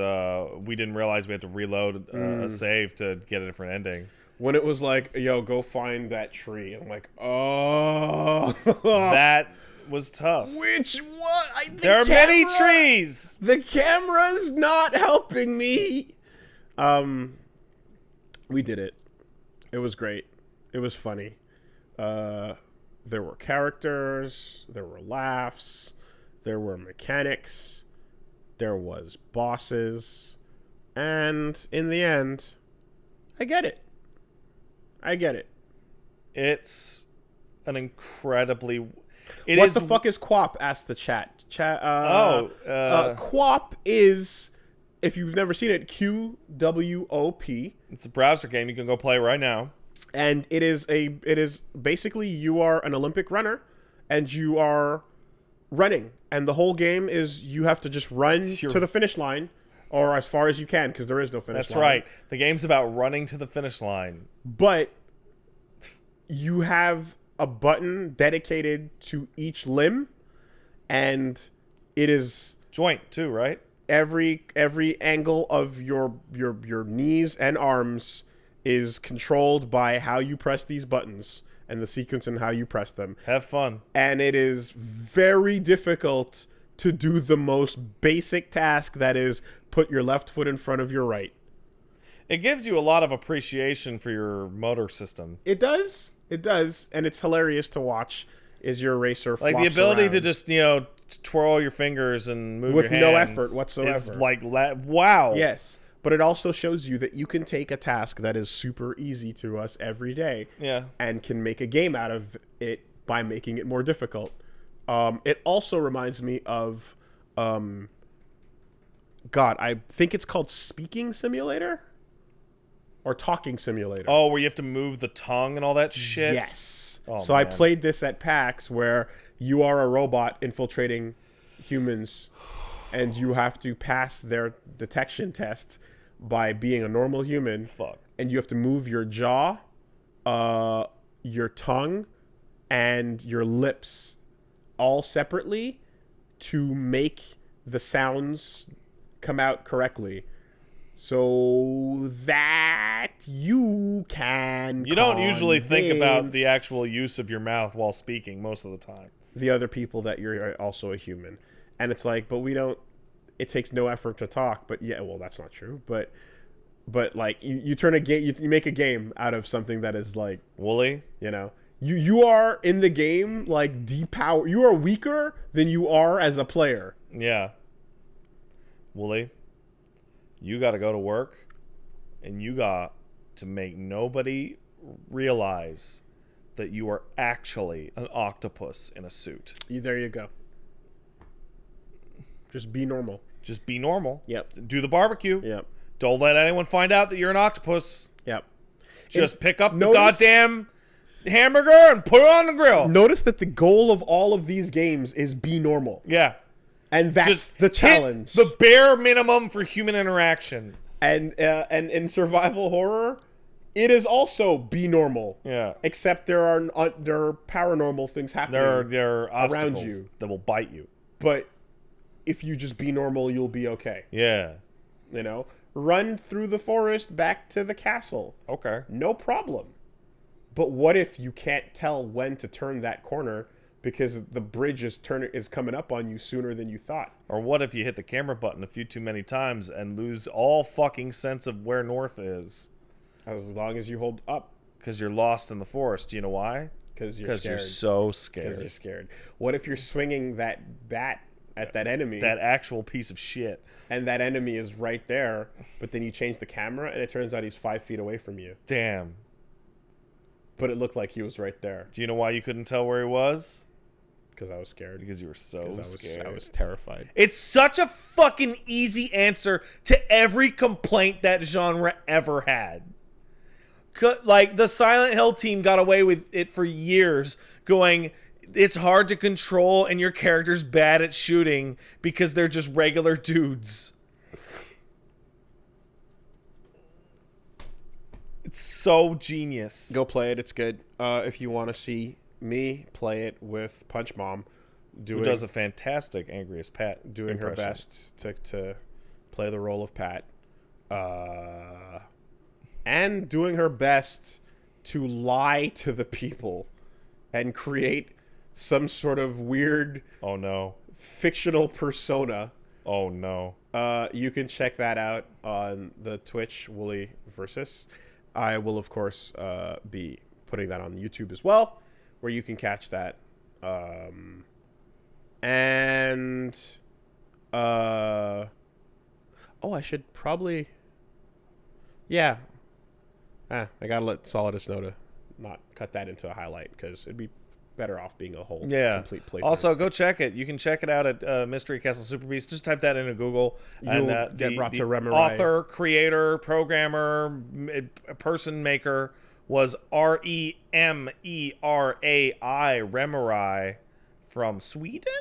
we didn't realize we had to reload a save to get a different ending. When it was like, yo, go find that tree, I'm like, oh, that was tough. Which one? There are many trees. The camera's not helping me. We did it. It was great. It was funny. There were characters. There were laughs. There were mechanics. There was bosses. And in the end, I get it. It's an incredibly... What the fuck is QWOP? Asked the chat. QWOP is, if you've never seen it, QWOP. It's a browser game. You can go play right now. And it is basically, you are an Olympic runner, and you are running, and the whole game is you have to just run to the finish line, or as far as you can, because there is no finish line. That's right. The game's about running to the finish line. But you have a button dedicated to each limb, and it is joint too, right? Every angle of your knees and arms is controlled by how you press these buttons and the sequence and how you press them. Have fun. And it is very difficult to do the most basic task, that is put your left foot in front of your right. It gives you a lot of appreciation for your motor system. It does. It does. And it's hilarious to watch as your racer flops like the ability around. to just, twirl your fingers and move with your hands. no effort whatsoever. Is like, wow. Yes. But it also shows you that you can take a task that is super easy to us every day, and can make a game out of it by making it more difficult. It also reminds me of, I think it's called Speaking Simulator or Talking Simulator. Oh, where you have to move the tongue and all that shit? Yes. Oh, so man. I played this at PAX, where you are a robot infiltrating humans, and you have to pass their detection test by being a normal human. Fuck. And you have to move your jaw, your tongue, and your lips all separately to make the sounds come out correctly, so that you can don't usually think about the actual use of your mouth while speaking most of the time. The other people that you're also a human. And it's like, but we don't, it takes no effort to talk. But yeah, well, that's not true. But like you turn a game, you make a game out of something that is like woolly. You are in the game like depower. You are weaker than you are as a player. Yeah. Wooly, you got to go to work, and you got to make nobody realize that you are actually an octopus in a suit. There you go. Just be normal. Just be normal. Yep. Do the barbecue. Yep. Don't let anyone find out that you're an octopus. Yep. Just pick up the notice- goddamn hamburger and put it on the grill. Notice that the goal of all of these games is be normal. Yeah. And that's Just the challenge. hit the bare minimum for human interaction. And in survival horror, it is also be normal. Yeah. Except there are paranormal things happening. There are obstacles around you that will bite you. But if you just be normal, you'll be okay. Yeah. You know? Run through the forest back to the castle. Okay. No problem. But what if you can't tell when to turn that corner because the bridge is coming up on you sooner than you thought? Or what if you hit the camera button a few too many times and lose all fucking sense of where north is? As long as you hold up. Because you're lost in the forest. Do you know why? Because you're Because you're scared. so scared. Because you're scared. What if you're swinging that bat at that enemy? That actual piece of shit. And that enemy is right there, but then you change the camera and it turns out he's 5 feet away from you. Damn. But it looked like he was right there. Do you know why you couldn't tell where he was? Because I was scared. Because you were so scared. I was terrified. It's such a fucking easy answer to every complaint that genre ever had. Like, the Silent Hill team got away with it for years, going, it's hard to control and your character's bad at shooting because they're just regular dudes. It's so genius. Go play it. It's good. If you want to see me play it with Punch Mom, who does a fantastic Angriest Pat doing impression. her best to play the role of Pat, and doing her best to lie to the people and create some sort of weird Oh no. fictional persona. Oh no. You can check that out on the Twitch Wooly Versus. I will, of course, be putting that on YouTube as well, where you can catch that. I should probably... Yeah. I gotta let Solidus know to not cut that into a highlight, because it'd be better off being a whole complete playthrough. Also, go check it. You can check it out at Mystery Castle Super Beast. Just type that into Google. You'll and get brought to Remurai. Author, creator, programmer, person maker was Remerai, Remurai from Sweden?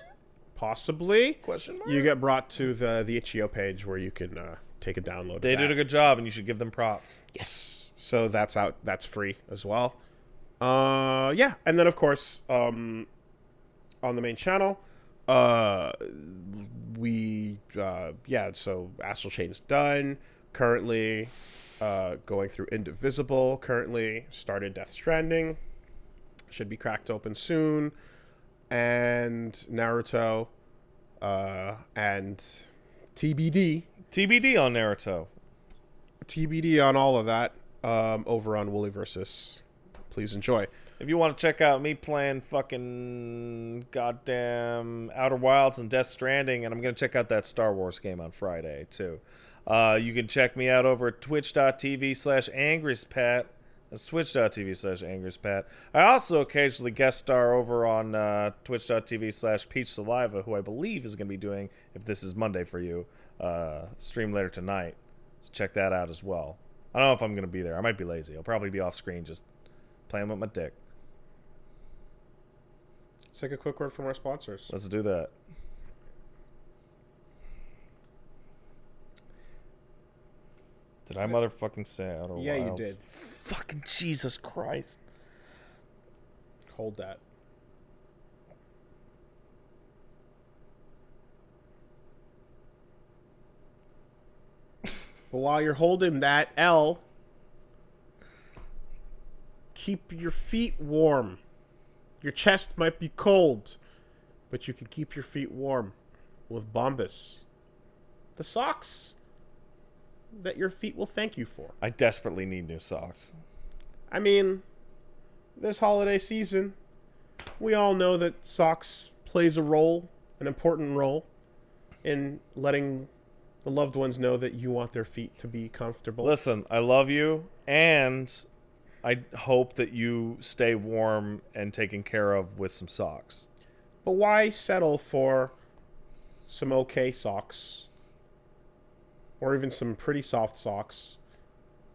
Possibly. Question mark? You get brought to the itch.io page where you can take a download. They did a good job, and you should give them props. Yes. So that's out. That's free as well. Yeah, and then of course, on the main channel, so Astral Chain's done. Currently, going through Indivisible. Currently, started Death Stranding. Should be cracked open soon. And Naruto, and TBD. TBD on Naruto. TBD on all of that, over on Wooly Versus. Please enjoy. If you want to check out me playing fucking goddamn Outer Wilds and Death Stranding, and I'm going to check out that Star Wars game on Friday, too. You can check me out over at twitch.tv/angriespat. That's twitch.tv/angriespat. I also occasionally guest star over on twitch.tv/peachsaliva, who I believe is going to be doing, if this is Monday for you, stream later tonight. So check that out as well. I don't know if I'm going to be there. I might be lazy. I'll probably be off screen just playing with my dick. Let's take a quick word from our sponsors. Let's do that. Did I motherfucking say Outer Wilds? Yeah, you did. Fucking Jesus Christ. Hold that. But while you're holding that L, keep your feet warm. Your chest might be cold, but you can keep your feet warm with Bombas. The socks that your feet will thank you for. I desperately need new socks. I mean, this holiday season, we all know that socks plays a role, an important role, in letting The loved ones know that you want their feet to be comfortable. Listen, I love you, and I hope that you stay warm and taken care of with some socks. But why settle for some okay socks or even some pretty soft socks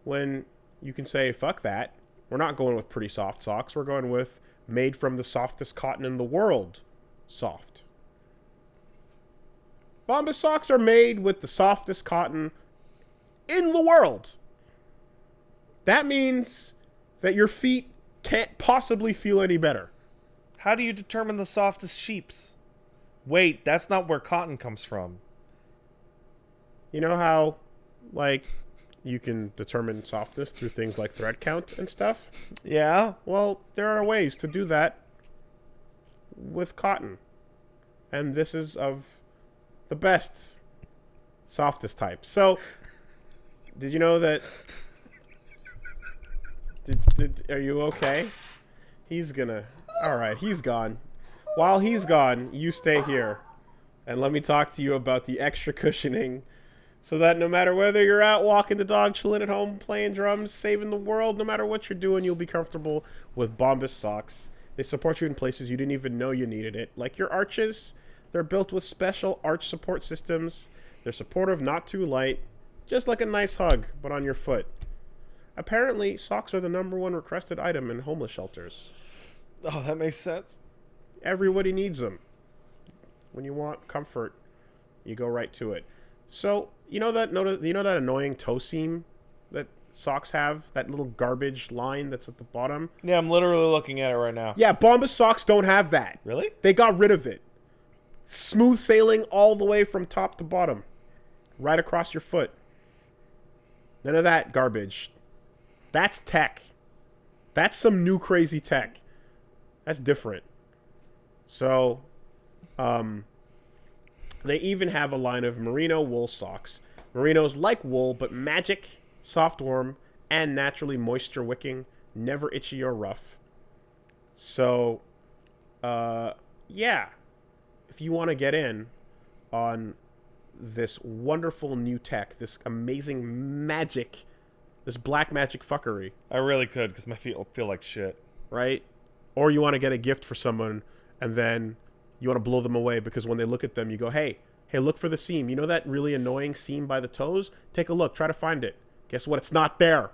when you can say, fuck that. We're not going with pretty soft socks. We're going with made from the softest cotton in the world soft. Bombas socks are made with the softest cotton in the world. That means that your feet can't possibly feel any better. How do you determine the softest sheeps? Wait, that's not where cotton comes from. You know how, like, you can determine softness through things like thread count and stuff? Yeah? Well, there are ways to do that with cotton. And this is of the best, softest type. So, did you know that... Are you okay? He's gonna... Alright, he's gone. While he's gone, you stay here. And let me talk to you about the extra cushioning. So that no matter whether you're out walking the dog, chilling at home, playing drums, saving the world, no matter what you're doing, you'll be comfortable with Bombas socks. They support you in places you didn't even know you needed it. Like your arches, they're built with special arch support systems. They're supportive, not too light. Just like a nice hug, but on your foot. Apparently, socks are the #1 requested item in homeless shelters. Oh, that makes sense. Everybody needs them. When you want comfort, you go right to it. So, you know that annoying toe seam that socks have? That little garbage line that's at the bottom? Yeah, I'm literally looking at it right now. Yeah, Bombas socks don't have that. Really? They got rid of it. Smooth sailing all the way from top to bottom. Right across your foot. None of that garbage. That's tech. That's some new crazy tech. That's different. So, they even have a line of merino wool socks. Merino's like wool, but magic, soft warm, and naturally moisture wicking, never itchy or rough. So, yeah. If you want to get in on this wonderful new tech, this amazing magic, this black magic fuckery. I really could, because my feet feel like shit. Right? Or you want to get a gift for someone, and then you want to blow them away because when they look at them, you go, hey, look for the seam. You know that really annoying seam by the toes? Take a look. Try to find it. Guess what? It's not there.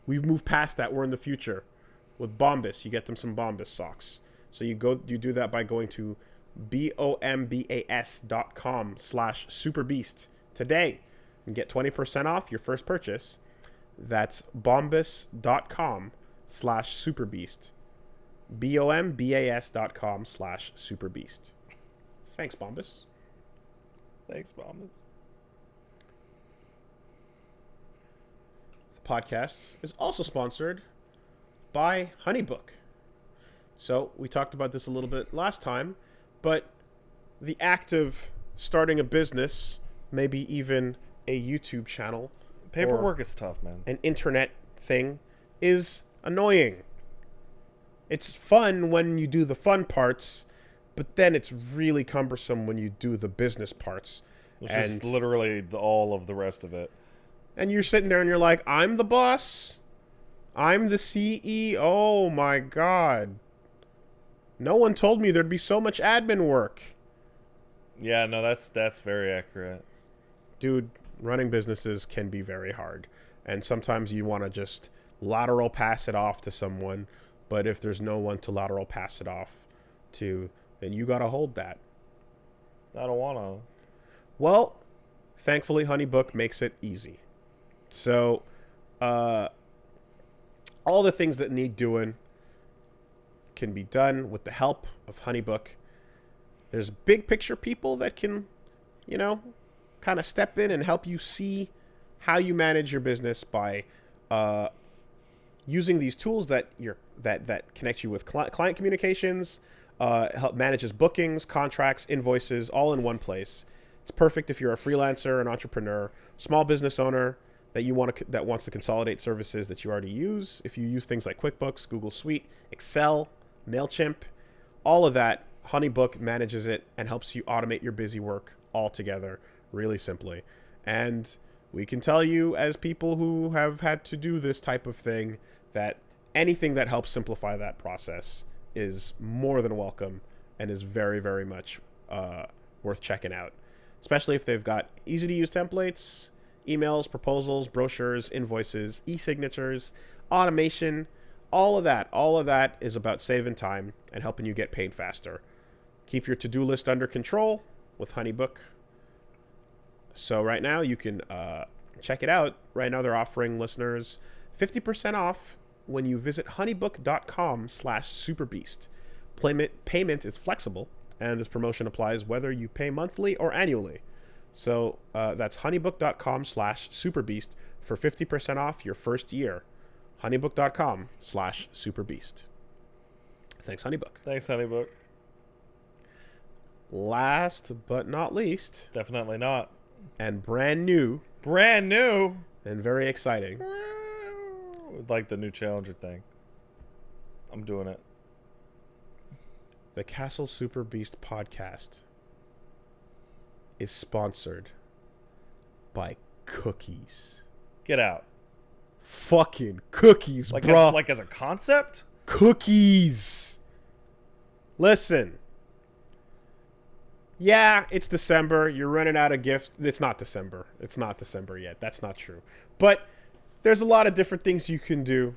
We've moved past that. We're in the future. With Bombas, you get them some Bombas socks. So you do that by going to bombas.com/superbeast today and get 20% off your first purchase. That's bombas.com/superbeast. bombas.com/superbeast. Thanks, Bombas. Thanks, Bombas. The podcast is also sponsored by HoneyBook. So, we talked about this a little bit last time, but the act of starting a business, maybe even a YouTube channel, Paperwork is tough, man. an internet thing, is annoying. It's fun when you do the fun parts, but then it's really cumbersome when you do the business parts. Which is literally all of the rest of it. And you're sitting there and you're like, I'm the boss. I'm the CEO. Oh my God. No one told me there'd be so much admin work. Yeah, no, that's very accurate. Dude, running businesses can be very hard. And sometimes you want to just lateral pass it off to someone. But if there's no one to lateral pass it off to, then you got to hold that. I don't want to. Well, thankfully, HoneyBook makes it easy. So, all the things that need doing can be done with the help of HoneyBook. There's big picture people that can, kind of step in and help you see how you manage your business by using these tools that connect you with client communications, help manages bookings, contracts, invoices, all in one place. It's perfect if you're a freelancer, an entrepreneur, small business owner that wants to consolidate services that you already use. If you use things like QuickBooks, Google Suite, Excel, MailChimp, all of that, HoneyBook manages it and helps you automate your busy work all together really simply. And we can tell you, as people who have had to do this type of thing, that anything that helps simplify that process is more than welcome and is very, very much worth checking out. Especially if they've got easy-to-use templates, emails, proposals, brochures, invoices, e-signatures, automation, all of that. All of that is about saving time and helping you get paid faster. Keep your to-do list under control with HoneyBook. So right now you can check it out. Right now they're offering listeners 50% off when you visit honeybook.com/superbeast. Payment is flexible, and this promotion applies whether you pay monthly or annually. So that's honeybook.com/superbeast for 50% off your first year. honeybook.com/superbeast. Thanks, HoneyBook. Thanks, HoneyBook. Last but not least, Definitely not. and brand new and very exciting, like the new Challenger thing. I'm doing it. the Castle Super Beast podcast is sponsored by cookies. Get out. Fucking cookies, Like bro. as a concept? Cookies. Listen. Yeah, it's December. You're running out of gifts. It's not December. It's not December yet. That's not true. But there's a lot of different things you can do.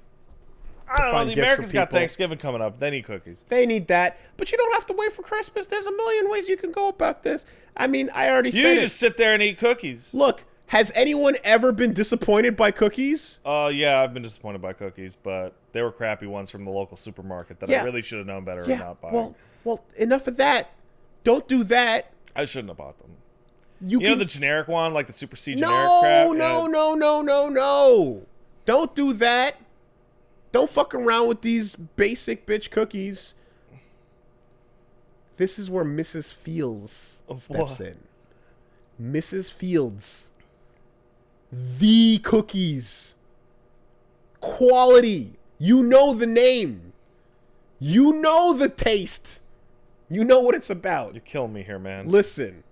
I don't know. find The gifts for Americans got people. Thanksgiving coming up. They need cookies. They need that. But you don't have to wait for Christmas. There's a million ways you can go about this. I mean, I already You said just sit there and eat cookies. Look, has anyone ever been disappointed by cookies? Yeah, I've been disappointed by cookies, but they were crappy ones from the local supermarket that I really should have known better and not buy. Well, enough of that. Don't do that. I shouldn't have bought them. You know can... the generic one, like the Super C generic crap? No. Don't do that. Don't fuck around with these basic bitch cookies. This is where Mrs. Fields steps in. Mrs. Fields. The cookies. Quality. You know the name. You know the taste. You know what it's about. You're killing me here, man. Listen.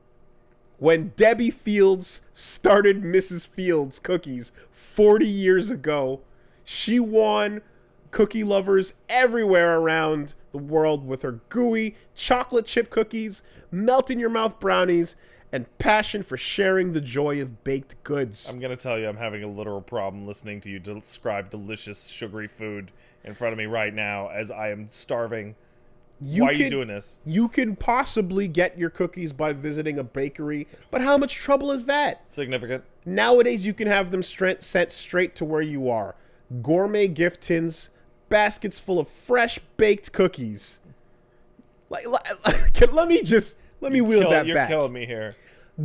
When Debbie Fields started Mrs. Fields Cookies 40 years ago, she won cookie lovers everywhere around the world with her gooey chocolate chip cookies, melt-in-your-mouth brownies, and passion for sharing the joy of baked goods. I'm going to tell you, I'm having a literal problem listening to you describe delicious, sugary food in front of me right now as I am starving. Why are you doing this? You can possibly get your cookies by visiting a bakery, but how much trouble is that? Significant. Nowadays, you can have them sent straight to where you are. Gourmet gift tins, baskets full of fresh baked cookies. Let me wheel that back. You're killing me here.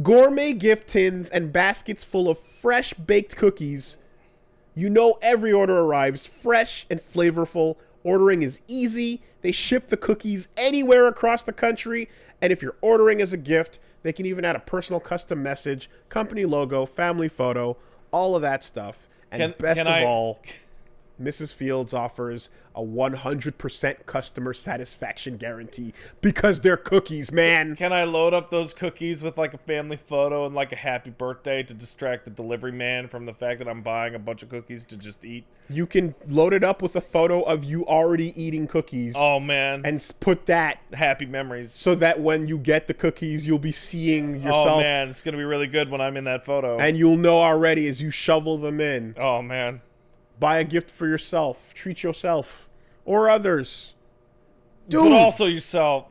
Gourmet gift tins and baskets full of fresh baked cookies. You know every order arrives fresh and flavorful. Ordering is easy. They ship the cookies anywhere across the country. And if you're ordering as a gift, they can even add a personal custom message, company logo, family photo, all of that stuff. And best of all, Mrs. Fields offers a 100% customer satisfaction guarantee because they're cookies, man. Can I load up those cookies with like a family photo and like a happy birthday to distract the delivery man from the fact that I'm buying a bunch of cookies to just eat? You can load it up with a photo of you already eating cookies. Oh, man. And put that. Happy memories. So that when you get the cookies, you'll be seeing yourself. Oh, man. It's going to be really good when I'm in that photo. And you'll know already as you shovel them in. Oh, man. Buy a gift for yourself. Treat yourself. Or others. Dude. But also yourself.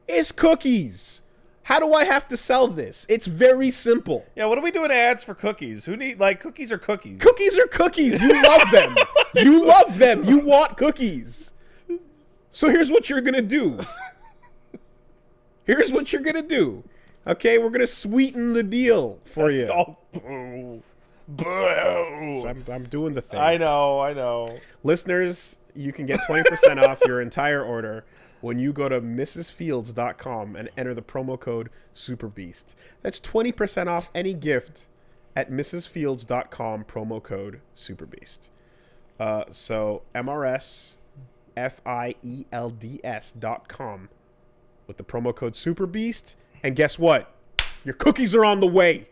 It's cookies. How do I have to sell this? It's very simple. Yeah, what are we doing ads for cookies? Who need, like, cookies are cookies. Cookies are cookies. You love them. You love them. You want cookies. So here's what you're going to do. Here's what you're going to do. Okay, we're going to sweeten the deal for you. Oh, boo. Boo. So I'm doing the thing. I know. Listeners, you can get 20% off your entire order when you go to mrsfields.com and enter the promo code SUPERBEAST. That's 20% off any gift at mrsfields.com, promo code SUPERBEAST. So mrsfields.com with the promo code SUPERBEAST. And guess what? Your cookies are on the way.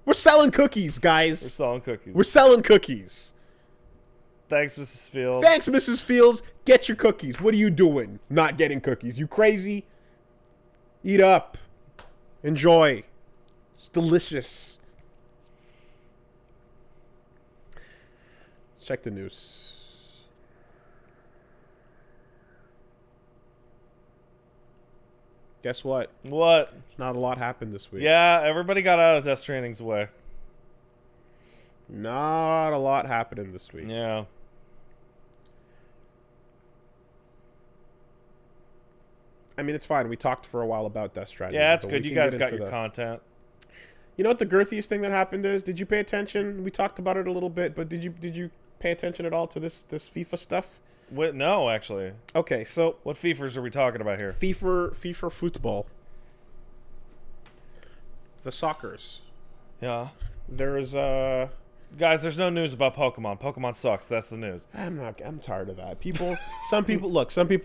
We're selling cookies, guys. We're selling cookies. We're selling cookies. Thanks, Mrs. Fields. Thanks, Mrs. Fields. Get your cookies. What are you doing? Not getting cookies. You crazy? Eat up. Enjoy. It's delicious. Check the news. Guess what? What? Not a lot happened this week. Yeah, everybody got out of Death Stranding's way. Not a lot happening this week. Yeah. I mean, it's fine. We talked for a while about Death Stranding. Yeah, that's but good. we You can guys get got into your the- content. You know what the girthiest thing that happened is? Did you pay attention? We talked about it a little bit, but did you pay attention at all to this FIFA stuff? What? No, actually. Okay, so What FIFAs are we talking about here? FIFA football. The soccers. Yeah. There's Guys, there's no news about Pokemon. Pokemon sucks. That's the news. I'm tired of that. Some people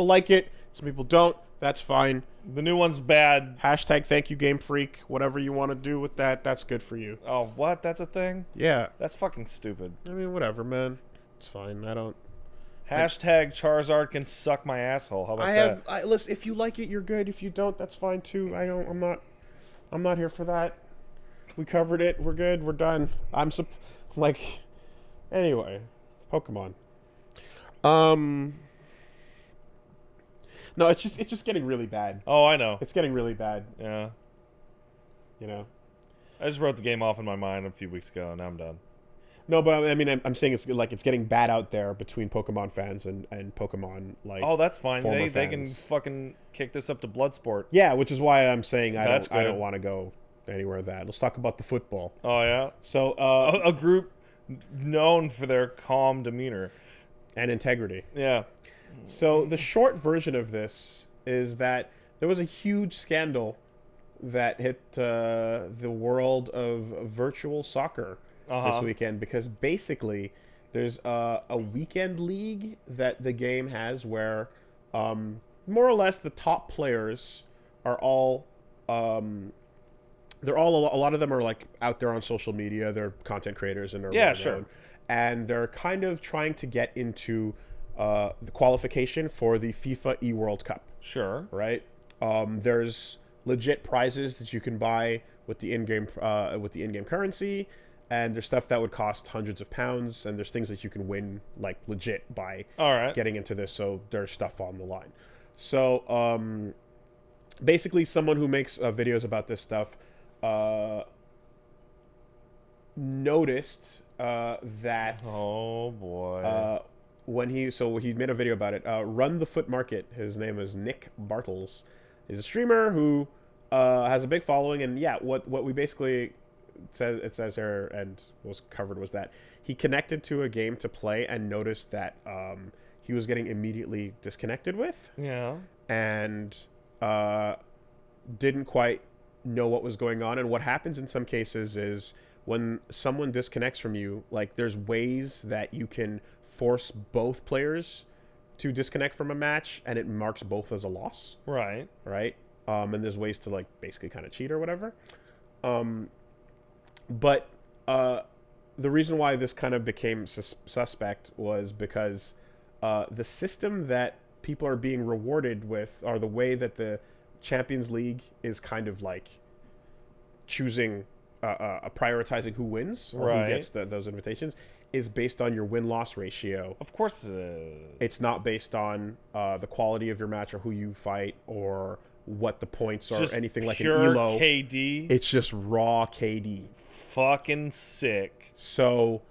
like it, some people don't. That's fine. The new one's bad. Hashtag thank you Game Freak. Whatever you want to do with that, that's good for you. Oh, what? That's a thing? Yeah. That's fucking stupid. I mean, whatever, man. It's fine. I don't. Hashtag Charizard can suck my asshole. How about that? Listen, if you like it, you're good. If you don't, that's fine too. I'm not here for that. We covered it. We're good. We're done. Anyway, Pokemon. No, it's just getting really bad. Oh, I know. It's getting really bad. Yeah. You know. I just wrote the game off in my mind a few weeks ago, and now I'm done. No, but I mean, I'm saying it's getting bad out there between Pokemon fans and Pokemon Oh, that's fine. former They can fans. fucking kick this up to Bloodsport. Yeah, which is why I'm saying I That's don't good. want to go anywhere with that. Let's talk about the football. Oh yeah. So A group known for their calm demeanor. and integrity. Yeah. So the short version of this is that there was a huge scandal that hit the world of virtual soccer this weekend, because basically there's a weekend league that the game has where more or less the top players are all a lot of them are like out there on social media. They're content creators and they're Yeah, well sure. known. And they're kind of trying to get into the qualification for the FIFA eWorld Cup, Sure. right? There's legit prizes that you can buy with the in-game currency, and there's stuff that would cost hundreds of pounds, and there's things that you can win like legit by All right. getting into this. So there's stuff on the line. So basically, someone who makes videos about this stuff noticed that Oh boy. when he made a video about it. Run the Foot Market. His name is Nick Bartles. He's a streamer who has a big following, and yeah, what we basically says here and was covered was that he connected to a game to play and noticed that he was getting immediately disconnected with, yeah. and didn't quite know what was going on. And what happens in some cases is when someone disconnects from you, like there's ways that you can force both players to disconnect from a match, and it marks both as a loss, Right. right? And there's ways to like basically kind of cheat or whatever. But the reason why this kind of became suspect was because the system that people are being rewarded with, or the way that the Champions League is kind of like choosing, prioritizing who wins or Right. who gets those invitations, is based on your win-loss ratio. Of course it is. It's not based on the quality of your match or who you fight or what the points are, Just anything like an pure elo. KD. It's just raw KD. Fucking sick. So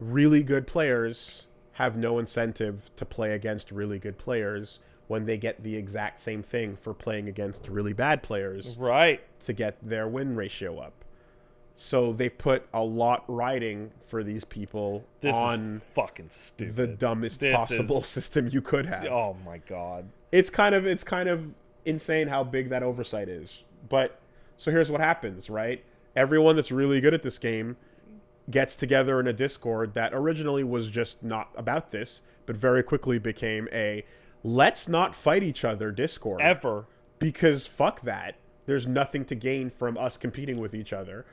really good players have no incentive to play against really good players when they get the exact same thing for playing against really bad players Right. to get their win ratio up. So they put a lot riding for these people This on is fucking stupid. the dumbest This possible is- system you could have. Oh my god. It's kind of insane how big that oversight is. But so here's what happens, right? Everyone that's really good at this game gets together in a Discord that originally was just not about this, but very quickly became a let's not fight each other Discord. Ever. Because fuck that. There's nothing to gain from us competing with each other.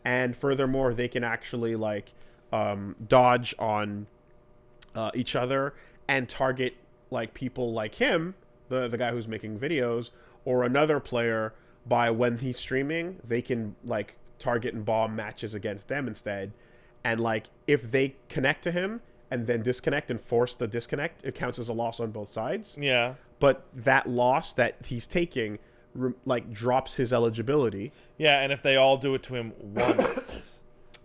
And furthermore, they can actually like dodge on each other and target like people like him, the guy who's making videos, or another player by when he's streaming, they can like target and bomb matches against them instead. And like if they connect to him and then disconnect and force the disconnect, it counts as a loss on both sides. Yeah. But that loss that he's taking like drops his eligibility. Yeah, and if they all do it to him once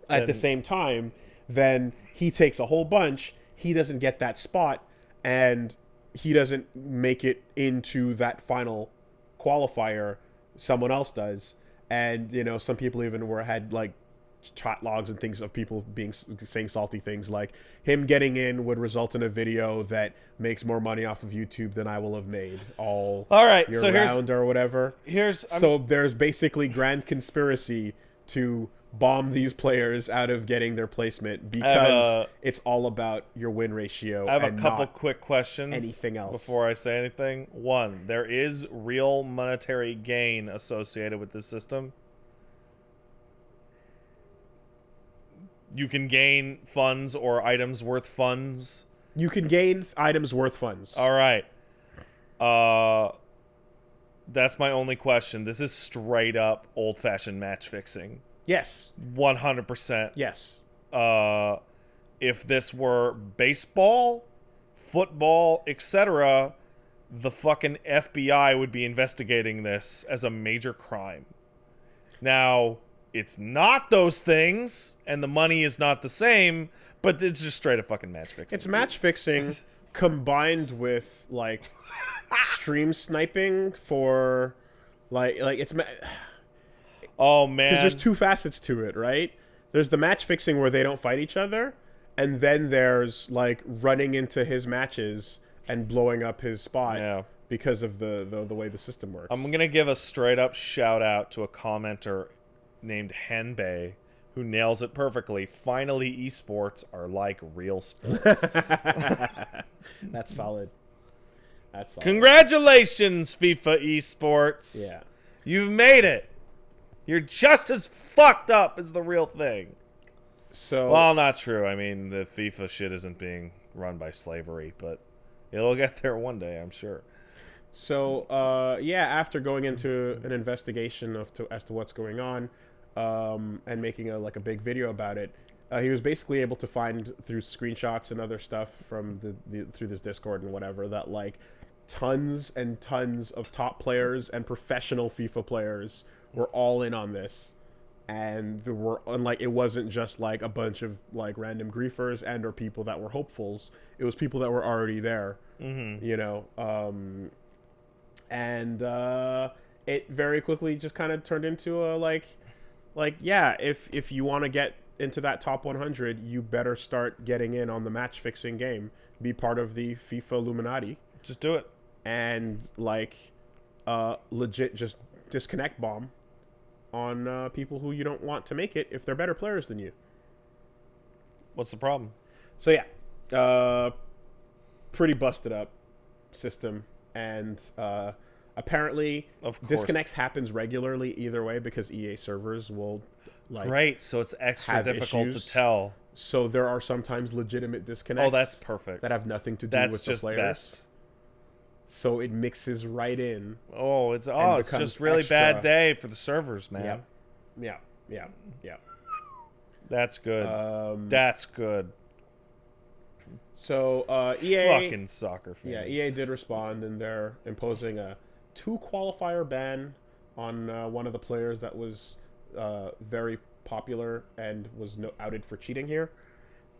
at the same time, then he takes a whole bunch. He doesn't get that spot, and he doesn't make it into that final qualifier. Someone else does, and you know, some people even had like chat logs and things of people saying salty things like him getting in would result in a video that makes more money off of YouTube than I will have made all right, year so round or whatever. So there's basically grand conspiracy to bomb these players out of getting their placement because it's all about your win ratio. I have and a couple not quick questions anything else before I say anything. One, there is real monetary gain associated with this system. You can gain funds or items worth funds. You can gain items worth funds. All right. That's my only question. This is straight up old-fashioned match fixing. Yes. 100%. Yes. If this were baseball, football, etc., the fucking FBI would be investigating this as a major crime. Now, it's not those things, and the money is not the same, but it's just straight up fucking match fixing. It's match fixing combined with like stream sniping for like it's. Oh man, because there's two facets to it, right? There's the match fixing where they don't fight each other, and then there's like running into his matches and blowing up his spot because of the way the system works. I'm gonna give a straight up shout out to a commenter named Henbei who nails it perfectly. Finally, esports are like real sports. That's solid. That's solid. Congratulations, FIFA esports. Yeah, you've made it. You're just as fucked up as the real thing. So, well, not true. I mean, the FIFA shit isn't being run by slavery, but it'll get there one day, I'm sure. So, yeah, after going into an investigation as to what's going on, and making a big video about it, he was basically able to find through screenshots and other stuff from through this Discord and whatever that like tons and tons of top players and professional FIFA players were all in on this, and it wasn't just like a bunch of like random griefers and or people that were hopefuls. It was people that were already there, you know, and it very quickly just kind of turned into a yeah, if you want to get into that top 100, you better start getting in on the match fixing game. Be part of the FIFA Illuminati. Just do it. And legit just disconnect bomb on people who you don't want to make it if they're better players than you. What's the problem? So yeah, pretty busted up system, and apparently disconnects happens regularly either way because EA servers will great, so it's extra difficult to tell. So there are sometimes legitimate disconnects. Oh, that's perfect. That have nothing to do with the players. Best. So it mixes right in. Oh, it's just really bad day for the servers, man. Yeah. That's good. That's good. So EA fucking soccer fans. Yeah, EA did respond, and they're imposing a 2 qualifier ban on one of the players that was very popular and was outed for cheating here,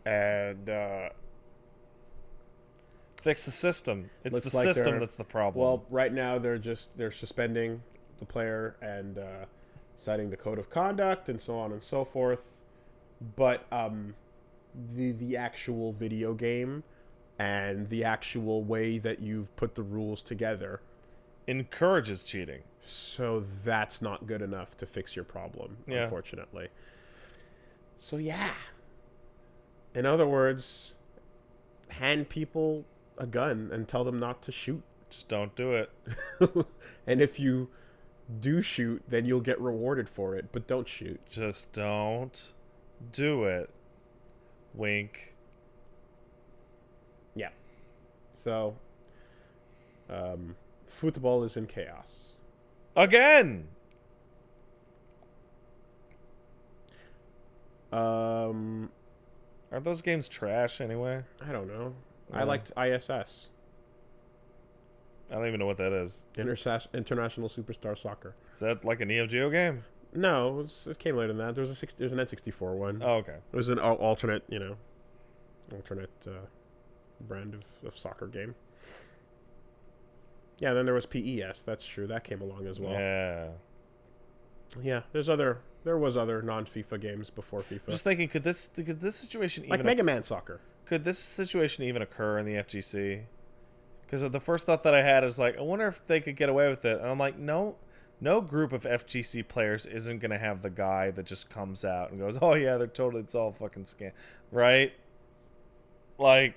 and fix the system. It's the system that's the problem. Well, right now they're suspending the player and citing the code of conduct and so on and so forth. But the actual video game and the actual way that you've put the rules together encourages cheating. So that's not good enough to fix your problem, unfortunately. So yeah. In other words, hand people a gun and tell them not to shoot. Just don't do it. And if you do shoot, then you'll get rewarded for it, but don't shoot. Just don't do it. Wink. Yeah. So, football is in chaos. Again! Um, Aren't those games trash anyway? I don't know. Yeah. I liked ISS. I don't even know what that is. International Superstar Soccer. Is that like a Neo Geo game? No, it came later than that. There's an N64 one. Oh, okay. It was an alternate brand of soccer game. Yeah, then there was PES. That's true. That came along as well. Yeah. Yeah, there was other non-FIFA games before FIFA. Just thinking, could this situation even like Mega Man Soccer. could this situation even occur in the FGC? Because the first thought that I had is like, I wonder if they could get away with it. And I'm like, no group of FGC players isn't gonna have the guy that just comes out and goes, oh yeah, it's all fucking scam, right? Like,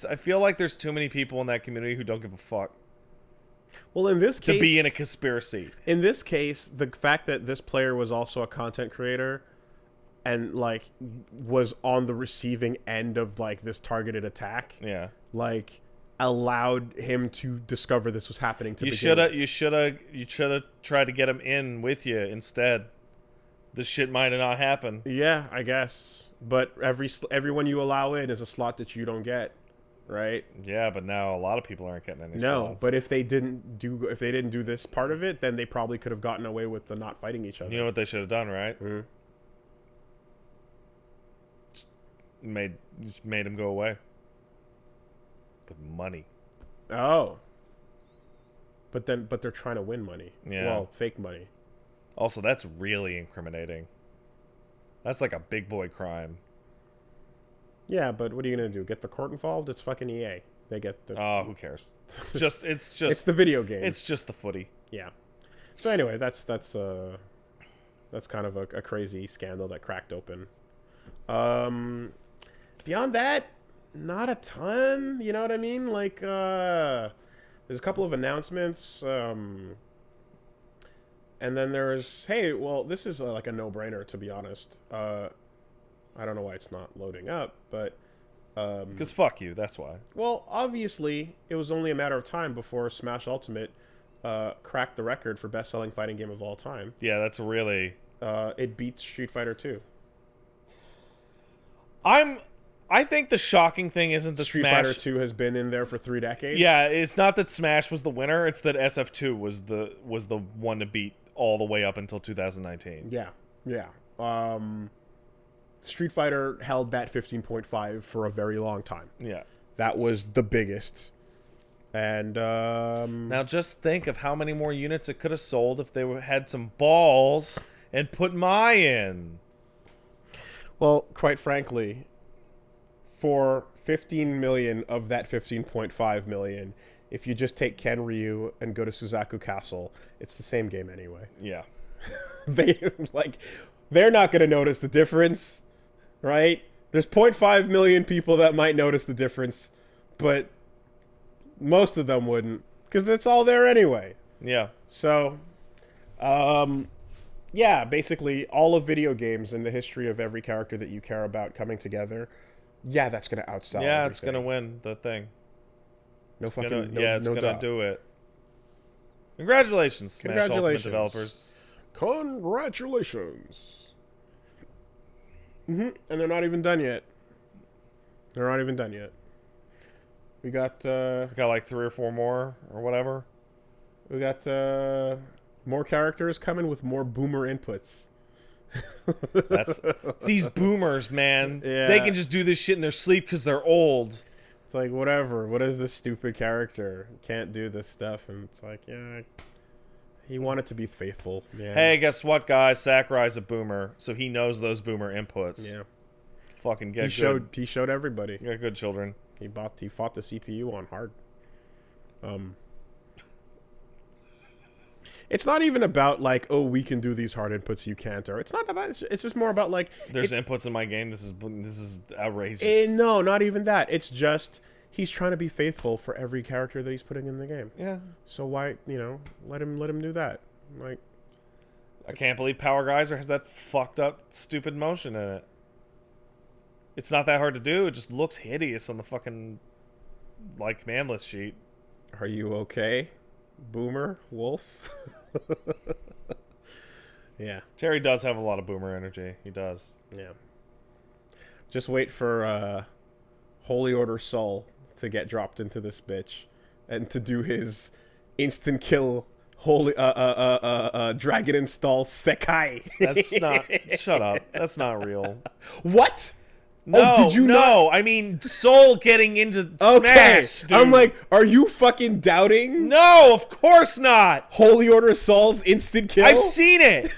I feel like there's too many people in that community who don't give a fuck Well, in this case, to be in a conspiracy. In this case, the fact that this player was also a content creator and like was on the receiving end of like this targeted attack, Yeah. like allowed him to discover this was happening to You begin with. you should have tried to get him in with you instead. This shit might have not happened. Yeah, I guess. But everyone you allow in is a slot that you don't get, right? Yeah, but now a lot of people aren't getting any No, slots. but if they didn't do this part of it, then they probably could have gotten away with the not fighting each other. You know what they should have done, right? Mhm. Just made him go away with money. Oh. But they're trying to win money. Yeah. Well, fake money. Also, that's really incriminating. That's like a big boy crime. Yeah, but what are you gonna do? Get the court involved? It's fucking EA. They get the. Oh, who cares? It's It's the video game. It's just the footy. Yeah. So anyway, that's kind of a crazy scandal that cracked open. Beyond that, not a ton. You know what I mean? Like, there's a couple of announcements. And then there's, hey, well, this is like a no-brainer, to be honest. I don't know why it's not loading up, but Because fuck you, that's why. well, obviously, it was only a matter of time before Smash Ultimate cracked the record for best-selling fighting game of all time. Yeah, that's really... It beat Street Fighter 2. I think the shocking thing isn't that Street Smash... Fighter 2 has been in there for 3 decades. Yeah, it's not that Smash was the winner, it's that SF2 was the one to beat all the way up until 2019. Yeah. Street Fighter held that 15.5 for a very long time. Yeah. That was the biggest. And Now just think of how many more units it could have sold if they had some balls and put Mai in. well, quite frankly, for 15 million of that 15.5 million, if you just take Ken Ryu and go to Suzaku Castle, it's the same game anyway. Yeah. They're not going to notice the difference, right? There's 0.5 million people that might notice the difference, but most of them wouldn't, because it's all there anyway. Yeah. So, yeah, basically all of video games in the history of every character that you care about coming together, yeah, that's going to outsell Yeah, everything. it's going to win the thing. No It's fucking gonna, no, yeah, it's no going to doubt. do it. Congratulations, Smash Ultimate Congratulations. developers. Congratulations. And they're not even done yet. We got We got like 3 or 4 more or whatever. more characters coming with more boomer inputs. That's these boomers, man. Yeah. They can just do this shit in their sleep because they're old. It's like, whatever. What is this stupid character? Can't do this stuff. And it's like, yeah, he wanted to be faithful. Yeah. Hey, guess what, guys? Sakurai's a boomer, so he knows those boomer inputs. Yeah. Fucking get He good. showed everybody. Get good, children. He fought the CPU on hard. It's not even about like, oh, we can do these hard inputs, you can't, or it's not about. It's just more about like There's inputs in my game. This is outrageous. no, not even that. It's just he's trying to be faithful for every character that he's putting in the game. Yeah. So why, let him do that. Like, I can't believe Power Geyser has that fucked up, stupid motion in it. It's not that hard to do. It just looks hideous on the fucking, command list sheet. are you okay, Boomer Wolf? Yeah. Terry does have a lot of boomer energy. He does. Yeah. Just wait for Holy Order Soul to get dropped into this bitch and to do his instant kill holy dragon install Sekai. That's not. Shut up. That's not real. What? No, did you no. not? I mean, Soul getting into Okay. Smash, dude. I'm like, are you fucking doubting no, of course not. Holy Order Soul's instant kill? I've seen it.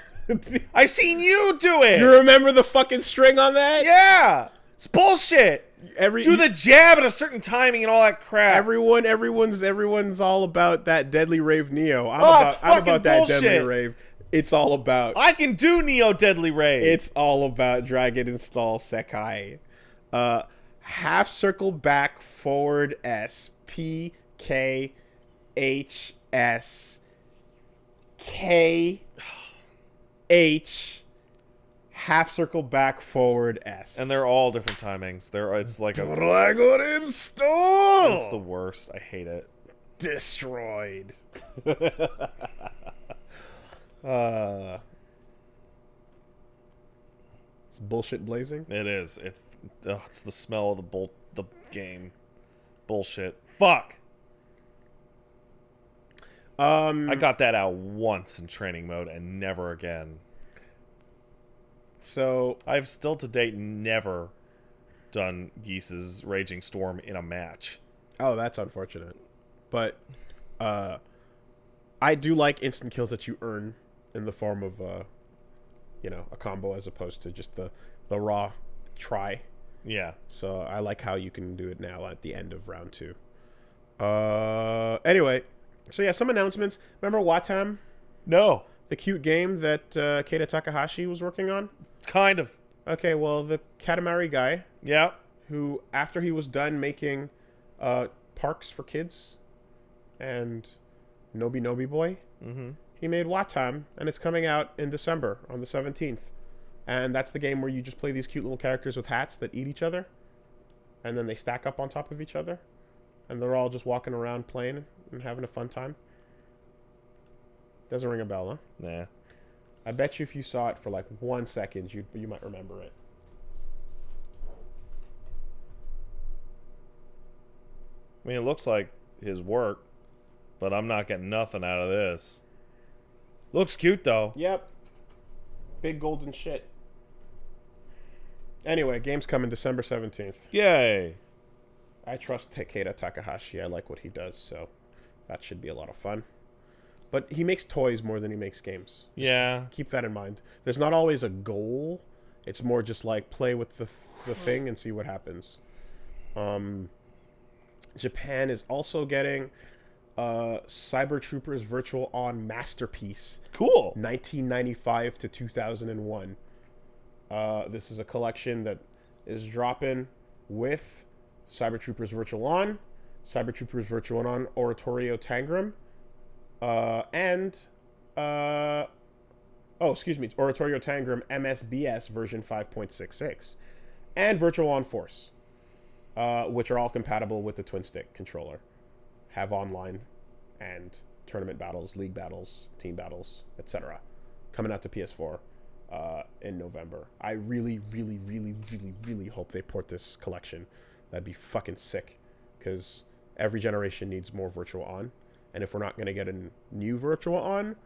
I've seen you do it. You remember the fucking string on that? Yeah. It's bullshit. Do the jab at a certain timing and all that crap. Everyone's all about that Deadly Rave Neo. I'm it's about fucking that bullshit. Deadly Rave. It's all about. I can do Neo Deadly Ray. It's all about Dragon Install Sekai. Half circle back forward S P K H S K H half circle back forward S. and they're all different timings. It's like a Dragon Install. It's the worst. I hate it. Destroyed. It's bullshit blazing. It is. It's the smell of the game. Bullshit. Fuck. I got that out once in training mode and never again. So I've still to date never done Geese's Raging Storm in a match. Oh, that's unfortunate. But I do like instant kills that you earn in the form of a combo as opposed to just the raw try. Yeah. So I like how you can do it now at the end of round 2. Anyway, so yeah, some announcements. Remember Wattam? No. The cute game that Keita Takahashi was working on? Kind of. Okay, well, the Katamari guy, Yeah. who, after he was done making Parks for Kids and Nobi Nobi Boy, he made Wattam, and it's coming out in December on the 17th. And that's the game where you just play these cute little characters with hats that eat each other, and then they stack up on top of each other, and they're all just walking around playing and having a fun time. Doesn't ring a bell, huh? Nah. I bet you if you saw it for like 1 second, you might remember it. I mean, it looks like his work, but I'm not getting nothing out of this. Looks cute, though. Yep. Big golden shit. Anyway, game's coming December 17th. Yay. I trust Keita Takahashi. I like what he does, so that should be a lot of fun. But he makes toys more than he makes games. Just Yeah. keep that in mind. There's not always a goal. It's more just like play with the thing and see what happens. Japan is also getting Cyber Troopers Virtual On Masterpiece. Cool. 1995 to 2001. This is a collection that is dropping with Cyber Troopers Virtual On, Cyber Troopers Virtual On Oratorio Tangram, Oratorio Tangram MSBS version 5.66, and Virtual On Force, which are all compatible with the twin stick controller, have online and tournament battles, league battles, team battles, etc. Coming out to PS4 in November. I really, really, really, really, really hope they port this collection. That'd be fucking sick, because every generation needs more Virtual On, and if we're not going to get a new Virtual On,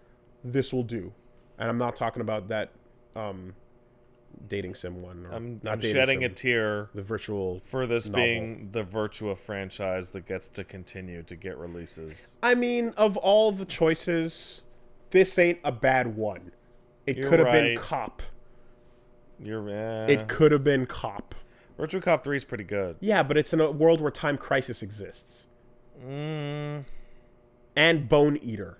this will do. And I'm not talking about that dating sim one. Or I'm not dating shedding sim, a tear the virtual for this novel. being the Virtua franchise that gets to continue to get releases. I mean, of all the choices, this ain't a bad one. It You're could have been right. Cop. You're It could have been Cop. Virtua Cop 3 is pretty good. Yeah, but it's in a world where Time Crisis exists. Mm, And Bone Eater.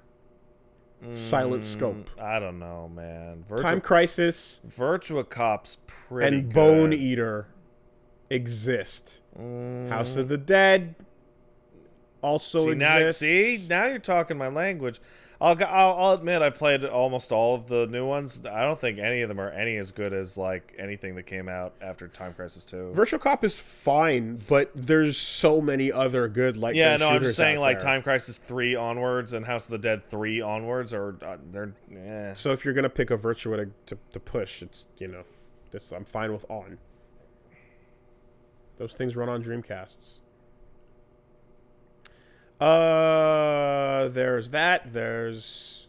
Silent Scope. I don't know, man. Time Crisis Virtua Cop's pretty and good. Bone Eater exist. House of the Dead also exists. Now you're talking my language. I'll admit I played almost all of the new ones. I don't think any of them are any as good as like anything that came out after Time Crisis 2. Virtual Cop is fine, but there's so many other good like I'm just saying like Time Crisis 3 onwards and House of the Dead 3 onwards are they're So if you're gonna pick a Virtua to push, it's this I'm fine with on. Those things run on Dreamcasts. There's that. There's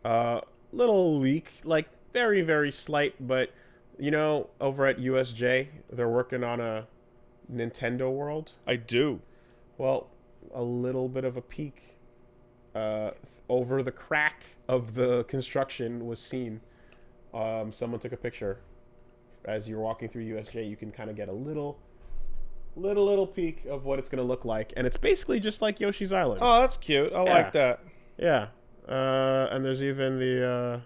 little leak, like very, very slight, but over at USJ, they're working on a Nintendo World. I do. Well, a little bit of a peek over the crack of the construction was seen. Someone took a picture. As you're walking through USJ, you can kind of get a little peek of what it's going to look like, and it's basically just like Yoshi's Island. Oh, that's cute. I like that. Yeah. And there's even the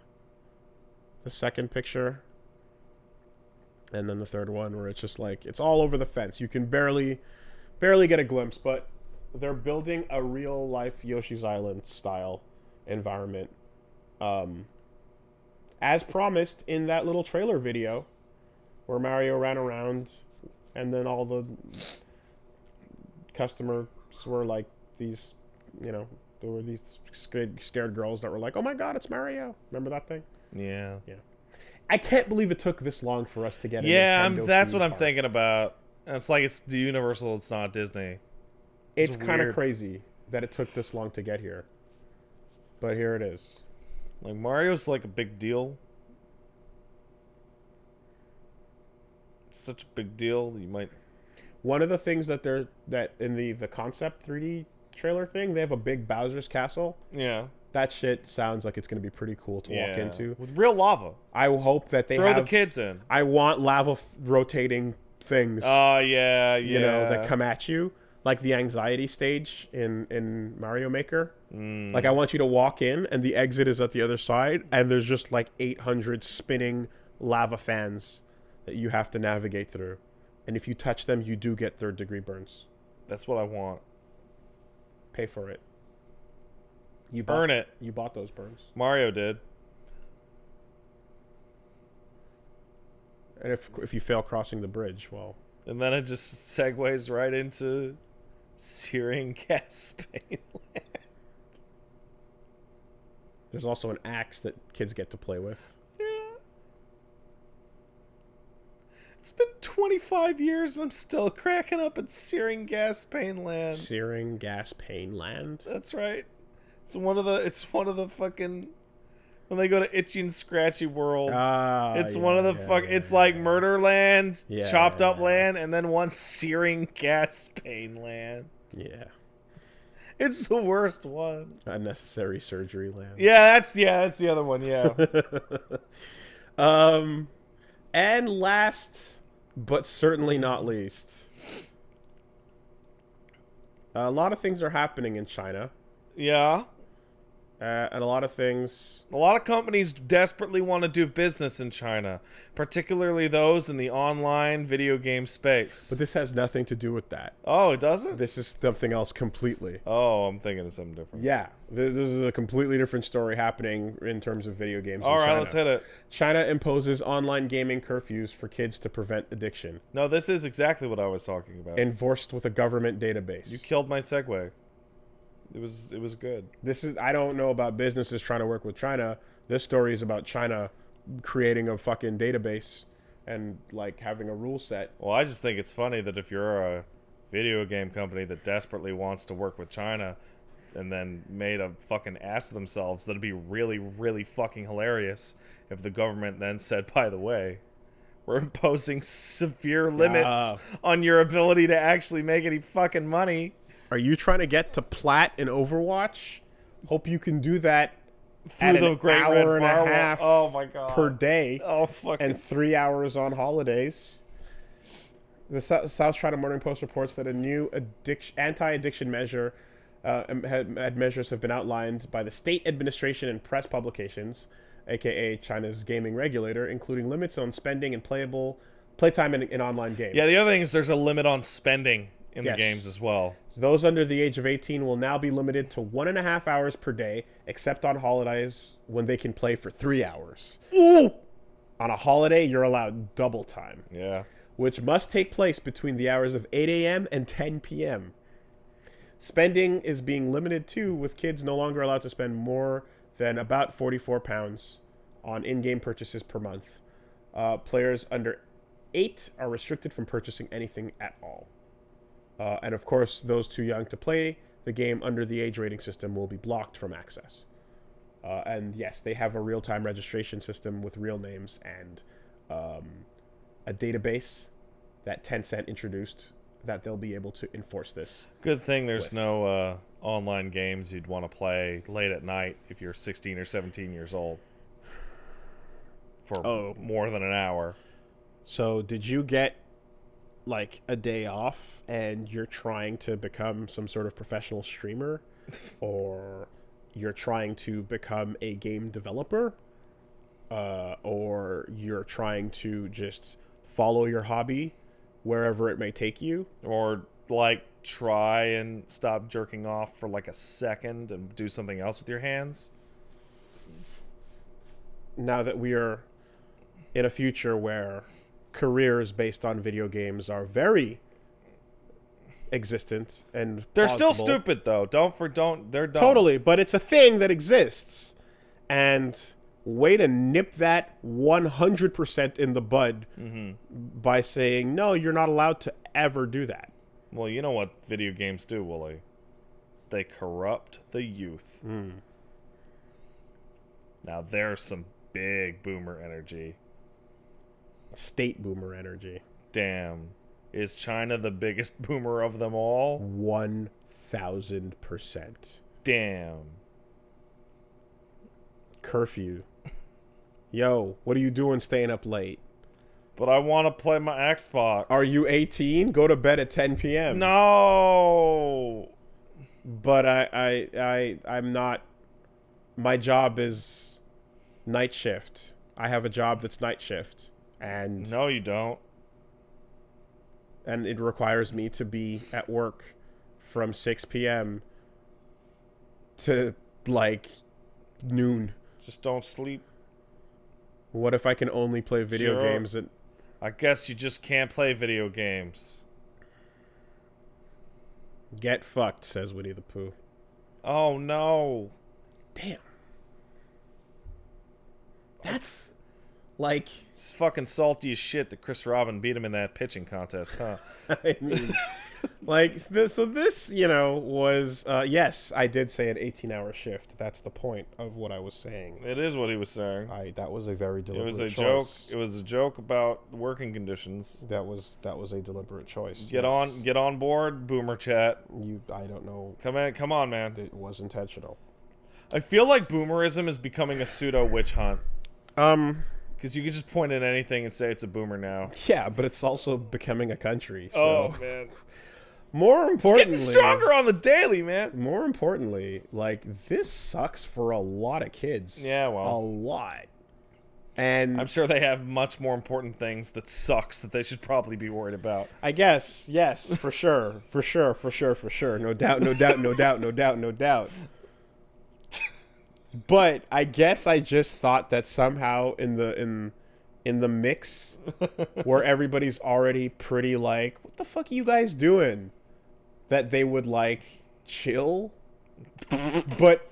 second picture, and then the third one where it's just like it's all over the fence. You can barely get a glimpse, but they're building a real life Yoshi's Island style environment, as promised in that little trailer video where Mario ran around. And then all the customers were like these, there were these scared girls that were like, "Oh my God, it's Mario!" Remember that thing? Yeah. Yeah. I can't believe it took this long for us to get. That's what I'm thinking about. It's like it's Universal, it's not Disney. It's kind of crazy that it took this long to get here, but here it is. Like Mario's like a big deal. Such a big deal you might. One of the things that in the concept 3D trailer thing, they have a big Bowser's castle. Yeah, that shit sounds like it's going to be pretty cool to walk into with real lava. I hope that they throw the kids in. I want lava rotating things. Oh yeah, that come at you like the anxiety stage in Mario Maker. Like I want you to walk in and the exit is at the other side, and there's just like 800 spinning lava fans that you have to navigate through, and if you touch them, you do get third-degree burns. That's what I want. Pay for it. Earn it. You bought those burns. Mario did. And if you fail crossing the bridge, well. And then it just segues right into searing gas pain land. There's also an axe that kids get to play with. It's been 25 years and I'm still cracking up at Searing Gas Pain Land. Searing Gas Pain Land? That's right. It's one of the fucking when they go to Itchy and Scratchy World. It's one of the it's like Murder Land, Chopped Up Land, and then one Searing Gas Pain Land. Yeah. It's the worst one. Unnecessary Surgery Land. That's the other one, yeah. And last, but certainly not least, a lot of things are happening in China. Yeah. And a lot of companies desperately want to do business in China, particularly those in the online video game space. But this has nothing to do with that. Oh, it doesn't? This is something else completely. Oh, I'm thinking of something different. Yeah, this is a completely different story happening in terms of video games All in right, China. let's hit it. China imposes online gaming curfews for kids to prevent addiction. No, this is exactly what I was talking about. Enforced with a government database. You killed my segue. It was good. I don't know about businesses trying to work with China. This story is about China creating a fucking database and like having a rule set. Well, I just think it's funny that if you're a video game company that desperately wants to work with China and then made a fucking ass of themselves, that'd be really, really fucking hilarious if the government then said, by the way, we're imposing severe limits on your ability to actually make any fucking money. Are you trying to get to plat in Overwatch? Hope you can do that through the Great Red hour and a half oh my God. per day. Oh, fucking. And 3 hours on holidays. The South China Morning Post reports that a new anti-addiction measure measures have been outlined by the state administration and press publications, aka China's gaming regulator, including limits on spending and playable Playtime in online games. Yeah, the other thing is there's a limit on spending in the Yes. games as well. So those under the age of 18 will now be limited to 1.5 hours per day, except on holidays when they can play for 3 hours. Ooh! On a holiday, you're allowed double time, Yeah. which must take place between the hours of 8 a.m. and 10 p.m. Spending is being limited too, with kids no longer allowed to spend more than about £44 on in-game purchases per month. Players under 8 are restricted from purchasing anything at all. And of course, those too young to play the game under the age rating system will be blocked from access. And yes, they have a real-time registration system with real names and a database that Tencent introduced that they'll be able to enforce this. Good thing there's no online games you'd want to play late at night if you're 16 or 17 years old for more than an hour. So did you get like a day off and you're trying to become some sort of professional streamer or you're trying to become a game developer or you're trying to just follow your hobby wherever it may take you, Or like try and stop jerking off for like a second and do something else with your hands? now that we are in a future where careers based on video games are very existent and They're still plausible. stupid though. They're dumb. Totally, but it's a thing that exists. And way to nip that 100% in the bud by saying, no, you're not allowed to ever do that. Well, you know what video games do, Willie? They corrupt the youth. Now there's some big boomer energy. State boomer energy. Damn. Is China the biggest boomer of them all? 1,000%. Damn. Curfew. Yo, what are you doing staying up late? But I want to play my Xbox. Are you 18? Go to bed at 10 p.m. No. But I'm not. My job is night shift. I have a job that's night shift. And No, you don't. and it requires me to be at work from 6 p.m. to like noon. Just don't sleep. What if I can only play video Sure. games at I guess you just can't play video games. Get fucked, says Winnie the Pooh. Oh no. Damn. That's like It's fucking salty as shit that Chris Robin beat him in that pitching contest, huh? I mean, like this. So this, was yes, I did say an 18-hour shift. That's the point of what I was saying. It is what he was saying. That was a very It deliberate was a choice. joke. It was a joke about working conditions. That was a deliberate choice. Get on board, Boomer Chat. I don't know. Come on, man. It was intentional. I feel like boomerism is becoming a pseudo witch hunt. Because you can just point at anything and say it's a boomer now. Yeah, but it's also becoming a country. So. Oh man, More importantly, it's getting stronger on the daily, man. More importantly, like this sucks for a lot of kids. Yeah, well. a lot. And I'm sure they have much more important things that sucks that they should probably be worried about. I guess, yes, for sure. For sure. No doubt. But I guess I just thought that somehow in the mix where everybody's already pretty like, what the fuck are you guys doing? That they would like chill. But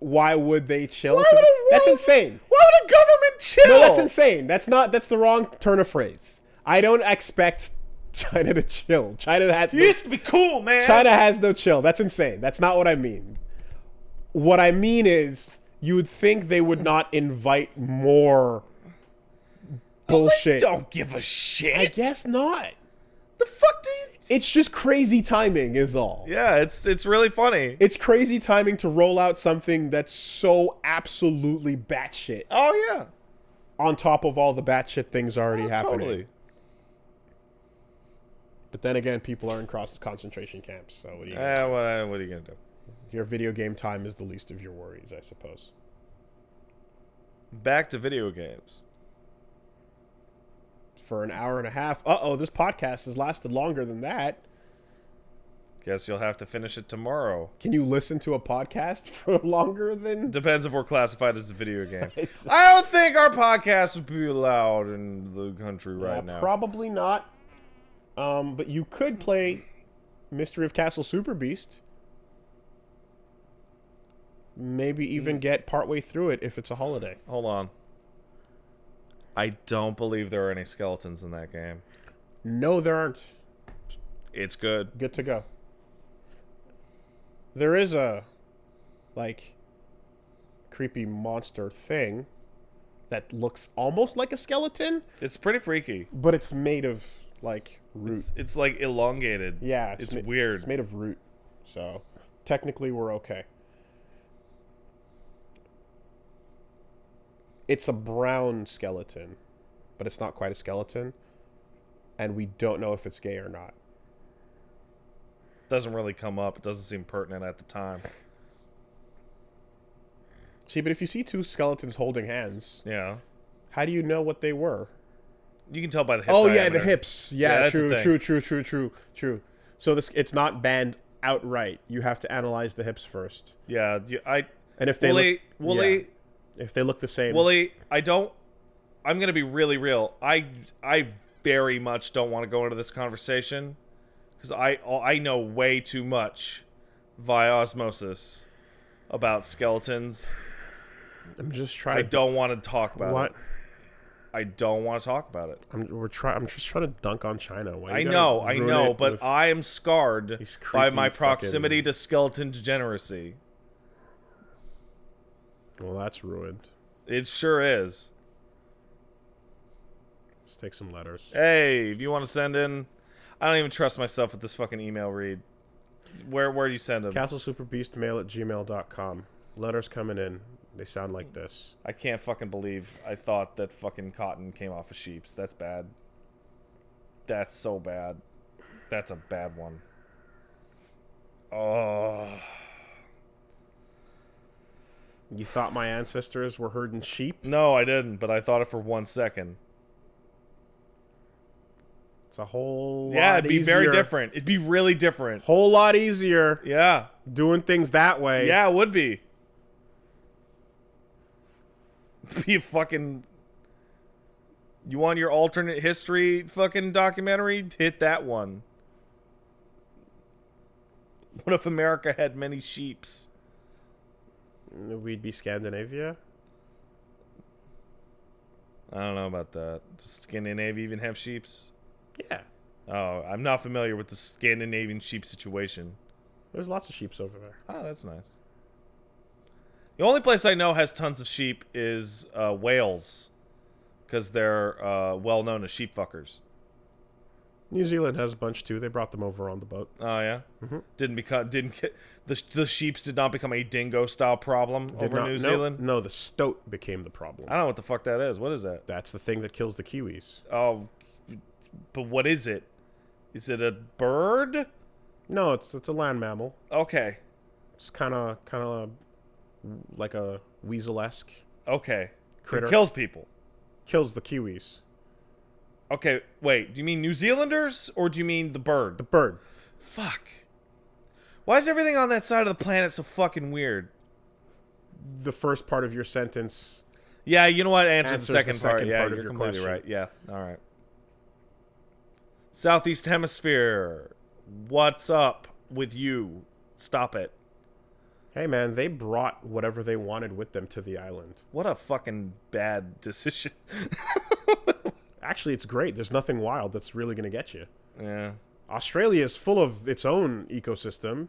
why would they chill? That's insane. Why would a government chill? No, that's insane. That's the wrong turn of phrase. I don't expect China to chill. It used to be cool, man. China has no chill. That's insane. That's not what I mean. What I mean is, you would think they would not invite more bullshit. They don't give a shit. I guess not. The fuck do you... It's just crazy timing is all. Yeah, it's really funny. It's crazy timing to roll out something that's so absolutely batshit Oh yeah. on top of all the batshit things already happening. Totally. But then again, people are in concentration camps, so what are you gonna Yeah, do? what are you gonna do? Your video game time is the least of your worries, I suppose. Back to video games. for an hour and a half. Uh-oh, this podcast has lasted longer than that. Guess you'll have to finish it tomorrow. Can you listen to a podcast for longer than... Depends if we're classified as a video game. I don't think our podcast would be allowed in the country right now. Probably not. But you could play Mystery of Castle Super Beast. Maybe even get partway through it if it's a holiday. Hold on. I don't believe there are any skeletons in that game. No, there aren't. It's good. Good to go. There is a, like, creepy monster thing that looks almost like a skeleton. It's pretty freaky. But it's made of, like, root. It's like elongated. Yeah. It's weird. It's made of root. So, technically we're okay. It's a brown skeleton, but it's not quite a skeleton. And we don't know if it's gay or not. Doesn't really come up. It doesn't seem pertinent at the time. See, but if you see two skeletons holding hands, yeah, how do you know what they were? You can tell by the hip diameter. Yeah, the hips. Yeah, that's true. So it's not banned outright. You have to analyze the hips first. Yeah, and if they if they look the same. Wooly, I'm gonna be really real. I very much don't want to go into this conversation. Because I know way too much via osmosis about skeletons. I'm just trying. I don't want to talk about it. I don't want to talk about it. I'm just trying to dunk on China. I know, but I am scarred by my proximity to skeleton degeneracy. Well, that's ruined. It sure is. Let's take some letters. Hey, if you want to send in... I don't even trust myself with this fucking email read. Where do you send them? castlesuperbeastmail@gmail.com. Letters coming in. They sound like this. I can't fucking believe I thought that fucking cotton came off of sheeps. That's bad. That's so bad. That's a bad one. Oh. You thought my ancestors were herding sheep? No, I didn't, but I thought it for 1 second. It's a whole lot Yeah, it'd be easier. very different. It'd be really different. Whole lot easier. Yeah. Doing things that way. Yeah, it would be. It'd be a fucking... You want your alternate history fucking documentary? Hit that one. What if America had many sheeps? We'd be Scandinavia? I don't know about that. Does Scandinavia even have sheeps? Yeah. Oh, I'm not familiar with the Scandinavian sheep situation. There's lots of sheeps over there. Oh, that's nice. The only place I know has tons of sheep is Wales, because they're well known as sheep fuckers. New Zealand has a bunch too. They brought them over on the boat. Oh yeah. Mm-hmm. Didn't get the sheeps did not become a dingo style problem over New Zealand. No, the stoat became the problem. I don't know what the fuck that is. What is that? That's the thing that kills the kiwis. Oh, but what is it? Is it a bird? No, it's a land mammal. Okay. It's kind of like a weasel-esque. Okay. Critter. It kills people. Kills the kiwis. Okay, wait. Do you mean New Zealanders or do you mean the bird? The bird. Fuck. Why is everything on that side of the planet so fucking weird? The first part of your sentence. Yeah, you know what? Answer the Answers second part. Yeah, you're completely right. Yeah, all right. Southeast Hemisphere. What's up with you? Stop it. Hey, man, they brought whatever they wanted with them to the island. What a fucking bad decision. Actually, it's great. There's nothing wild that's really going to get you. Yeah. Australia is full of its own ecosystem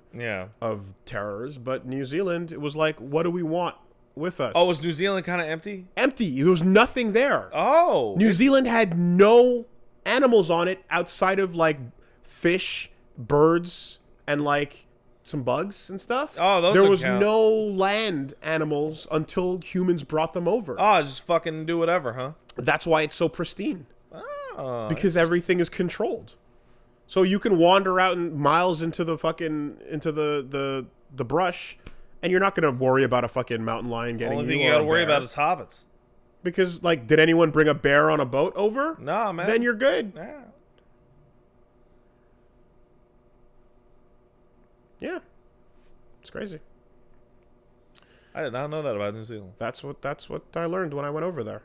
of terrors, but New Zealand, it was like, what do we want with us? Oh, was New Zealand kind of empty? Empty. There was nothing there. Oh. New Zealand had no animals on it outside of, like, fish, birds, and, like, some bugs and stuff. Oh, those There was count. no land animals until humans brought them over. Oh, just fucking do whatever, huh? That's why it's so pristine. Oh. Because everything is controlled. So you can wander out and miles into the fucking the brush, and you're not gonna worry about a fucking mountain lion getting you. Only thing you or gotta a worry bear. about is hobbits. Because, like, did anyone bring a bear on a boat over? Nah, man. Then you're good. Yeah. Yeah. It's crazy. I did not know that about New Zealand. That's what I learned when I went over there.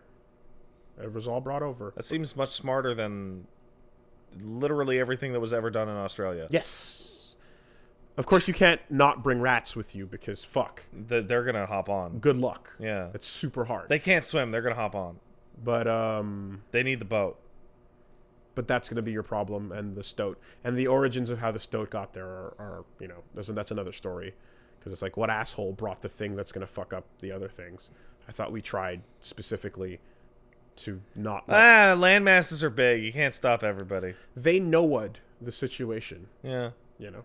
It was all brought over. That seems much smarter than literally everything that was ever done in Australia. Yes. Of course, you can't not bring rats with you because fuck. They're gonna hop on. Good luck. Yeah. It's super hard. They can't swim. They're gonna hop on. But they need the boat. But that's going to be your problem, and the stoat and the origins of how the stoat got there are you know, that's another story, because it's like, what asshole brought the thing that's going to fuck up the other things? I thought we tried specifically to not. Land masses are big. You can't stop everybody. They know what the situation. Yeah. You know.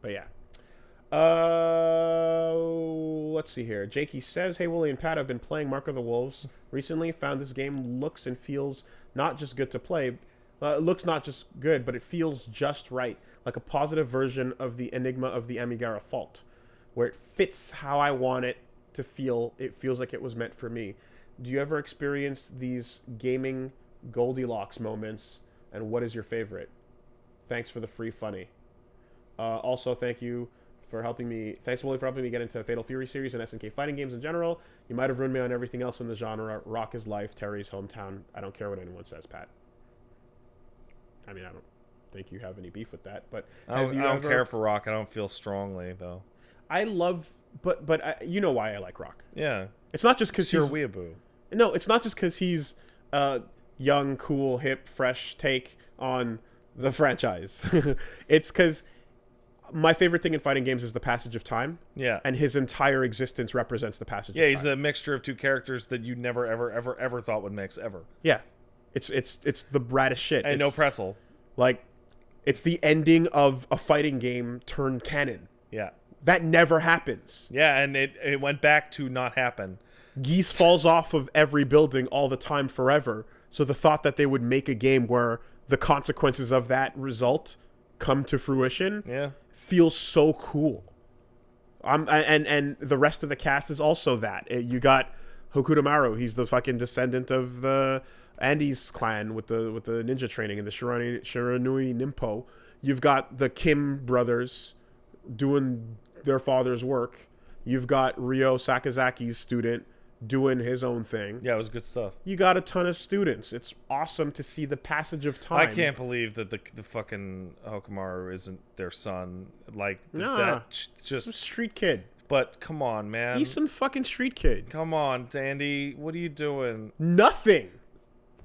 But yeah. Let's see here. Jakey says, "Hey, Willie and Pat, I've been playing Mark of the Wolves recently. Found this game looks and feels not just good to play. It looks not just good, but it feels just right, like a positive version of the Enigma of the Amigara Fault, where it fits how I want it to feel. It feels like it was meant for me. Do you ever experience these gaming Goldilocks moments? And what is your favorite? Thanks for the free funny. Also, thank you." Thanks, Willie, for helping me get into Fatal Fury series and SNK fighting games in general. You might have ruined me on everything else in the genre. Rock is life, Terry's hometown. I don't care what anyone says, Pat. I mean, I don't think you have any beef with that, but I don't care for Rock. I don't feel strongly though. I love, but you know why I like Rock. Yeah, it's not just because you're he's a weeaboo. No, it's not just because he's young, cool, hip, fresh take on the franchise. It's because my favorite thing in fighting games is the passage of time. Yeah. And his entire existence represents the passage of time. Yeah, he's a mixture of two characters that you never, ever, ever, ever thought would mix, ever. Yeah. It's the braddest shit. And no pretzel. Like, it's the ending of a fighting game turned canon. Yeah. That never happens. Yeah, and it went back to not happen. Geese falls off of every building all the time forever. So the thought that they would make a game where the consequences of that result come to fruition... Yeah. feels so cool. And the rest of the cast is also that. You got Hokuto Maru. He's the fucking descendant of the Andes clan with the ninja training and the Shiranui Nimpo. You've got the Kim brothers doing their father's work. You've got Ryo Sakazaki's student doing his own thing. Yeah, it was good stuff. You got a ton of students. It's awesome to see the passage of time. I can't believe that the fucking Hokumaru isn't their son. Like, that just... some street kid. But come on, man. He's some fucking street kid. Come on, Dandy. What are you doing? Nothing.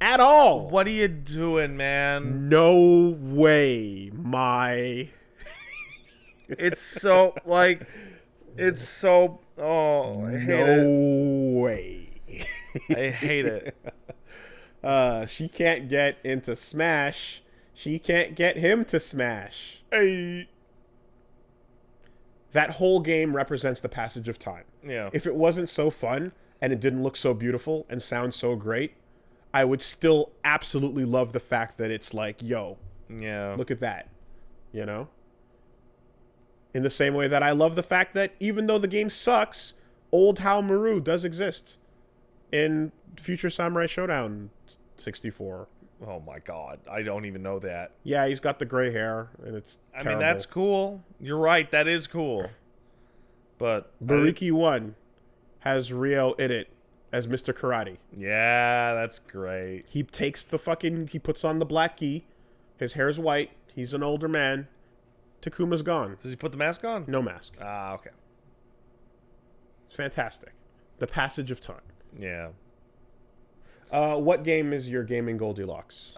At all. What are you doing, man? No way, my... It's so, like... It's so... Oh, I hate it. No way. I hate it. She can't get into Smash. She can't get him to Smash. Hey. That whole game represents the passage of time. Yeah. If it wasn't so fun and it didn't look so beautiful and sound so great, I would still absolutely love the fact that it's like, yo, yeah, look at that. You know? In the same way that I love the fact that even though the game sucks, Old Hal Maru does exist in Future Samurai Showdown 64. Oh my god, I don't even know that. Yeah, he's got the gray hair, and it's terrible. I mean, that's cool. You're right, that is cool. But... Bariki 1 has Ryo in it as Mr. Karate. Yeah, that's great. He takes the fucking... He puts on the black gi. His hair's white. He's an older man. Takuma's gone. Does he put the mask on? No mask. Ah, okay. It's fantastic. The passage of time. Yeah. What game is your gaming Goldilocks?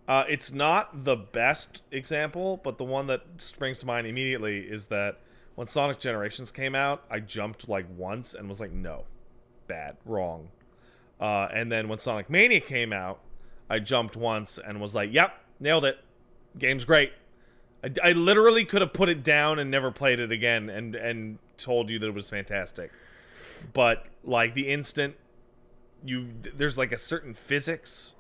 It's not the best example, but the one that springs to mind immediately is that when Sonic Generations came out, I jumped like once and was like, no, bad, wrong. And then when Sonic Mania came out, I jumped once and was like, yep, nailed it. Game's great. I literally could have put it down and never played it again and told you that it was fantastic. But like the instant there's like a certain physics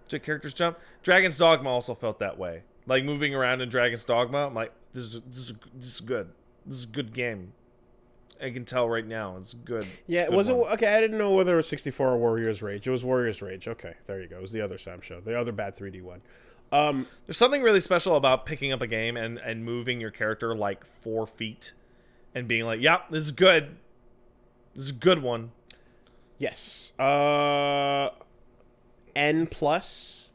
to characters jump. Dragon's Dogma also felt that way. Like moving around in Dragon's Dogma, I'm like, this is good. This is a good game. I can tell right now. It's good. Yeah, It's a good was it one. okay? I didn't know whether it was 64 or Warriors Rage. It was Warriors Rage. Okay, there you go. It was the other Sam show, the other bad 3D one. There's something really special about picking up a game and moving your character like 4 feet and being like, "Yep, this is good. This is a good one." Yes. N plus.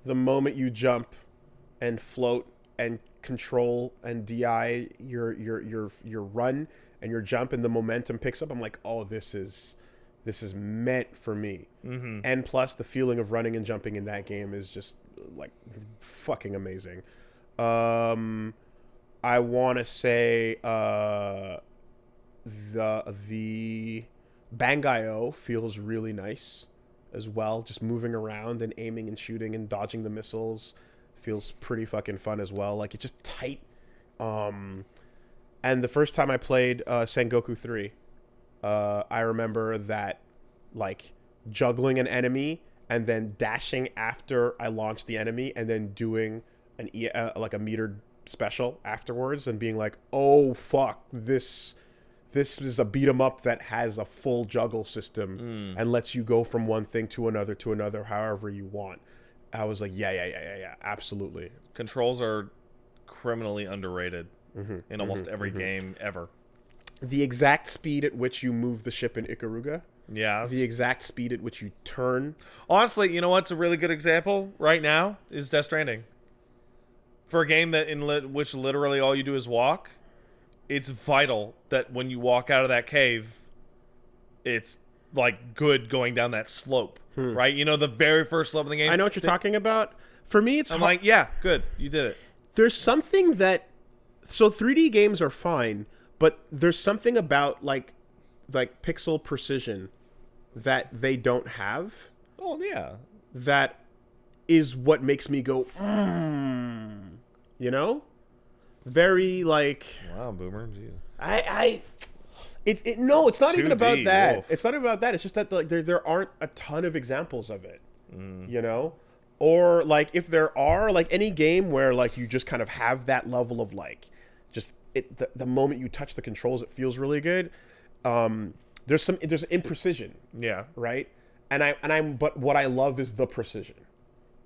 The moment you jump, and float and control and DI your run and your jump and the momentum picks up, I'm like, oh, this is meant for me. Mm-hmm. And plus the feeling of running and jumping in that game is just like fucking amazing. I want to say the Bangai-O feels really nice as well. Just moving around and aiming and shooting and dodging the missiles feels pretty fucking fun as well. Like, it's just tight. And the first time I played Sengoku 3, I remember that, like, juggling an enemy and then dashing after I launched the enemy and then doing like a metered special afterwards and being like, oh fuck, this is a beat 'em up that has a full juggle system and lets you go from one thing to another however you want. I was like, yeah, absolutely. Controls are criminally underrated in almost every game ever. The exact speed at which you move the ship in Ikaruga. Yeah. The exact speed at which you turn. Honestly, you know what's a really good example right now is Death Stranding. For a game that which literally all you do is walk, it's vital that when you walk out of that cave, it's like good going down that slope, right? You know, the very first slope of the game. I know what you're talking about. For me, it's I'm like, yeah, good, you did it. There's something that, so 3D games are fine, but there's something about like pixel precision that they don't have. Oh yeah, that is what makes me go, you know, very like. Wow, Boomer. Jeez. No, it's not even 2D, about that. wolf. It's not even about that. It's just that like there aren't a ton of examples of it, you know, or like if there are, like any game where like you just kind of have that level of like just the moment you touch the controls, it feels really good. There's imprecision, Yeah. right? But what I love is the precision,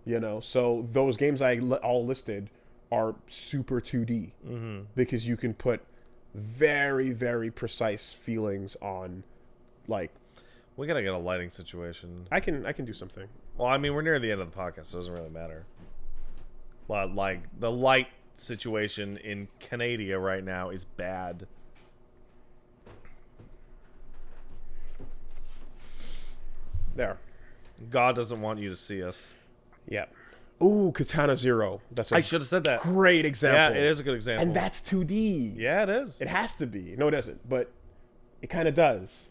you know. So those games all listed are super 2D because you can put very, very precise feelings on, like. We gotta get a lighting situation. I can do something. Well, I mean, we're near the end of the podcast, so it doesn't really matter. But like the light situation in Canada right now is bad. There. God doesn't want you to see us. Yeah. Ooh, Katana Zero. That's I should have said that. great example. Yeah, it is a good example. And that's 2D. Yeah, it is. It has to be. No, it doesn't. But it kind of does.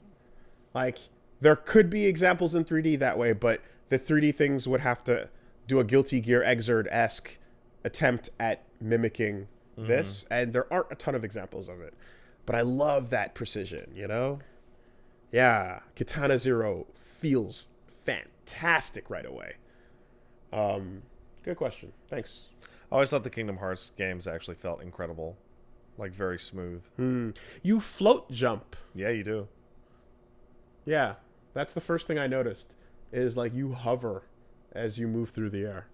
Like, there could be examples in 3D that way, but the 3D things would have to do a Guilty Gear Xrd-esque attempt at mimicking this, and there aren't a ton of examples of it. But I love that precision, you know? Yeah, Katana Zero feels fantastic right away. Good question. Thanks. I always thought the Kingdom Hearts games actually felt incredible. Like, very smooth. You float jump. Yeah, you do. Yeah, that's the first thing I noticed, is like you hover as you move through the air.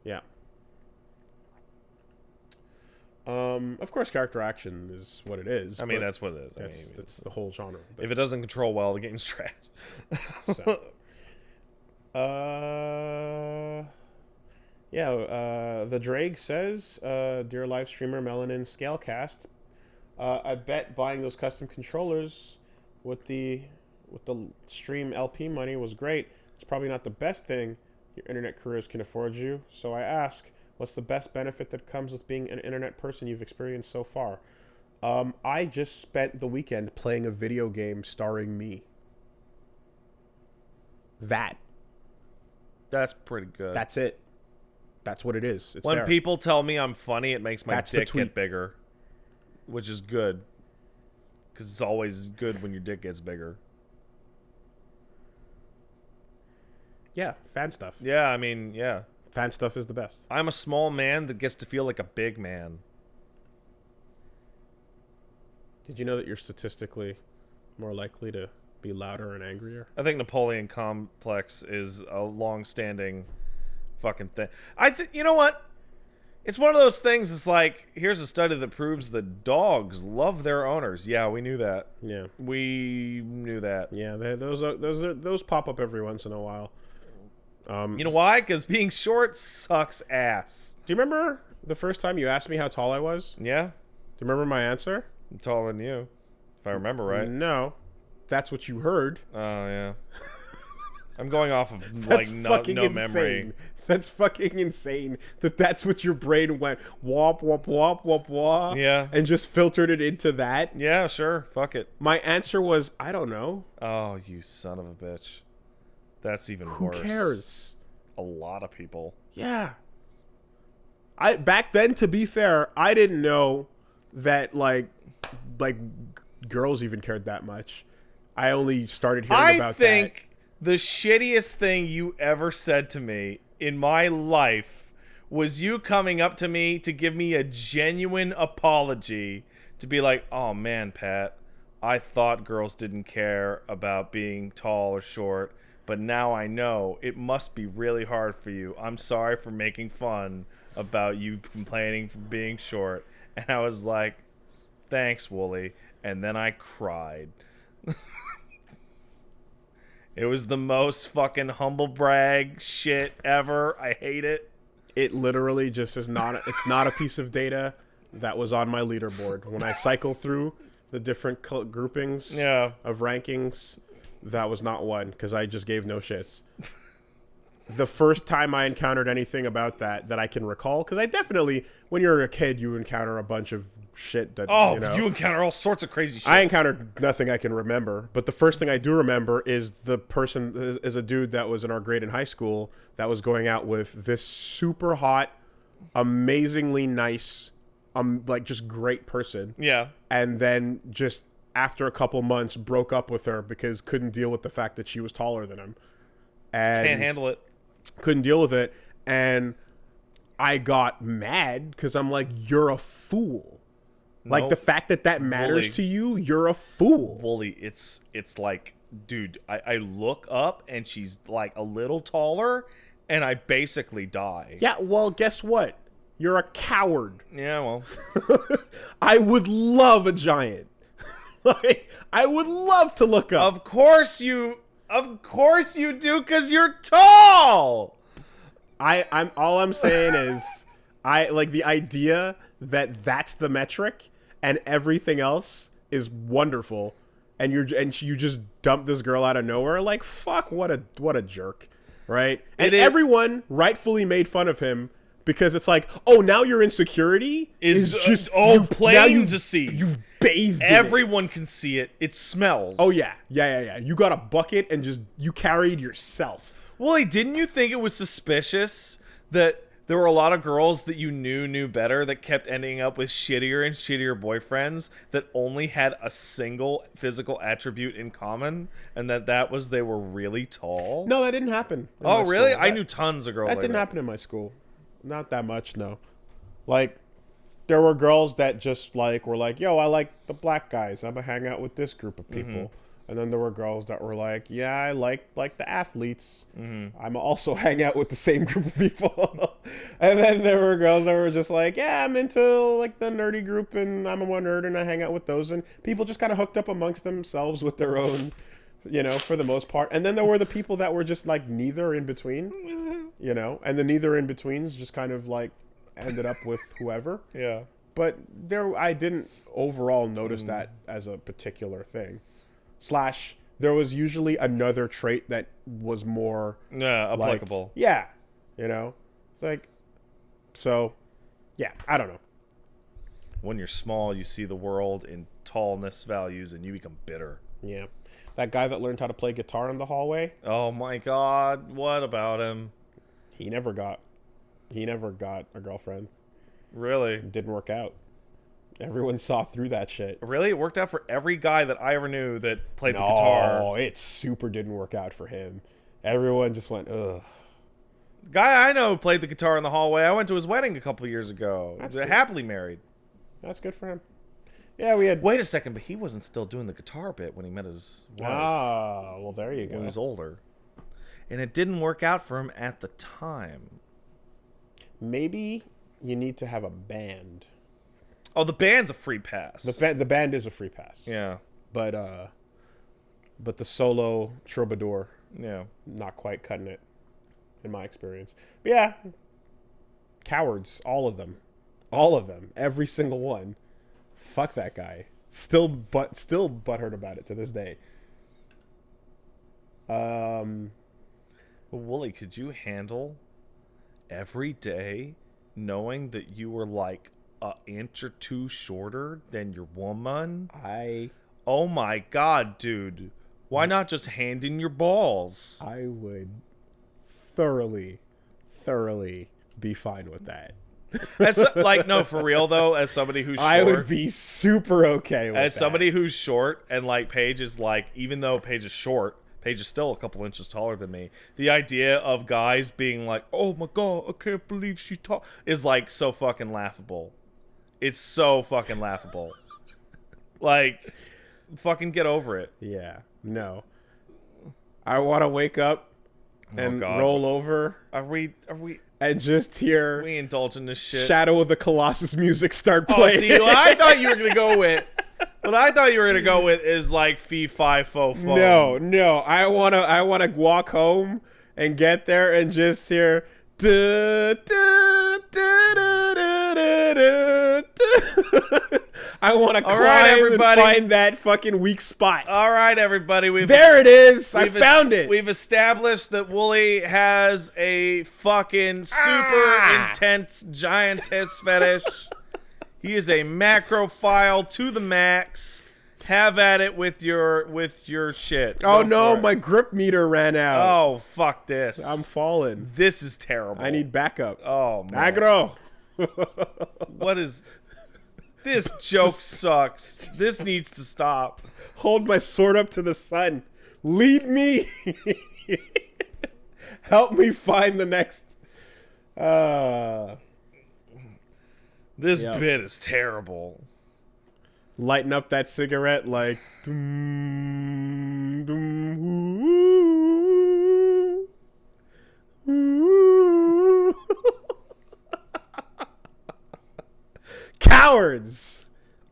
Yeah. Of course, character action is what it is. I mean, that's what it is. That's the whole genre. If it doesn't control well, the game's trash. So. The Drake says, dear live streamer Melanin Scalecast, I bet buying those custom controllers with the stream LP money was great. It's probably not the best thing your internet careers can afford you. So I ask, what's the best benefit that comes with being an internet person you've experienced so far? I just spent the weekend playing a video game starring me. That's pretty good. That's it. That's what it is. It's when there. people tell me I'm funny, it makes my That's the dick tweet. get bigger, which is good. Because it's always good when your dick gets bigger. Yeah, fan stuff. Yeah, I mean, yeah. Fan stuff is the best. I'm a small man that gets to feel like a big man. Did you know that you're statistically more likely to be louder and angrier? I think Napoleon complex is a long-standing fucking thing. You know what? It's one of those things. It's like, here's a study that proves that dogs love their owners. Yeah, we knew that. Yeah, We knew that. yeah. Those pop up every once in a while. You know why? Because being short sucks ass. Do you remember the first time you asked me how tall I was? Yeah, Do you remember my answer? I'm taller than you, if I remember right. No, that's what you heard. Oh yeah. I'm going off of That's like no fucking insane. memory. That's fucking insane. That's what your brain went wop wop wop wop wop. Yeah. And just filtered it into that. Yeah, sure. Fuck it. My answer was I don't know. Oh, you son of a bitch. That's even Who worse. cares? A lot of people. Yeah. I back then, to be fair, I didn't know that like girls even cared that much. I only started hearing about that. I think the shittiest thing you ever said to me in my life was you coming up to me to give me a genuine apology, to be like, oh man, Pat, I thought girls didn't care about being tall or short, but now I know it must be really hard for you. I'm sorry for making fun about you complaining for being short. And I was like, thanks, Wooly. And then I cried. It was the most fucking humble brag shit ever. I hate it. It literally just is not. It's not a piece of data that was on my leaderboard when I cycle through the different groupings of rankings. That was not one because I just gave no shits. The first time I encountered anything about that I can recall, because I definitely, when you're a kid, you encounter a bunch of shit that, you encounter all sorts of crazy shit. I encountered nothing I can remember, but the first thing I do remember is the person is a dude that was in our grade in high school that was going out with this super hot, amazingly nice, like just great person. Yeah. And then just after a couple months broke up with her because couldn't deal with the fact that she was taller than him. And can't handle it. Couldn't deal with it. And I got mad because I'm like, you're a fool. Like, the fact that matters to you, you're a fool. Wooly, it's like, dude, I look up and she's like a little taller and I basically die. Yeah, well, guess what? You're a coward. Yeah, well. I would love a giant. Like, I would love to look up. Of course you do, because you're tall. I'm all I'm saying is I like the idea that that's the metric and everything else is wonderful, and you just dump this girl out of nowhere. Like, fuck, what a jerk, right? And everyone rightfully made fun of him because it's like, oh, now your insecurity is just plain to see. You've bathed. Everyone can see it. It smells. Oh yeah. You got a bucket and just you carried yourself. Wooly, didn't you think it was suspicious that there were a lot of girls that you knew better that kept ending up with shittier and shittier boyfriends that only had a single physical attribute in common, and that was they were really tall? No, that didn't happen. Oh, really? I knew tons of girls that like didn't happen in my school. Not that much, no. Like, there were girls that just like were like, yo, I like the black guys. I'm gonna hang out with this group of people. Mm-hmm. And then there were girls that were like, yeah, I like the athletes. Mm-hmm. I'm also hang out with the same group of people. And then there were girls that were just like, yeah, I'm into like the nerdy group and I'm a one nerd and I hang out with those. And people just kind of hooked up amongst themselves with their own, for the most part. And then there were the people that were just like neither in between, and the neither in betweens just kind of like ended up with whoever. Yeah. But I didn't overall notice that as a particular thing. / there was usually another trait that was more applicable. Like, it's like, so yeah, I don't know. When you're small, you see the world in tallness values and you become bitter. Yeah. That guy that learned how to play guitar in the hallway. Oh my God. What about him? He never got a girlfriend. Really? It didn't work out. Everyone saw through that shit. Really? It worked out for every guy that I ever knew that played the guitar. No, it super didn't work out for him. Everyone just went, ugh. The guy I know who played the guitar in the hallway, I went to his wedding a couple years ago. He's happily married. That's good for him. Yeah, we had. Wait a second, but he wasn't still doing the guitar bit when he met his wife. Ah, well, there you go. When he was older. And it didn't work out for him at the time. Maybe you need to have a band. Oh, the band's a free pass. The band is a free pass. Yeah. But the solo troubadour, Yeah. not quite cutting it, in my experience. But yeah, cowards, all of them, every single one. Fuck that guy. Still butthurt about it to this day. Wooly, could you handle every day knowing that you were like an inch or two shorter than your woman? Oh my god, dude. Why not just hand in your balls? I would thoroughly be fine with that. Like, no, for real though, as somebody who's short, I would be super okay with that. as somebody who's short, and like Paige is like, even though Paige is short, Paige is still a couple inches taller than me. The idea of guys being like, "Oh my god, I can't believe she tall," is like so fucking laughable. It's so fucking laughable. Like, fucking get over it. Yeah. No. I want to wake up and roll over. Are we And just hear we indulging this shit? Shadow of the Colossus music start Oh, playing. see, what I thought you were gonna go with. What I thought you were gonna go with is like fee fi fo fo. No. I wanna walk home and get there and just hear. I want to climb and find that fucking weak spot. All right, everybody. There it is. I found it. We've established that Wooly has a fucking super intense giantess fetish. He is a macrophile to the max. Have at it with your shit. Oh no, my grip meter ran out. Oh, fuck this. I'm falling. This is terrible. I need backup. Oh, man. Agro. What is... This joke sucks. This needs to stop. Hold my sword up to the sun. Lead me. Help me find the next... This bit is terrible. Lighten up that cigarette like... Dum, dum, ooh, ooh. Cowards!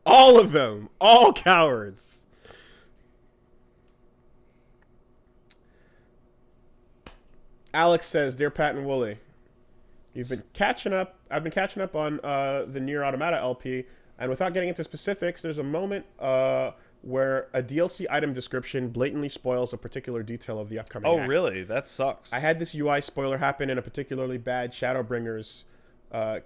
All of them. All cowards. Alex says, "Dear Pat and Wooly, I've been catching up on the Nier Automata LP, and without getting into specifics, there's a moment where a DLC item description blatantly spoils a particular detail of the upcoming act. Really? That sucks. I had this UI spoiler happen in a particularly bad Shadowbringers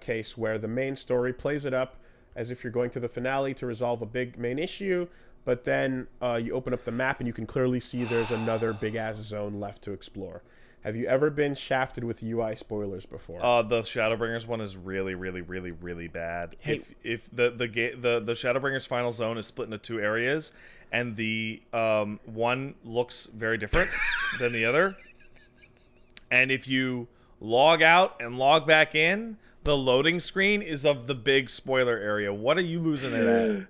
case where the main story plays it up as if you're going to the finale to resolve a big main issue, but then you open up the map and you can clearly see there's another big-ass zone left to explore. Have you ever been shafted with UI spoilers before?" The Shadowbringers one is really, really, really, really bad. Hey. If the Shadowbringers final zone is split into two areas, and the one looks very different than the other, and if you log out and log back in, the loading screen is of the big spoiler area. What are you losing it at?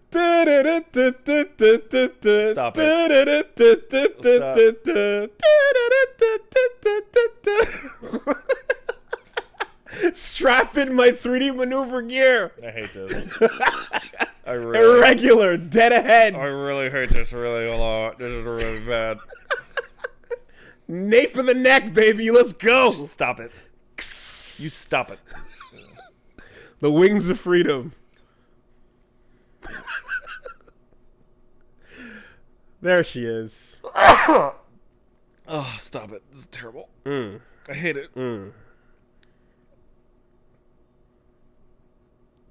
Stop it. Strap in my 3D maneuver gear. I hate this. Irregular, dead ahead. I really hate this really a lot. This is really bad. Nape of the neck, baby. Let's go. Stop it. You stop it. The wings of freedom. There she is. Oh, stop it. This is terrible. I hate it.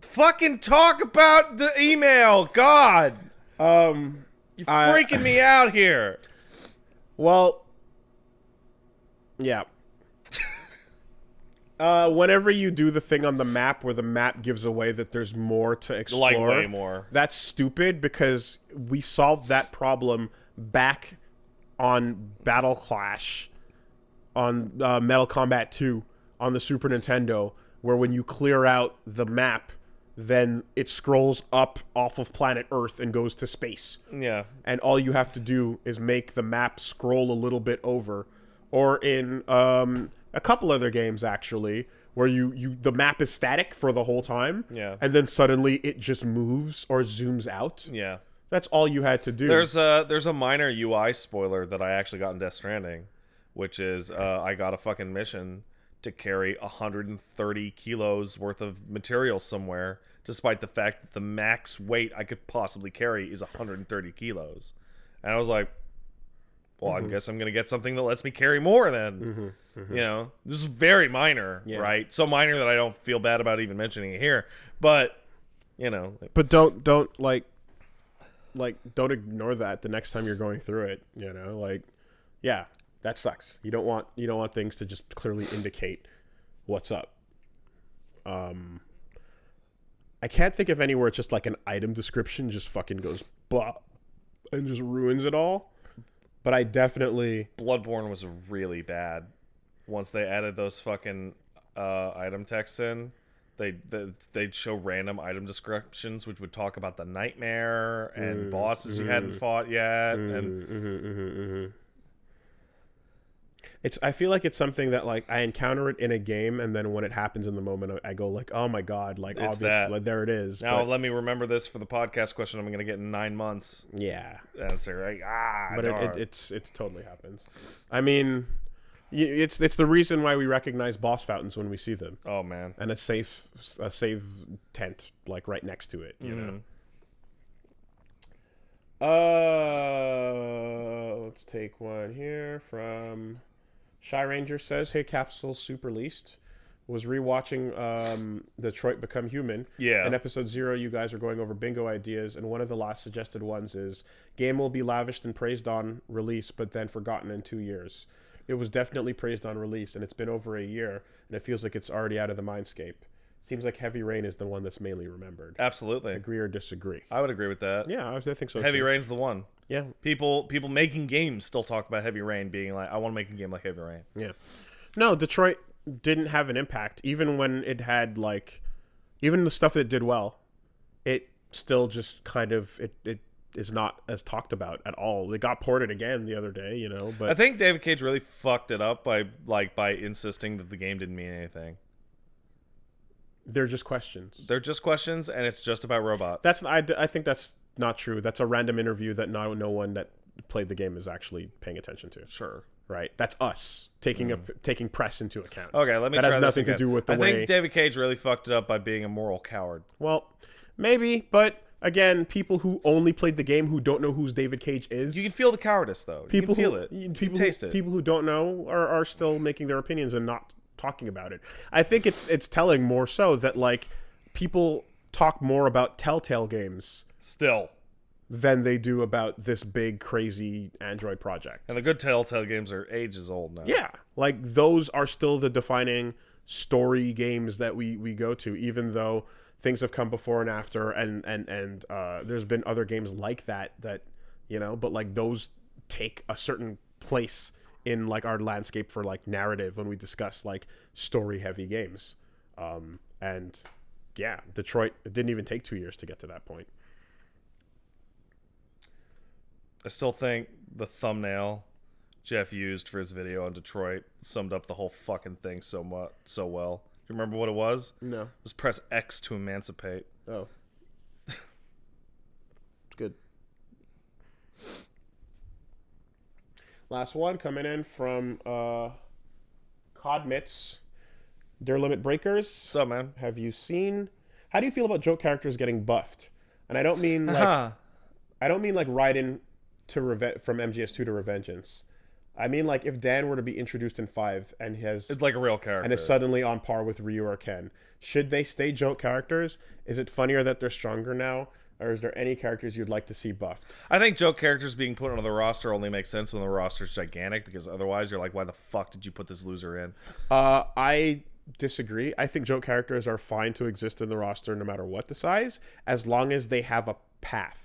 Fucking talk about the email. God. You're freaking me out here. Well, yeah. Whenever you do the thing on the map where the map gives away that there's more to explore, Like way more. That's stupid because we solved that problem back on Battle Clash on Metal Combat 2 on the Super Nintendo, where when you clear out the map, then it scrolls up off of planet Earth and goes to space. Yeah. And all you have to do is make the map scroll a little bit over. Or in a couple other games, actually, where the map is static for the whole time. Yeah. And then suddenly it just moves or zooms out. Yeah. That's all you had to do. There's a minor UI spoiler that I actually got in Death Stranding, which is I got a fucking mission to carry 130 kilos worth of material somewhere, despite the fact that the max weight I could possibly carry is 130 kilos. And I was like, well, I guess I'm going to get something that lets me carry more then. You know, this is very minor, right? So minor that I don't feel bad about even mentioning it here. But, you know. But don't don't ignore that the next time you're going through it, you know? Like, yeah, that sucks. You don't want things to just clearly indicate what's up. I can't think of anywhere it's just like an item description just fucking goes blah and just ruins it all. But I definitely... Bloodborne was really bad. Once they added those fucking item texts in, they'd show random item descriptions, which would talk about the nightmare and bosses you hadn't fought yet. I feel like it's something that like I encounter it in a game, and then when it happens in the moment, I go like, "Oh my god!" Like It's obviously, that. like, there it is. Now but, let me remember this for the podcast question I'm going to get in 9 months. yeah, And it's like, but darn. it's totally happens. I mean, it's the reason why we recognize boss fountains when we see them. Oh man, And a save tent like right next to it, you know. Let's take one here from Shy Ranger says, "Hey, Capsule Super Least. Was rewatching Detroit Become Human. Yeah. In episode 0, you guys are going over bingo ideas, and one of the last suggested ones is game will be lavished and praised on release, but then forgotten in 2 years. It was definitely praised on release, and it's been over a year, and it feels like it's already out of the mindscape. Seems like Heavy Rain is the one that's mainly remembered. Absolutely. Agree or disagree?" I would agree with that. Yeah, I think so. Heavy too. Rain's the one. Yeah, People making games still talk about Heavy Rain being like, I want to make a game like Heavy Rain. yeah. No, Detroit didn't have an impact, even when it had like, even the stuff that did well, it still just kind of it is not as talked about at all. It got ported again the other day, you know. But I think David Cage really fucked it up by insisting that the game didn't mean anything. they're just questions. They're just questions, and it's just about robots. I think that's not true. That's a random interview that no one that played the game is actually paying attention to. Sure. Right. That's us taking taking press into account. Okay, let me That try has this nothing to again. do with the I way. think David Cage really fucked it up by being a moral coward. Well, maybe, but again, people who only played the game who don't know who David Cage is. You can feel the cowardice, though. People you can feel who, it. You People can taste who, it. People who don't know are still making their opinions and not talking about it. I think it's telling more so that like people talk more about Telltale games Still. than they do about this big crazy Android project. And the good Telltale games are ages old now. Yeah, like those are still the defining story games that we go to, even though things have come before and after, and there's been other games like that you know, but like those take a certain place in like our landscape for like narrative when we discuss like story heavy games. And yeah, Detroit, it didn't even take 2 years to get to that point. I still think the thumbnail Jeff used for his video on Detroit summed up the whole fucking thing so well. You remember what it was? No. It was press X to emancipate. Oh. It's good. Last one coming in from Codmits. Dear Limit Breakers. What's up, man? Have you seen... How do you feel about joke characters getting buffed? And I don't mean like... I don't mean like Raiden from MGS2 to Revengeance. I mean like if Dan were to be introduced in 5 and It's like a real character. and is suddenly on par with Ryu or Ken, should they stay joke characters? Is it funnier that they're stronger now? Or is there any characters you'd like to see buffed? I think joke characters being put on the roster only makes sense when the roster's gigantic, because otherwise you're like, why the fuck did you put this loser in? I disagree. I think joke characters are fine to exist in the roster no matter what the size, as long as they have a path.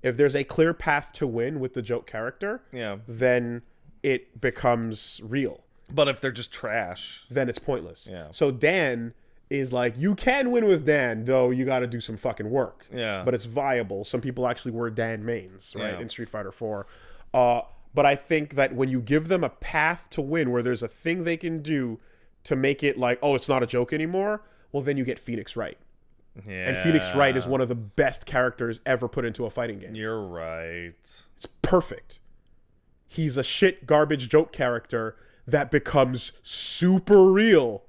If there's a clear path to win with the joke character, Yeah. then it becomes real. But if they're just trash. Then it's pointless. Yeah. So Dan is like, you can win with Dan, though you got to do some fucking work. Yeah. But it's viable. Some people actually were Dan mains, right, Yeah. in Street Fighter 4. But I think that when you give them a path to win, where there's a thing they can do to make it like, oh, it's not a joke anymore, well, then you get Phoenix Wright. Yeah. And Phoenix Wright is one of the best characters ever put into a fighting game. You're right. It's perfect. He's a shit garbage joke character that becomes super real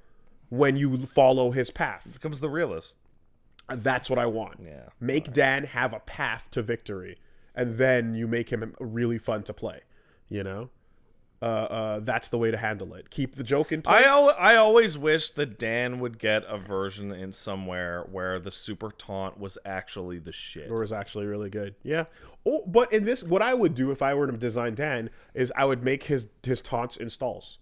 when you follow his path. Becomes the realist. That's what I want. Yeah. Make Dan have a path to victory, and then you make him really fun to play. You know? That's the way to handle it. Keep the joke in place. I always wish that Dan would get a version in somewhere where the super taunt was actually the shit. Or is actually really good. Yeah. Oh, but in this, what I would do if I were to design Dan is I would make his taunts installs.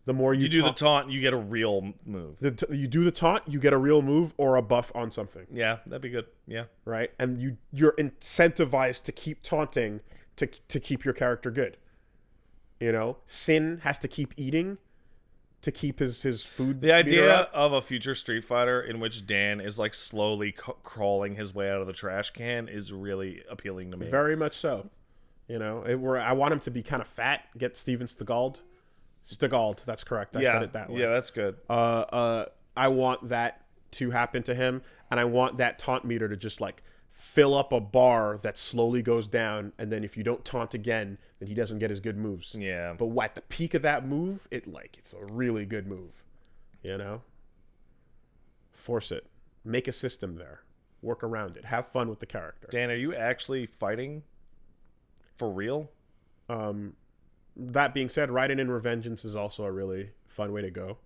The more you do the taunt, you get a real move. You do the taunt, you get a real move or a buff on something. Yeah, that'd be good. Yeah. Right? And you're incentivized to keep taunting to keep your character good. You know, Sin has to keep eating to keep his food. The idea of a future Street Fighter in which Dan is like slowly crawling his way out of the trash can is really appealing to me. Very much so. You know, I want him to be kind of fat. Get Steven Stegald. Stegald, that's correct. I said it that way. Yeah, that's good. I want that to happen to him, and I want that taunt meter to just like fill up a bar that slowly goes down, and then if you don't taunt again, then he doesn't get his good moves. Yeah. But at the peak of that move, it's a really good move. You know? Force it. Make a system there. Work around it. Have fun with the character. Dan, are you actually fighting for real? That being said, Raiden in Revengeance is also a really fun way to go.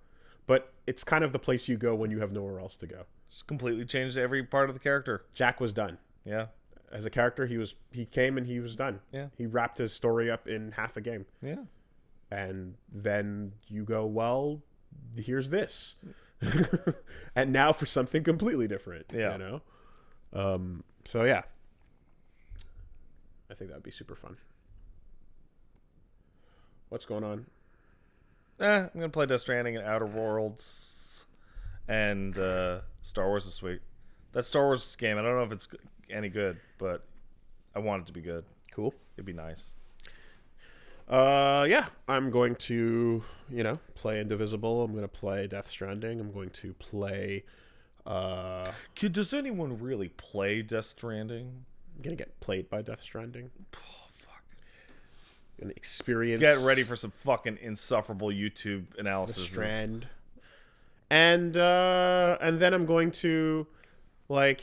But it's kind of the place you go when you have nowhere else to go. It's completely changed every part of the character. Jack was done. Yeah. As a character, he came and he was done. Yeah. He wrapped his story up in half a game. Yeah. And then you go, well, here's this. And now for something completely different. Yeah. You know? So yeah. I think that would be super fun. What's going on? I'm going to play Death Stranding and Outer Worlds and Star Wars this week. That Star Wars game, I don't know if it's any good, but I want it to be good. Cool. It'd be nice. Yeah, I'm going to, play Indivisible. I'm going to play Death Stranding. I'm going to play... Does anyone really play Death Stranding? I'm going to get played by Death Stranding. Oh, fuck. An experience... Get ready for some fucking insufferable YouTube analysis. The Strand. And then I'm going to, play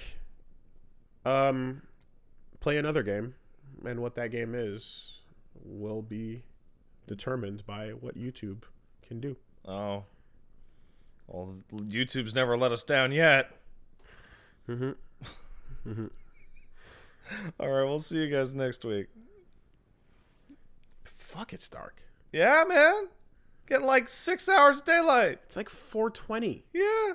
another game. And what that game is will be determined by what YouTube can do. Oh. Well, YouTube's never let us down yet. Mm-hmm. Mm-hmm. All right, we'll see you guys next week. Fuck, it's dark. Yeah, man. Getting 6 hours daylight. It's 4:20. Yeah.